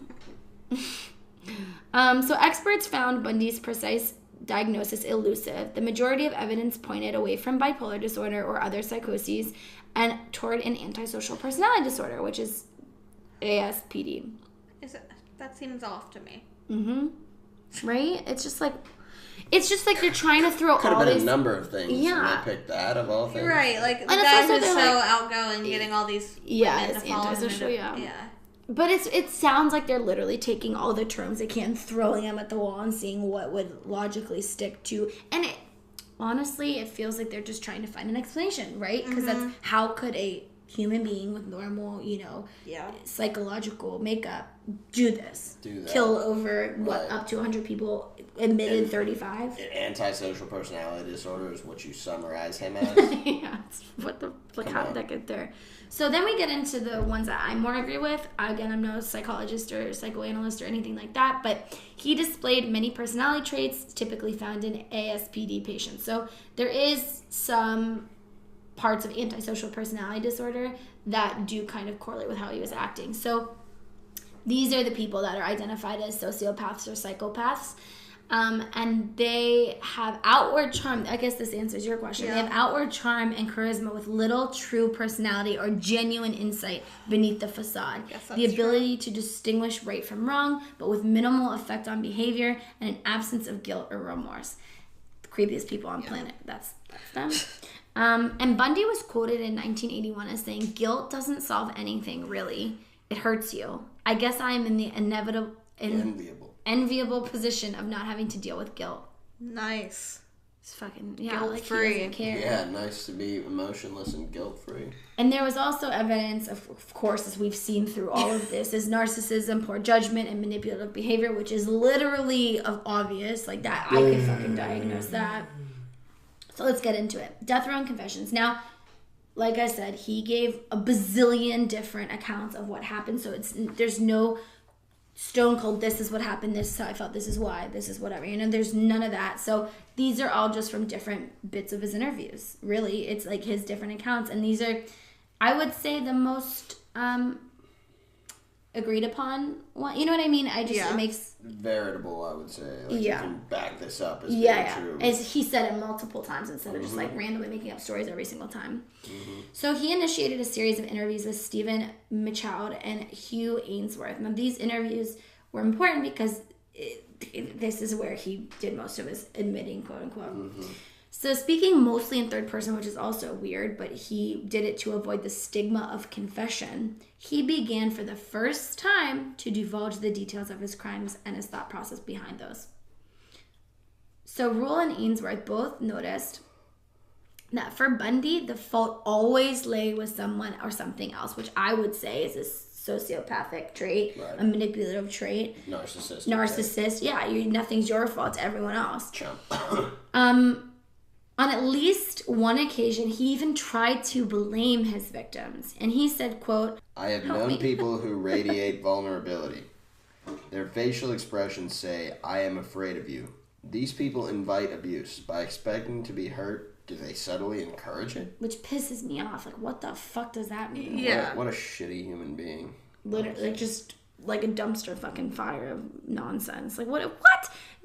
Speaker 2: So experts found Bundy's precise diagnosis elusive. The majority of evidence pointed away from bipolar disorder or other psychoses and toward an antisocial personality disorder, which is ASPD.
Speaker 4: That seems off to me.
Speaker 2: Mm-hmm. Right? It's just like they're trying to throw
Speaker 3: Could
Speaker 2: all
Speaker 3: have been
Speaker 2: these...
Speaker 3: a number of things.
Speaker 2: Yeah.
Speaker 3: And they picked that of all things.
Speaker 4: Right, like the
Speaker 2: and
Speaker 4: guy
Speaker 2: also
Speaker 4: who's so
Speaker 2: like,
Speaker 4: outgoing, getting all these
Speaker 2: yeah,
Speaker 4: women
Speaker 2: it's
Speaker 4: to follow
Speaker 2: antisocial,
Speaker 4: him.
Speaker 2: yeah. But it sounds like they're literally taking all the terms they can, throwing them at the wall and seeing what would logically stick to. And honestly, it feels like they're just trying to find an explanation, right? Because that's how could a human being with normal, psychological makeup do this? Kill over, up to 100 people, admitted 35?
Speaker 3: Antisocial personality disorder is what you summarize him as.
Speaker 2: Yeah, how did that get there? So then we get into the ones that I more agree with. Again, I'm no psychologist or psychoanalyst or anything like that, but he displayed many personality traits typically found in ASPD patients. So there is some parts of antisocial personality disorder that do kind of correlate with how he was acting. So these are the people that are identified as sociopaths or psychopaths. And they have outward charm. I guess this answers your question. Yeah. They have outward charm and charisma with little true personality or genuine insight beneath the facade. The ability to distinguish right from wrong, but with minimal effect on behavior and an absence of guilt or remorse. The creepiest people on planet. That's them. And Bundy was quoted in 1981 as saying, "Guilt doesn't solve anything, really. It hurts you. I guess I am in the enviable position of not having to deal with guilt."
Speaker 4: Nice.
Speaker 2: It's fucking,
Speaker 4: guilt-free.
Speaker 2: He doesn't care.
Speaker 3: Yeah, nice to be emotionless and guilt-free.
Speaker 2: And there was also evidence, of course, as we've seen through all of this, is narcissism, poor judgment, and manipulative behavior, which is literally obvious. Like that, I could fucking diagnose that. So let's get into it. Death row and confessions. Now, like I said, he gave a bazillion different accounts of what happened. So there's no stone cold, this is what happened, this is how I felt, this is why, this is whatever. There's none of that. So these are all just from different bits of his interviews. Really, it's like his different accounts. And these are, I would say, the most agreed upon one. You know what I mean? It makes...
Speaker 3: veritable, I would say. Like, you can back this up as being true.
Speaker 2: As he said it multiple times instead of just like randomly making up stories every single time. So he initiated a series of interviews with Stephen Michaud and Hugh Ainsworth. Now these interviews were important because this is where he did most of his admitting, quote unquote. So speaking mostly in third person, which is also weird, but he did it to avoid the stigma of confession, he began for the first time to divulge the details of his crimes and his thought process behind those. So Rule and Ainsworth both noticed that for Bundy, the fault always lay with someone or something else, which I would say is a sociopathic trait,
Speaker 3: Right.
Speaker 2: a manipulative trait. Narcissist. Yeah, nothing's your fault, it's everyone else.
Speaker 3: Chump.
Speaker 2: On at least one occasion, he even tried to blame his victims. And he said, quote,
Speaker 3: I have
Speaker 2: "Help
Speaker 3: known
Speaker 2: me."
Speaker 3: people who radiate vulnerability. Their facial expressions say, I am afraid of you. These people invite abuse. By expecting to be hurt, do they subtly encourage it?
Speaker 2: Which pisses me off. Like, what the fuck does that mean?
Speaker 4: Yeah.
Speaker 3: What a shitty human being.
Speaker 2: Literally, like, just like a dumpster fucking fire of nonsense. Like, what?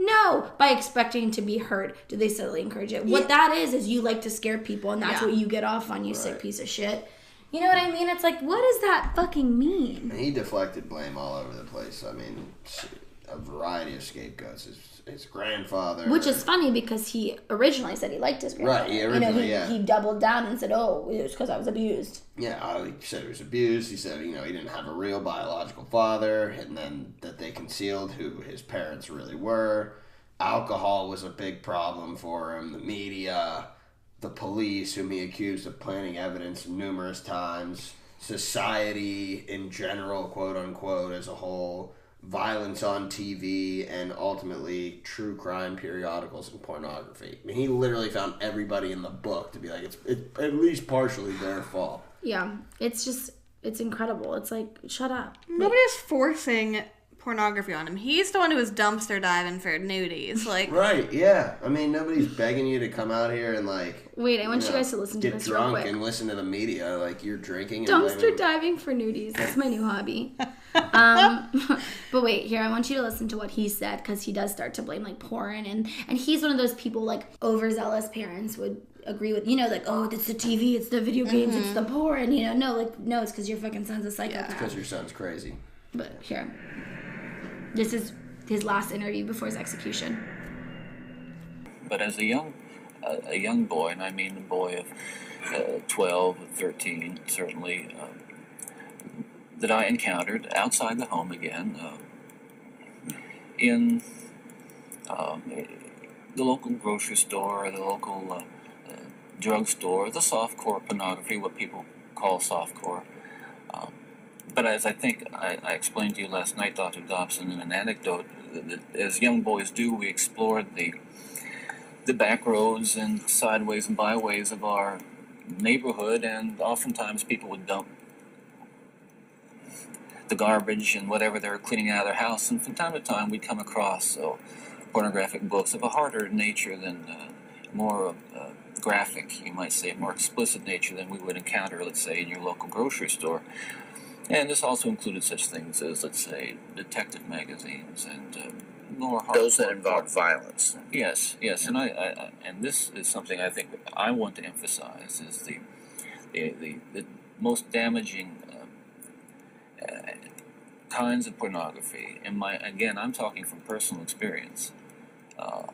Speaker 2: No! By expecting to be hurt, do they subtly encourage it? What that is you like to scare people, and that's what you get off on, you sick piece of shit. You know what I mean? It's like, what does that fucking mean?
Speaker 3: He deflected blame all over the place. I mean, a variety of scapegoats. His grandfather.
Speaker 2: Which is funny because he originally said he liked his grandfather.
Speaker 3: Right, he originally,
Speaker 2: he doubled down and said, oh, it was because I was abused.
Speaker 3: Yeah, he said he was abused. He said, he didn't have a real biological father, and then that they concealed who his parents really were. Alcohol was a big problem for him. The media, the police, whom he accused of planting evidence numerous times, society in general, quote unquote, as a whole, violence on TV, and ultimately true crime periodicals and pornography. I mean, he literally found everybody in the book to be like, it's at least partially their fault.
Speaker 2: Yeah, it's incredible. It's like, shut up.
Speaker 4: Nobody's forcing pornography on him. He's the one who was dumpster diving for nudies. Like,
Speaker 3: right, yeah. I mean, nobody's begging you to come out here and, like...
Speaker 2: Wait, I want you guys to listen to this real quick.
Speaker 3: Get drunk and listen to the media like you're drinking. And
Speaker 2: Dumpster diving for nudies. That's my new hobby. But wait, here, I want you to listen to what he said, because he does start to blame, like, porn. And he's one of those people, like, overzealous parents would agree with, like, oh, it's the TV, it's the video games, it's the porn, no, it's because your fucking son's a psychopath.
Speaker 3: It's because your son's crazy.
Speaker 2: But here, this is his last interview before his execution.
Speaker 5: But as a young boy, and I mean a boy of 12, 13, certainly, that I encountered outside the home again, in the local grocery store, or the local drugstore, the softcore pornography, what people call softcore. But as I think I explained to you last night, Dr. Dobson, in an anecdote, that as young boys do, we explored the back roads and sideways and byways of our neighborhood, and oftentimes people would dump the garbage and whatever they were cleaning out of their house, and from time to time we'd come across pornographic books of a harder nature than more graphic, you might say, more explicit nature than we would encounter, let's say, in your local grocery store. And this also included such things as, let's say, detective magazines and more hard.
Speaker 7: Those that involve violence.
Speaker 5: Yes, and I and this is something I think I want to emphasize, is the most damaging kinds of pornography. Again, I'm talking from personal experience.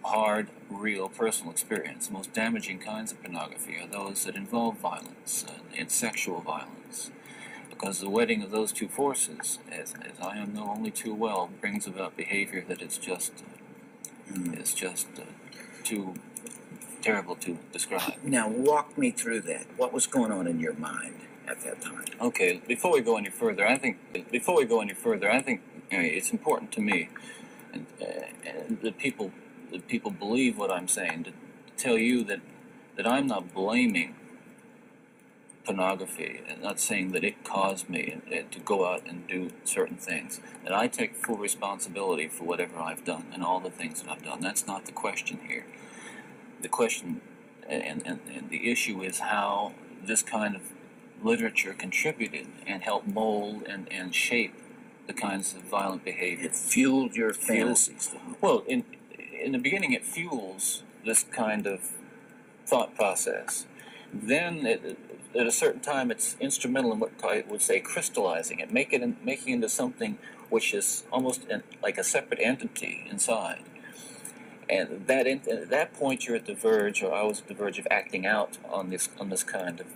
Speaker 5: Hard, real, personal experience. The most damaging kinds of pornography are those that involve violence and sexual violence, because the wedding of those two forces, as I know only too well, brings about behavior that is just too terrible to describe.
Speaker 7: Now, walk me through that. What was going on in your mind at that time?
Speaker 5: Okay, before we go any further, I think it's important to me, and that people believe what I'm saying, to tell you that I'm not blaming pornography, and not saying that it caused me to go out and do certain things. That I take full responsibility for whatever I've done and all the things that I've done. That's not the question here. The question and the issue is how this kind of literature contributed and helped mold and shape the kinds of violent behavior.
Speaker 7: It fueled your fantasies.
Speaker 5: Well, in the beginning, it fuels this kind of thought process. Then, at a certain time, it's instrumental in what I would say crystallizing it, making into something which is almost like a separate entity inside. And at that point, you're at the verge, or I was at the verge of acting out on these kinds of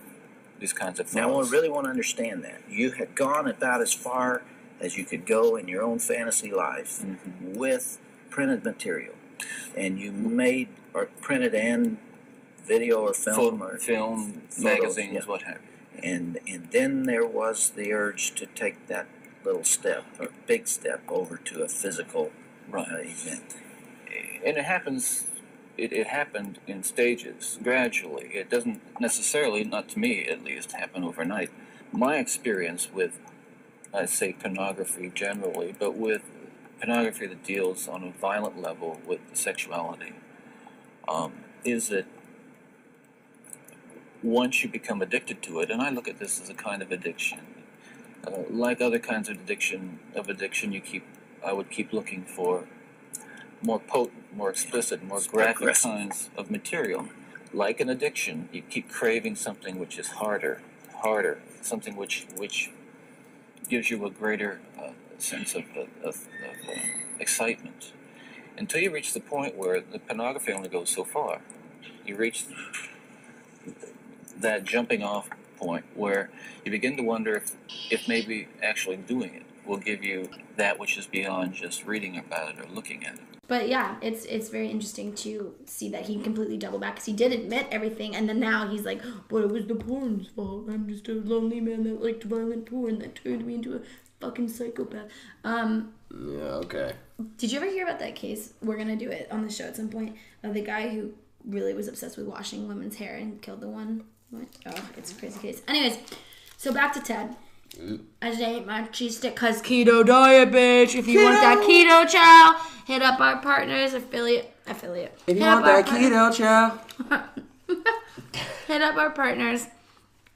Speaker 7: Now, I
Speaker 5: thoughts.
Speaker 7: really want to understand that. You had gone about as far as you could go in your own fantasy life with printed material. And you made, or printed and video or film, or
Speaker 5: film,
Speaker 7: photos,
Speaker 5: magazines,
Speaker 7: yeah.
Speaker 5: what have you.
Speaker 7: And then there was the urge to take that little step, or big step, over to a physical event.
Speaker 5: And it happens. It happened in stages, gradually. It doesn't necessarily, not to me at least, happen overnight. My experience with, I'd say, pornography generally, but with pornography that deals on a violent level with sexuality, is that once you become addicted to it, and I look at this as a kind of addiction, like other kinds of addiction, I would keep looking for more potent, more explicit, more graphic kinds of material. Like an addiction, you keep craving something which is harder, something which gives you a greater sense of excitement, until you reach the point where the pornography only goes so far. You reach that jumping off point where you begin to wonder if maybe actually doing it will give you that which is beyond just reading about it or looking at it.
Speaker 2: But yeah, it's very interesting to see that he completely doubled back, because he did admit everything, and then now he's like, but it was the porn's fault. I'm just a lonely man that liked violent porn that turned me into a fucking psychopath.
Speaker 3: Yeah, okay.
Speaker 2: Did you ever hear about that case? We're gonna do it on the show at some point. The guy who really was obsessed with washing women's hair and killed the one. What? Oh, it's a crazy case. Anyways, so back to Ted. I just ate my cheese stick because keto diet, bitch. If you want that keto chow, hit up our partners, affiliate. If you want that keto chow. Hit up our partners.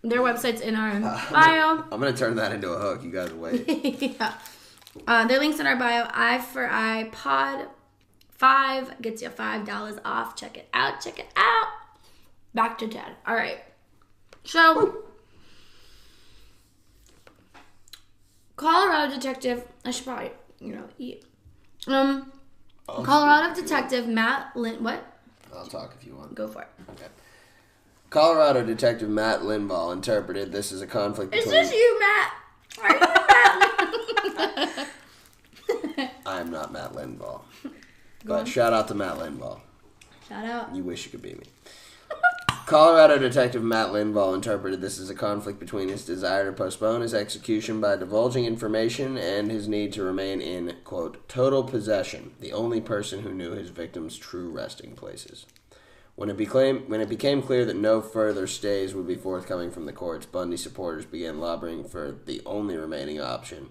Speaker 2: Their website's in our bio.
Speaker 3: I'm going to turn that into a hook. You guys wait.
Speaker 2: Yeah. Their link's in our bio. I for iPod 5 gets you $5 off. Check it out. Back to Ted. All right. So... Colorado detective, I should probably, eat. Colorado detective Matt what?
Speaker 3: I'll talk if you want.
Speaker 2: Go for it.
Speaker 3: Okay. Colorado detective Matt Linvall interpreted this as a conflict between...
Speaker 2: Is this you, Matt? Are you Matt?
Speaker 3: I am not Matt Linvall. But shout out to Matt Linvall.
Speaker 2: Shout out.
Speaker 3: You wish you could be me. Colorado detective Matt Linvall interpreted this as a conflict between his desire to postpone his execution by divulging information and his need to remain in, quote, total possession, the only person who knew his victim's true resting places. When it became clear that no further stays would be forthcoming from the courts, Bundy supporters began lobbying for the only remaining option,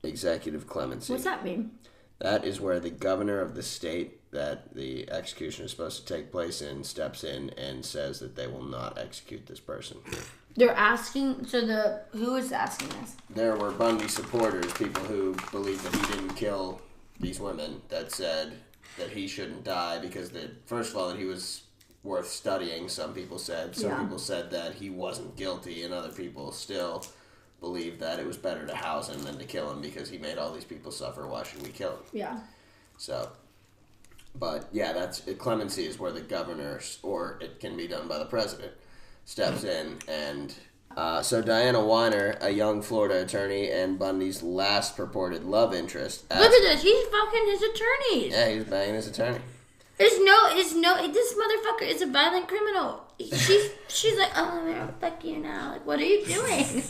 Speaker 3: executive clemency.
Speaker 2: What's that mean?
Speaker 3: That is where the governor of the state that the execution is supposed to take place in steps in and says that they will not execute this person.
Speaker 2: They're asking, who is asking this?
Speaker 3: There were Bundy supporters, people who believed that he didn't kill these women, that said that he shouldn't die because, first of all, that he was worth studying, some people said. Some people said that he wasn't guilty, and other people still believed that it was better to house him than to kill him because he made all these people suffer. Why should we kill him?
Speaker 2: Yeah.
Speaker 3: So... But, yeah, clemency is where the governor, or it can be done by the president, steps in. And so Diana Weiner, a young Florida attorney and Bundy's last purported love interest...
Speaker 2: Look at this. He's fucking his attorneys.
Speaker 3: Yeah, he's banging his attorney.
Speaker 2: This motherfucker is a violent criminal. She's like, oh, fuck you now. Like, what are you doing?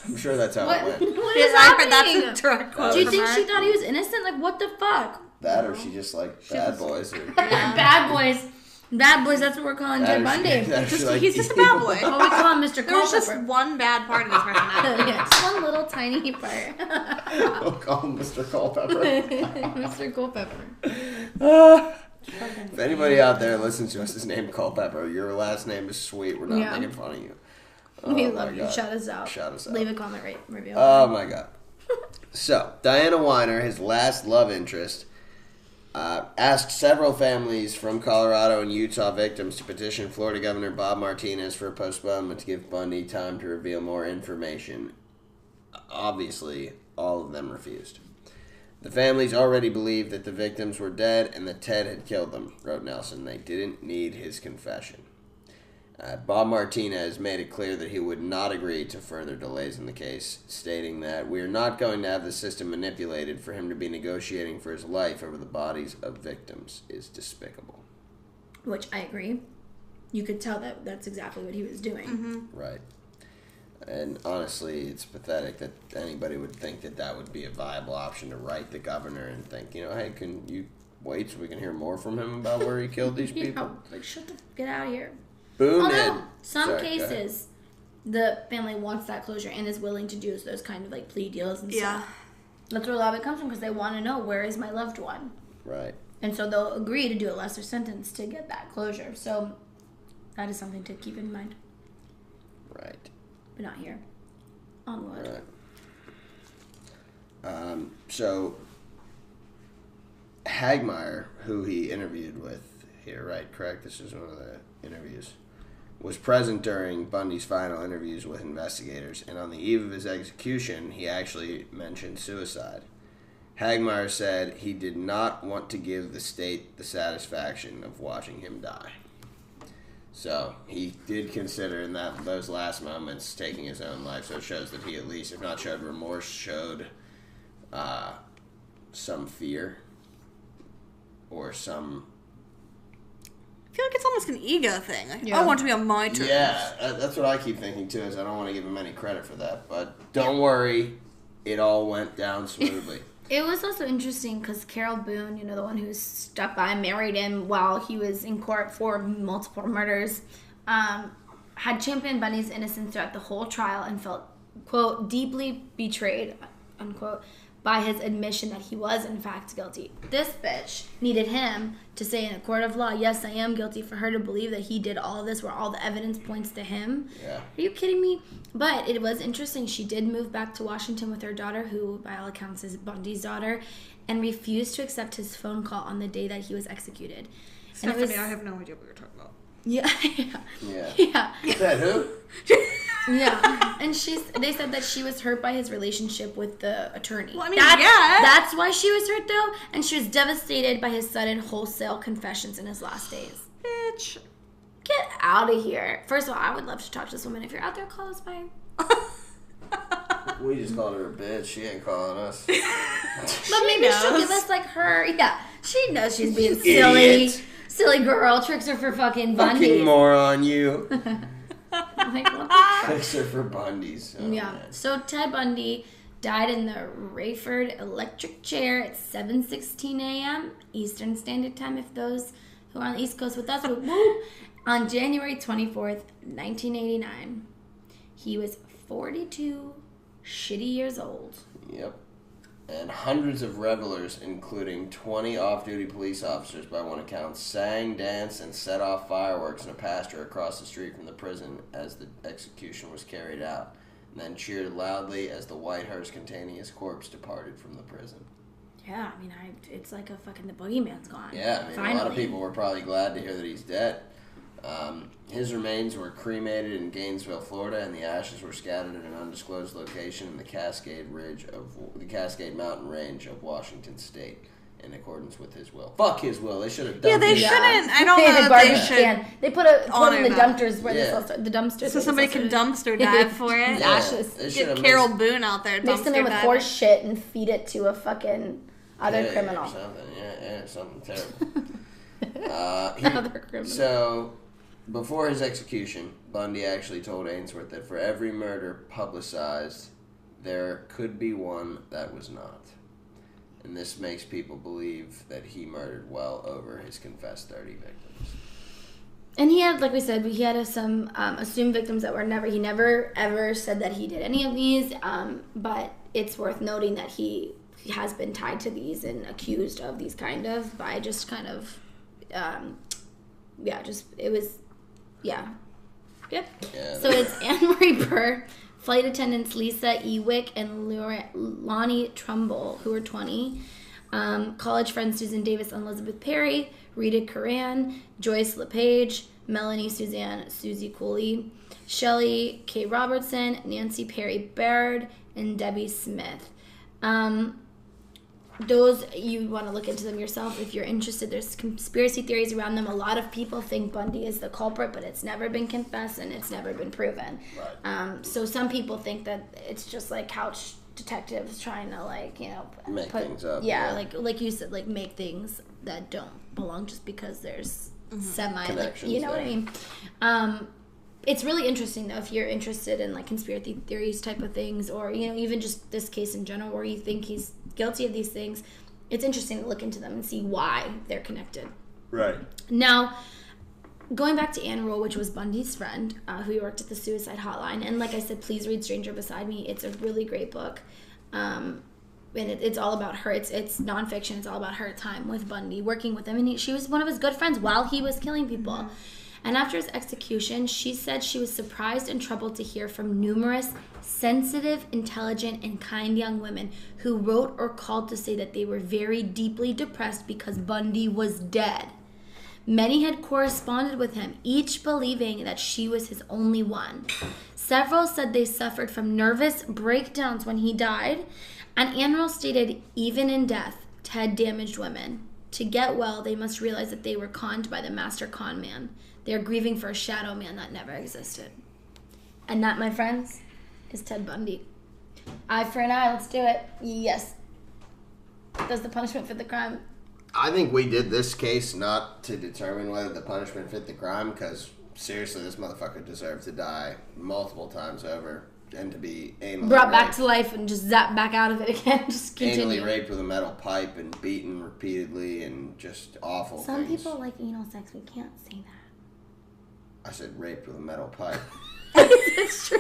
Speaker 3: I'm sure that's how it went.
Speaker 2: What is happening?
Speaker 4: That's a direct quote.
Speaker 2: Do you think she thought he was innocent? Like, what the fuck?
Speaker 3: That, or she just like bad boys. Or,
Speaker 2: Bad boys. Bad boys, that's what we're calling Ted Bundy.
Speaker 4: He's just a bad boy.
Speaker 2: Oh, we call him Mr.
Speaker 4: There was just
Speaker 2: Culpepper.
Speaker 4: one bad part of his personality.
Speaker 2: Yeah, just one little tiny part.
Speaker 3: we'll call him Mr. Culpepper.
Speaker 2: Mr. Culpepper.
Speaker 3: If anybody out there listens to us is named Culpepper, your last name is sweet. We're not making fun of you.
Speaker 2: We love you. Shout us out. Leave a comment, review.
Speaker 3: Oh my god. So, Diana Weiner, his last love interest, asked several families from Colorado and Utah victims to petition Florida Governor Bob Martinez for a postponement to give Bundy time to reveal more information. Obviously, all of them refused. The families already believed that the victims were dead and that Ted had killed them, wrote Nelson. They didn't need his confession. Bob Martinez made it clear that he would not agree to further delays in the case, stating that we are not going to have the system manipulated for him to be negotiating for his life over the bodies of victims is despicable.
Speaker 2: Which I agree. You could tell that that's exactly what he was doing.
Speaker 4: Mm-hmm.
Speaker 3: Right. And honestly, it's pathetic that anybody would think that that would be a viable option to write the governor and think, hey, can you wait so we can hear more from him about where he killed these people?
Speaker 2: Like, get out of here.
Speaker 3: Boone.
Speaker 2: Although, some cases, the family wants that closure and is willing to do those kind of, like, plea deals and stuff. That's where a lot of it comes from, because they want to know, where is my loved one?
Speaker 3: Right.
Speaker 2: And so they'll agree to do a lesser sentence to get that closure. So that is something to keep in mind.
Speaker 3: Right.
Speaker 2: But not here. Onward.
Speaker 3: Right. So, Hagmeyer, who he interviewed with here, right? Correct? This is one of the interviews. Was present during Bundy's final interviews with investigators, and on the eve of his execution, he actually mentioned suicide. Hagmeyer said he did not want to give the state the satisfaction of watching him die. So he did consider in those last moments taking his own life. So it shows that he at least, if not showed remorse, showed some fear or some.
Speaker 4: I feel like it's almost an ego thing. Like, I want to be on my terms.
Speaker 3: Yeah, that's what I keep thinking too. Is I don't want to give him any credit for that, but don't worry, it all went down smoothly.
Speaker 2: It was also interesting because Carol Boone, the one who stuck by, married him while he was in court for multiple murders, had championed Bundy's innocence throughout the whole trial and felt, quote, deeply betrayed, unquote, by his admission that he was, in fact, guilty. This bitch needed him to say in a court of law, yes, I am guilty, for her to believe that he did all of this where all the evidence points to him.
Speaker 3: Yeah.
Speaker 2: Are you kidding me? But it was interesting. She did move back to Washington with her daughter, who, by all accounts, is Bundy's daughter, and refused to accept his phone call on the day that he was executed.
Speaker 4: Stephanie, I have no idea what you're talking about.
Speaker 2: Yeah.
Speaker 3: Yeah. Is that who?
Speaker 2: Yeah, and they said that she was hurt by his relationship with the attorney.
Speaker 4: Well, I mean,
Speaker 2: that's why she was hurt, though, and she was devastated by his sudden wholesale confessions in his last days.
Speaker 4: Bitch.
Speaker 2: Get out of here. First of all, I would love to talk to this woman. If you're out there, call us by.
Speaker 3: We just called her a bitch. She ain't calling us.
Speaker 2: But maybe she'll give us, like, her. Yeah, she knows she's being silly. Silly girl. Tricks her for fucking Bundy.
Speaker 3: Fucking moron, you.
Speaker 2: Like, what the
Speaker 3: Tricks her for Bundy's. Oh,
Speaker 2: yeah.
Speaker 3: man.
Speaker 2: So Ted Bundy died in the Rayford electric chair at 7:16 a.m. Eastern Standard Time, if those who are on the East Coast with us would woo, on January 24th, 1989. He was 42 shitty years old.
Speaker 3: Yep. And hundreds of revelers, including 20 off-duty police officers by one account, sang, danced, and set off fireworks in a pasture across the street from the prison as the execution was carried out, and then cheered loudly as the white hearse containing his corpse departed from the prison.
Speaker 2: Yeah, I mean, it's like a fucking, the boogeyman's gone.
Speaker 3: Yeah, I mean,
Speaker 2: Finally.
Speaker 3: a lot of people were probably glad to hear that he's dead. His remains were cremated in Gainesville, Florida, and the ashes were scattered in an undisclosed location in the Cascade Mountain Range of Washington State, in accordance with his will. Fuck his will. They should have done.
Speaker 4: Yeah, they
Speaker 3: his-
Speaker 4: shouldn't. I don't
Speaker 2: They
Speaker 4: know
Speaker 2: had a
Speaker 4: that they
Speaker 2: garbage
Speaker 4: should.
Speaker 2: can. They put in
Speaker 4: honor
Speaker 2: the
Speaker 4: that.
Speaker 2: dumpsters where
Speaker 3: Yeah.
Speaker 2: the dumpsters.
Speaker 4: So somebody can dumpster dive for it.
Speaker 3: Yeah,
Speaker 2: ashes.
Speaker 3: they should
Speaker 4: Get
Speaker 3: have
Speaker 4: Carol
Speaker 3: mixed-
Speaker 4: Boone out there
Speaker 2: Mix them in
Speaker 4: dumpster
Speaker 2: with
Speaker 4: diving.
Speaker 2: horse shit and feed it to a fucking other
Speaker 3: Yeah,
Speaker 2: criminal.
Speaker 3: Or something. Yeah, something terrible.
Speaker 2: Other criminal.
Speaker 3: So, before his execution, Bundy actually told Ainsworth that for every murder publicized, there could be one that was not. And this makes people believe that he murdered well over his confessed 30 victims.
Speaker 2: And he had, like we said, he had some assumed victims that were he never ever said that he did any of these, but it's worth noting that he has been tied to these and accused of these by just kind of, Yep.
Speaker 3: Yeah,
Speaker 2: So it's Anne-Marie Burr, flight attendants Lisa Ewick and Lonnie Trumbull, who were 20, college friends Susan Davis and Elizabeth Perry, Rita Coran, Joyce LePage, Melanie Suzanne Susie Cooley, Shelley K. Robertson, Nancy Perry Baird, and Debbie Smith. those, you want to look into them yourself if you're interested. There's conspiracy theories around them. A lot of people think Bundy is the culprit, but it's never been confessed and it's never been proven.
Speaker 3: Right.
Speaker 2: So some people think that it's just like couch detectives trying to
Speaker 3: make things up.
Speaker 2: Yeah, like you said, like make things that don't belong just because there's
Speaker 3: Connections,
Speaker 2: what I mean. It's really interesting though if you're interested in like conspiracy theories type of things, or even just this case in general where you think he's guilty of these things. It's interesting to look into them and see why they're connected.
Speaker 3: Right.
Speaker 2: Now, going back to Ann Rule, which was Bundy's friend, who worked at the suicide hotline, and like I said, please read Stranger Beside Me. It's a really great book, and it's all about her. It's nonfiction. It's all about her time with Bundy, working with him, and she was one of his good friends while he was killing people. Mm-hmm. And after his execution, she said she was surprised and troubled to hear from numerous sensitive, intelligent, and kind young women who wrote or called to say that they were very deeply depressed because Bundy was dead. Many had corresponded with him, each believing that she was his only one. Several said they suffered from nervous breakdowns when he died, and Ann Rule stated, even in death, Ted damaged women. To get well, they must realize that they were conned by the master con man. They are grieving for a shadow man that never existed. And that, my friends, is Ted Bundy. Eye for an eye, let's do it. Yes. Does the punishment fit the crime?
Speaker 3: I think we did this case not to determine whether the punishment fit the crime, because seriously, this motherfucker deserved to die multiple times over and to be anally
Speaker 2: brought back
Speaker 3: raped.
Speaker 2: to life and just zapped back out of it again. Just continue.
Speaker 3: Anally raped with a metal pipe and beaten repeatedly and just awful
Speaker 2: Some
Speaker 3: things.
Speaker 2: people like anal sex. We can't say that.
Speaker 3: I said raped with a metal pipe.
Speaker 2: It's true.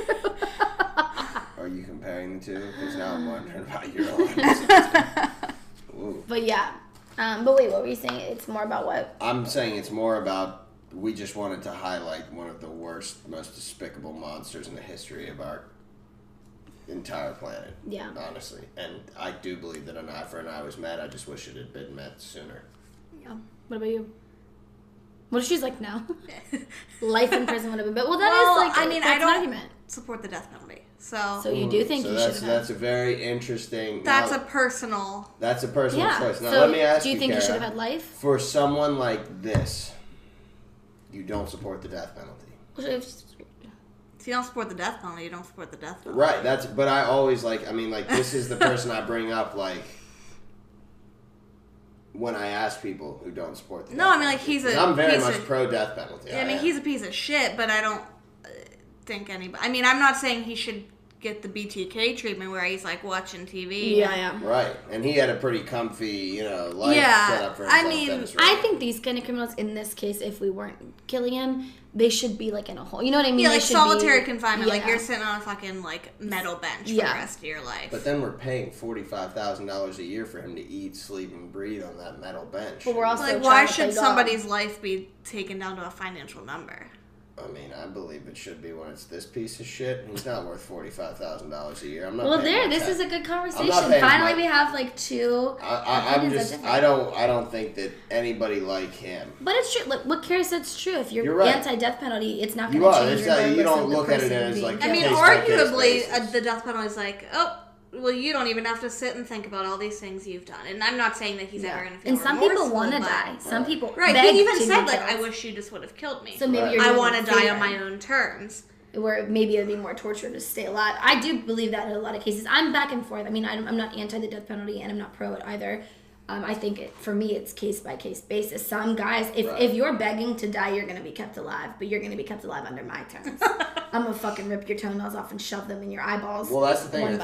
Speaker 3: Are you comparing the two? Because now I'm wondering about your own.
Speaker 2: But yeah. But wait, what were you saying? It's more about what?
Speaker 3: I'm saying it's more about, we just wanted to highlight one of the worst, most despicable monsters in the history of our entire planet.
Speaker 2: Yeah.
Speaker 3: Honestly. And I do believe that an eye for an eye was met. I just wish it had been met sooner.
Speaker 2: Yeah. What about you? What if she's like, no? Life in prison would have been better. Well, I don't
Speaker 4: argument. Support the death penalty. So
Speaker 2: you do think you should have.
Speaker 3: That's a very interesting...
Speaker 4: That's a personal
Speaker 3: choice. Now,
Speaker 2: so
Speaker 3: let me ask you,
Speaker 2: do you think
Speaker 3: Kara,
Speaker 2: he should have had life?
Speaker 3: For someone like this, you don't support the death penalty.
Speaker 4: If you don't support the death penalty, you don't support the death penalty.
Speaker 3: Right, but I always this is the person I bring up, when I ask people who don't support the death penalty. I'm very much pro-death penalty.
Speaker 4: He's a piece of shit, but I don't think anybody... I'm not saying he should get the BTK treatment where he's, watching TV.
Speaker 2: Yeah.
Speaker 3: Right, and he had a pretty comfy, life set up for himself.
Speaker 2: I think these kind of criminals, in this case, if we weren't killing him, they should be, in a hole. You know what I mean?
Speaker 4: Yeah, solitary confinement. Yeah. You're sitting on a fucking, metal bench for the rest of your life.
Speaker 3: But then we're paying $45,000 a year for him to eat, sleep, and breathe on that metal bench.
Speaker 2: But we're also
Speaker 4: why should somebody's life be taken down to a financial number?
Speaker 3: I believe it should be when it's this piece of shit. He's not worth $45,000 a year. I'm not.
Speaker 2: Well, this is a good conversation. Finally, we have two.
Speaker 3: I don't think that anybody like him.
Speaker 2: But it's true. Look, what Kara said's true. If you're
Speaker 3: right.
Speaker 2: anti-death penalty, it's not going to change your
Speaker 3: You don't look at it as
Speaker 4: arguably the death penalty is well, you don't even have to sit and think about all these things you've done. And I'm not saying that he's ever going to feel
Speaker 2: remorseful. And some people want to die. Some people
Speaker 4: he even said, I wish you just would have killed me.
Speaker 2: So maybe
Speaker 4: I want to die on my own terms.
Speaker 2: Where maybe it would be more torture to stay alive. I do believe that in a lot of cases. I'm back and forth. I'm not anti the death penalty, and I'm not pro it either. I think for me, it's case-by-case basis. Some guys, if you're begging to die, you're going to be kept alive. But you're going to be kept alive under my terms. I'm going to fucking rip your toenails off and shove them in your eyeballs.
Speaker 3: Well, that's the thing. I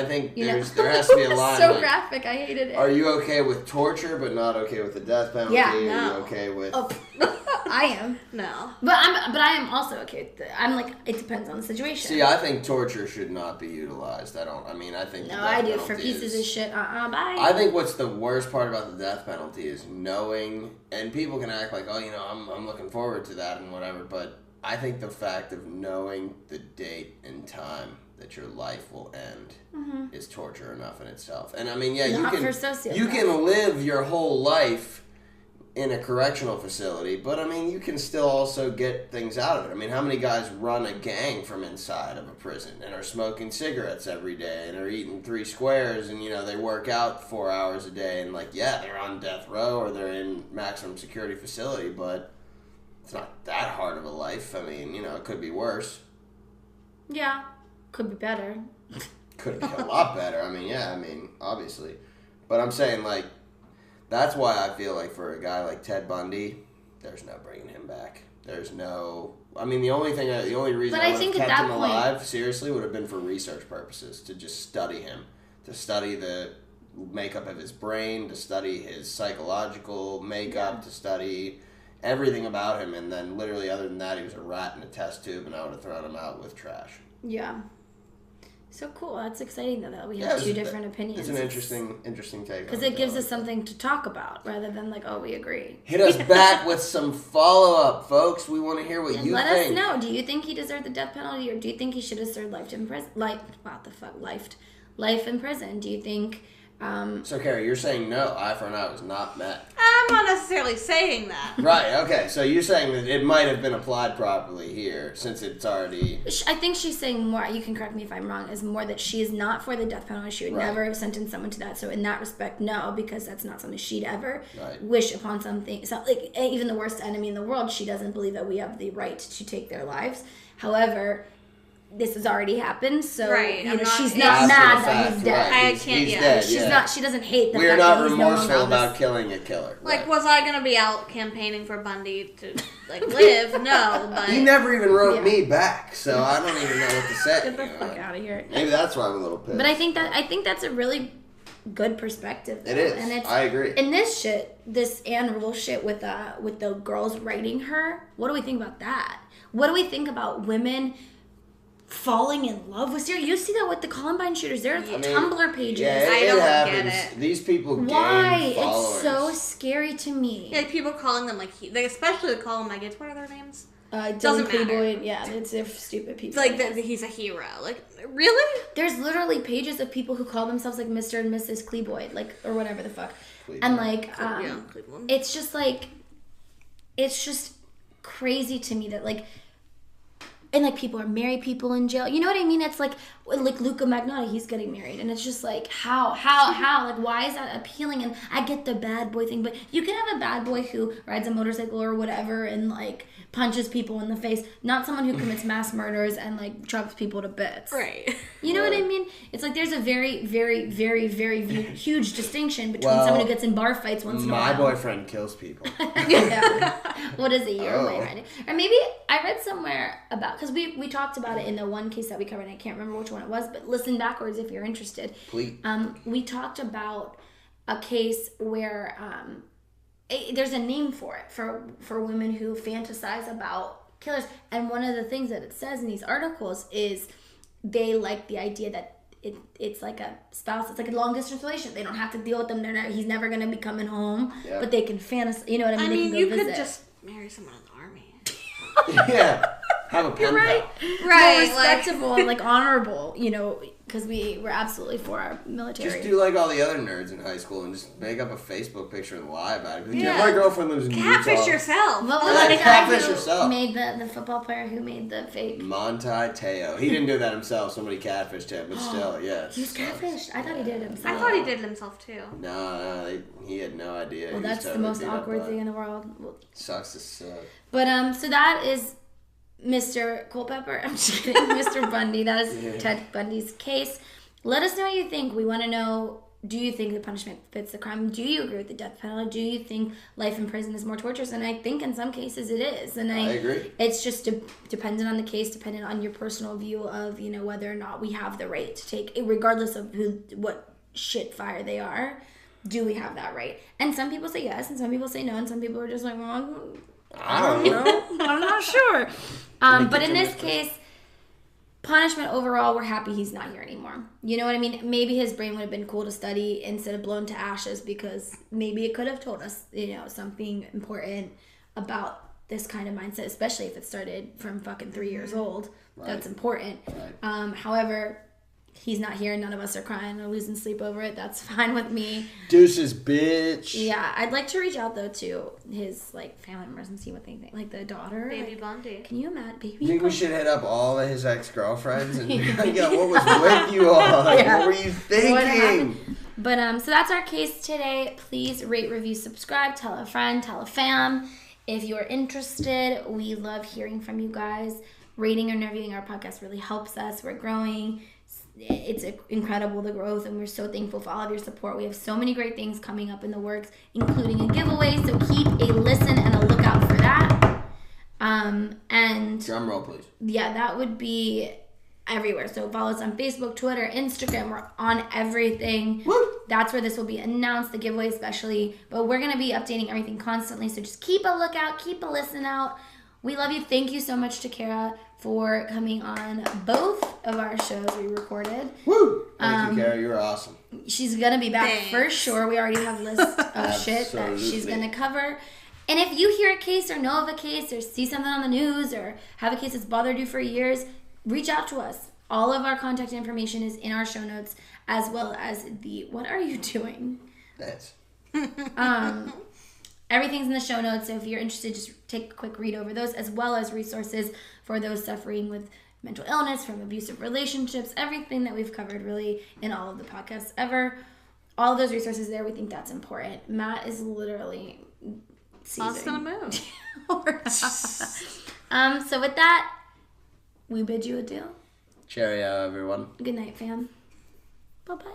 Speaker 3: think there has to be a line.
Speaker 2: So graphic. I hated it.
Speaker 3: Are you okay with torture, but not okay with the death penalty?
Speaker 2: Yeah,
Speaker 3: Are you okay with...
Speaker 2: I am.
Speaker 4: No.
Speaker 2: But I am also okay with it depends on the situation.
Speaker 3: See, I think torture should not be utilized. I think...
Speaker 2: No, I do. For pieces of shit, bye.
Speaker 3: I think what's the worst part about the death penalty is knowing, and people can act like, I'm looking forward to that and whatever, but I think the fact of knowing the date and time that your life will end is torture enough in itself. And
Speaker 2: for sociopaths.
Speaker 3: you can live your whole life in a correctional facility, but I mean, you can still also get things out of it. I mean, how many guys run a gang from inside of a prison and are smoking cigarettes every day and are eating 3 squares and, you know, they work out 4 hours a day and, like, yeah, they're on death row or they're in maximum security facility, but it's not that hard of a life. I mean, you know, it could be worse.
Speaker 2: Yeah, could be better.
Speaker 3: Could be a lot better. I mean, yeah, I mean, obviously. But I'm saying, like, that's why I feel like for a guy like Ted Bundy, there's no bringing him back. There's no... I mean, the only reason I would have kept him alive, seriously, would have been for research purposes, to just study him, to study the makeup of his brain, to study his psychological makeup, to study everything about him, and then literally other than that, he was a rat in a test tube, and I would have thrown him out with trash.
Speaker 2: Yeah. So cool. That's exciting, though, that we have 2 different opinions.
Speaker 3: It's an interesting take.
Speaker 2: Because it gives us something to talk about, rather than like, oh, we agree.
Speaker 3: Hit us back with some follow-up, folks. We want to hear what you think.
Speaker 2: Let us know. Do you think he deserved the death penalty, or do you think he should have served life in prison? Life in prison. Do you think...
Speaker 3: So, Carrie, you're saying no, eye for an eye was not met.
Speaker 4: I'm not necessarily saying that.
Speaker 3: Right, okay. So you're saying that it might have been applied properly here, since it's already...
Speaker 2: I think she's saying more, you can correct me if I'm wrong, is more that she is not for the death penalty. She would never sentence someone to that. So in that respect, no, because that's not something she'd ever wish upon something. So, like, even the worst enemy in the world, she doesn't believe that we have the right to take their lives. However... this has already happened, so she's not mad that he's dead.
Speaker 3: Right. He's dead,
Speaker 2: she's not. She doesn't hate the
Speaker 3: fact
Speaker 2: that
Speaker 3: not
Speaker 2: he's
Speaker 3: remorseful about killing a killer.
Speaker 4: Like, was I gonna be out campaigning for Bundy to like live? No, but
Speaker 3: he never even wrote me back, so I don't even know what to say.
Speaker 2: Get the fuck out of here.
Speaker 3: Maybe that's why I'm a little pissed.
Speaker 2: But I think that's a really good perspective. Though.
Speaker 3: It is.
Speaker 2: And it's,
Speaker 3: I agree.
Speaker 2: And this Anne Rule shit with the girls writing her. What do we think about that? What do we think about women falling in love with serial? You see that with the Columbine shooters. There are Tumblr pages.
Speaker 3: Yeah,
Speaker 4: I don't
Speaker 3: happens.
Speaker 4: get it.
Speaker 3: These people gain followers.
Speaker 2: It's so scary to me.
Speaker 4: Yeah, people calling them like especially the call them like what are their names?
Speaker 2: Doesn't matter. Yeah, they're stupid people.
Speaker 4: Like he's a hero. Like really?
Speaker 2: There's literally pages of people who call themselves like Mr. and Mrs. Cleeboyd, like or whatever the fuck. And like it's just like it's just crazy to me that like. And, like, people are married people in jail. You know what I mean? It's like Luca Magnotta, he's getting married. And it's just like, how? Like, why is that appealing? And I get the bad boy thing, but you can have a bad boy who rides a motorcycle or whatever and, like, punches people in the face. Not someone who commits mass murders and, like, chops people to bits.
Speaker 4: Right.
Speaker 2: You know what I mean? It's like there's a very, very, very, very huge distinction between someone who gets in bar fights once in a while.
Speaker 3: My boyfriend kills people.
Speaker 2: Yeah. What is it? You're riding. Or maybe I read somewhere about... Because we talked about it in the one case that we covered, and I can't remember which one it was, but listen backwards if you're interested.
Speaker 3: Please.
Speaker 2: We talked about a case where there's a name for it, for women who fantasize about killers. And one of the things that it says in these articles is they like the idea that it's like a spouse, it's like a long-distance relationship. They don't have to deal with them. He's never going to be coming home, but they can fantasize. You know what I mean?
Speaker 4: I mean, you
Speaker 2: visit.
Speaker 4: could just marry someone in the army.
Speaker 3: Yeah. Have a pen
Speaker 2: right.
Speaker 4: Right.
Speaker 2: More respectable and like honorable, you know, because we're absolutely for our military.
Speaker 3: Just do like all the other nerds in high school and just make up a Facebook picture and lie about it. Yeah. My girlfriend lives in
Speaker 4: Catfish
Speaker 3: Utah.
Speaker 4: yourself.
Speaker 2: What was the guy
Speaker 3: catfish
Speaker 2: who
Speaker 3: yourself.
Speaker 2: made the football player who made the fake?
Speaker 3: Monty Teo. He didn't do that himself. Somebody catfished him, but still, yeah.
Speaker 2: He was catfished. I thought he did it himself.
Speaker 4: I thought he did it himself too.
Speaker 3: No, he had no idea.
Speaker 2: Well, that's the most awkward thing in the world.
Speaker 3: Sucks to suck.
Speaker 2: But so that is Mr. Culpepper. I'm just kidding. Mr. Bundy. That is Ted Bundy's case. Let us know what you think. We want to know, do you think the punishment fits the crime? Do you agree with the death penalty? Do you think life in prison is more torturous? And I think in some cases it is. And I
Speaker 3: agree.
Speaker 2: It's just dependent on the case, dependent on your personal view of, you know, whether or not we have the right to take, regardless of what shit fire they are, do we have that right? And some people say yes, and some people say no, and some people are just like, well,
Speaker 3: I don't know.
Speaker 2: I'm not sure. But in this case, punishment overall, we're happy he's not here anymore. You know what I mean? Maybe his brain would have been cool to study instead of blown to ashes, because maybe it could have told us, you know, something important about this kind of mindset, especially if it started from fucking 3 years old. Right. That's important. Right. However, he's not here and none of us are crying or losing sleep over it, that's fine with me.
Speaker 3: Deuces, bitch.
Speaker 2: Yeah, I'd like to reach out though to his like family members and see what they think. Like the daughter,
Speaker 4: Baby
Speaker 2: like,
Speaker 4: Bundy.
Speaker 2: Can you imagine, baby?
Speaker 3: You think we should hit up all of his ex-girlfriends and be like, yo, what was with you all? Like,
Speaker 2: Yeah.
Speaker 3: what were you thinking?
Speaker 2: But so that's our case today. Please rate, review, subscribe, tell a friend, tell a fam. If you're interested, we love hearing from you guys. Rating and reviewing our podcast really helps us. We're growing. It's incredible, the growth, and we're so thankful for all of your support. We have so many great things coming up in the works, including a giveaway, so keep a listen and a lookout for that. And
Speaker 3: drum roll, please.
Speaker 2: Yeah, that would be everywhere. So follow us on Facebook, Twitter, Instagram. We're on everything.
Speaker 3: Woo!
Speaker 2: That's where this will be announced, the giveaway especially. But we're going to be updating everything constantly, so just keep a lookout, keep a listen out. We love you. Thank you so much to Kara for coming on both of our shows we recorded.
Speaker 3: Woo! Thank you, Kara. You're awesome.
Speaker 2: She's going to be back
Speaker 4: Thanks.
Speaker 2: for sure. We already have a list of shit that she's going to cover. And if you hear a case or know of a case or see something on the news or have a case that's bothered you for years, reach out to us. All of our contact information is in our show notes, as well as the what are you doing?
Speaker 3: That's
Speaker 2: Everything's in the show notes, so if you're interested, just take a quick read over those, as well as resources for those suffering with mental illness, from abusive relationships, everything that we've covered really in all of the podcasts ever. All of those resources there, we think that's important. Matt is literally
Speaker 4: Lost on a move.
Speaker 2: So with that, we bid you adieu.
Speaker 3: Cheerio, everyone.
Speaker 2: Good night, fam. Bye-bye.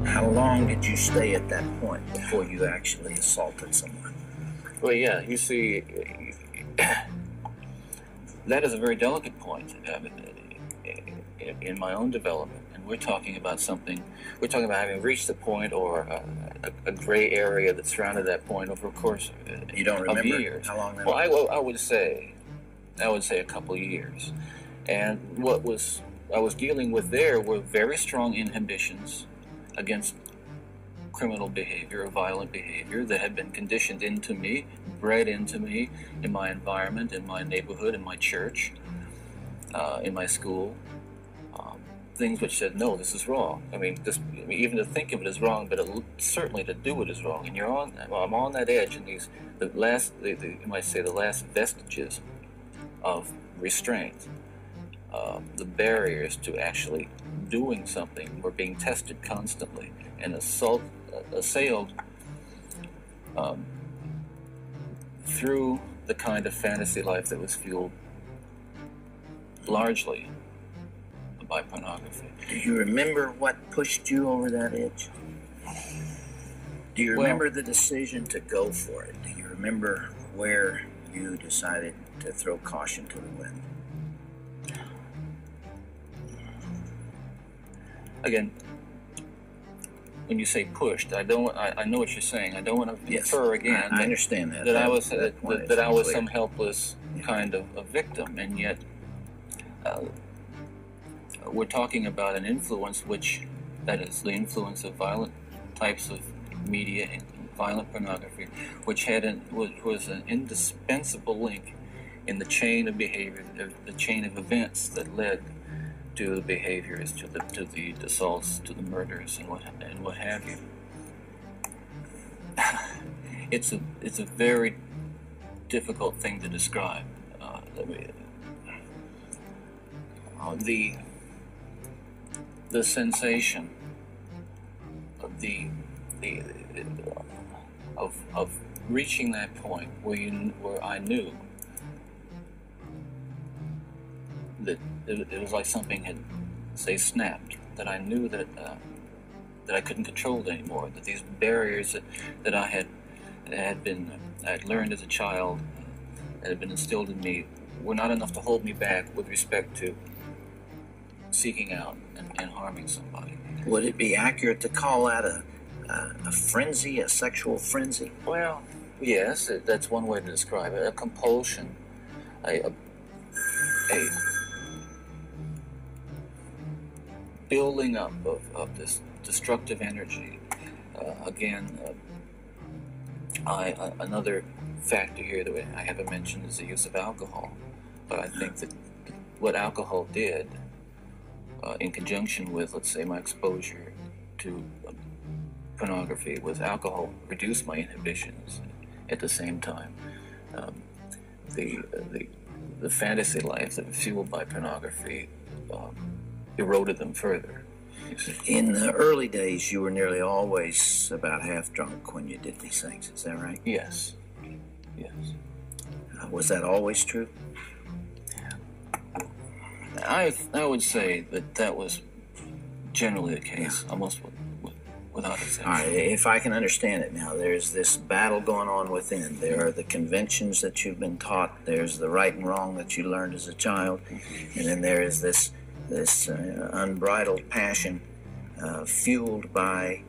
Speaker 7: How long did you stay at that point before you actually assaulted someone?
Speaker 5: Well, yeah, you see, that is a very delicate point in my own development. And we're talking about having reached the point or a gray area that surrounded that point over a course
Speaker 7: You don't remember
Speaker 5: of years.
Speaker 7: how long that
Speaker 5: Well,
Speaker 7: was?
Speaker 5: I would say a couple of years. And what I was dealing with there were very strong inhibitions against criminal behavior or violent behavior that had been conditioned into me, bred into me in my environment, in my neighborhood, in my church, in my school. Things which said, no, this is wrong. Even to think of it is wrong, but certainly to do it is wrong. And I'm on that edge, and the last vestiges of restraint, the barriers to actually doing something were being tested constantly and assailed through the kind of fantasy life that was fueled largely by pornography.
Speaker 7: Do you remember what pushed you over that edge? Do you remember the decision to go for it? Do you remember where you decided to throw caution to the wind?
Speaker 5: Again, when you say pushed, I know what you're saying. I don't want to infer again.
Speaker 7: I understand that.
Speaker 5: That I was
Speaker 7: clear.
Speaker 5: some helpless kind of a victim, and yet we're talking about an influence that is the influence of violent types of media and violent pornography, which was an indispensable link in the chain of behavior, the chain of events that led to the behaviors, to the assaults, to the murders, and what have you. It's a very difficult thing to describe. The sensation of reaching that point where I knew that it was like something had, say, snapped. That I knew that I couldn't control it anymore. That these barriers that I had learned as a child, that had been instilled in me, were not enough to hold me back with respect to seeking out and harming somebody.
Speaker 7: Would it be accurate to call that a frenzy, a sexual frenzy?
Speaker 5: Well, yes, that's one way to describe it. A compulsion, a building up of this destructive energy. Another factor here that I haven't mentioned is the use of alcohol. But I think that what alcohol did, in conjunction with, let's say, my exposure to pornography, was alcohol reduced my inhibitions. At the same time, the fantasy life that was fueled by pornography eroded them further.
Speaker 7: In the early days, you were nearly always about half drunk when you did these things. Is that right?
Speaker 5: Yes. Yes.
Speaker 7: Was that always true?
Speaker 5: I would say that was generally the case, almost without exception.
Speaker 7: All right, if I can understand it now, there's this battle going on within. There are the conventions that you've been taught. There's the right and wrong that you learned as a child, and then there is this unbridled passion fueled by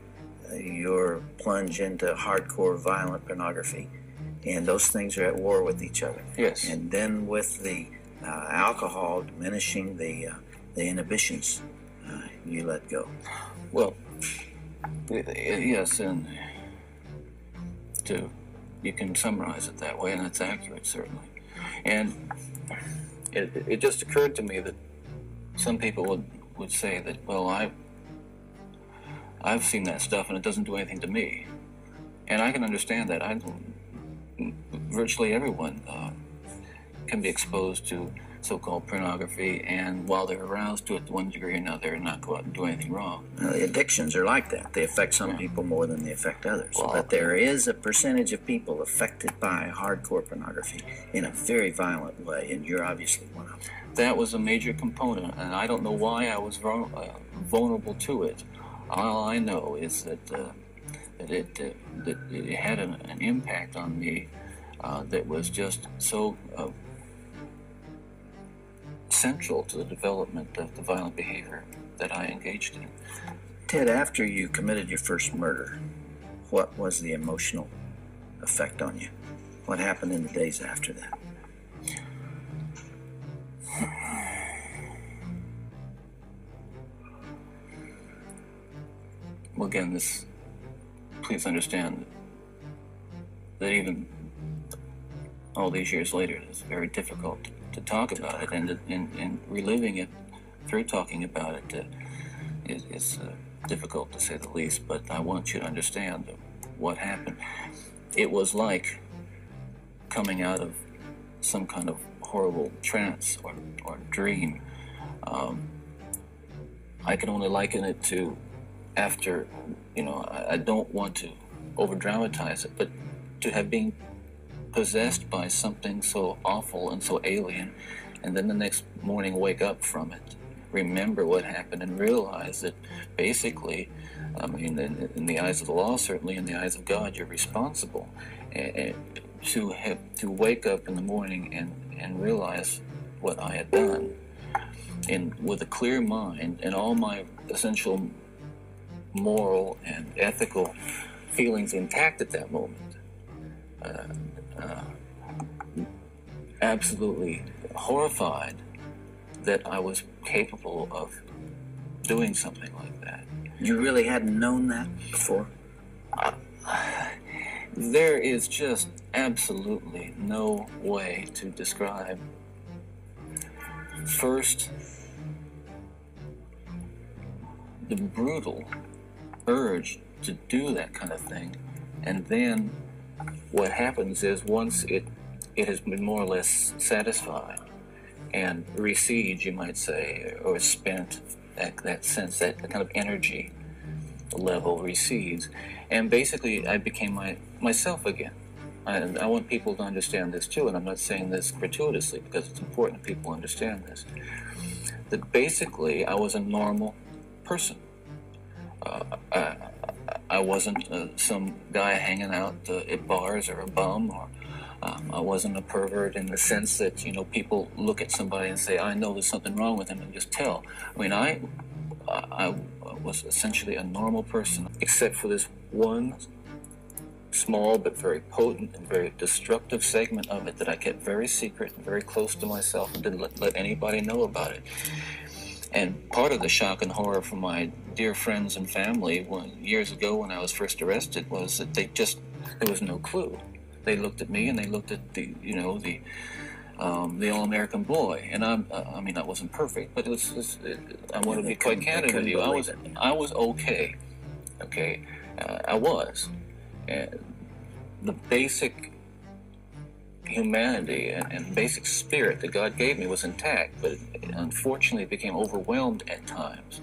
Speaker 7: your plunge into hardcore violent pornography, and those things are at war with each other.
Speaker 5: Yes.
Speaker 7: And then with the alcohol diminishing the inhibitions, you let go.
Speaker 5: Well, yes, and you can summarize it that way, and that's accurate, certainly. And it just occurred to me that some people would say that, well, I've seen that stuff and it doesn't do anything to me. And I can understand that. Virtually everyone can be exposed to so-called pornography, and while they're aroused to it to one degree or another, not go out and do anything wrong.
Speaker 7: The addictions are like that. They affect some people more than they affect others.
Speaker 5: Well,
Speaker 7: but there is a percentage of people affected by hardcore pornography in a very violent way, and you're obviously one of them.
Speaker 5: That was a major component, and I don't know why I was vulnerable to it. All I know is that it had an impact on me that was just so central to the development of the violent behavior that I engaged in.
Speaker 7: Ted, after you committed your first murder, what was the emotional effect on you? What happened in the days after that?
Speaker 5: Well, again, please understand that even all these years later, it's very difficult to talk about it, and reliving it through talking about it is difficult, to say the least. But I want you to understand what happened. It was like coming out of some kind of horrible trance or dream. I can only liken it to after, I don't want to over-dramatize it, but to have been possessed by something so awful and so alien, and then the next morning wake up from it, remember what happened, and realize that basically, in the eyes of the law, certainly in the eyes of God, you're responsible. And to wake up in the morning and realize what I had done, and with a clear mind and all my essential moral and ethical feelings intact at that moment. Absolutely horrified that I was capable of doing something like that.
Speaker 7: You really hadn't known that before?
Speaker 5: There is just absolutely no way to describe. First, the brutal urge to do that kind of thing, and then what happens is once it has been more or less satisfied and recedes, you might say, or spent, that sense, that kind of energy level recedes, and basically I became myself again. And I want people to understand this too, and I'm not saying this gratuitously because it's important that people understand this, that basically I was a normal person. I wasn't some guy hanging out at bars or a bum, or I wasn't a pervert in the sense that, people look at somebody and say, I know there's something wrong with him, and just tell. I mean, I was essentially a normal person, except for this one small but very potent and very destructive segment of it that I kept very secret and very close to myself and didn't let anybody know about it. And part of the shock and horror for my dear friends and family years ago when I was first arrested was that they just There was no clue. They looked at me and they looked at the all-American boy, and I mean, I wasn't perfect, but I want to be quite candid with you. I was okay. Okay, I was. And the basic humanity and basic spirit that God gave me was intact, but it unfortunately became overwhelmed at times.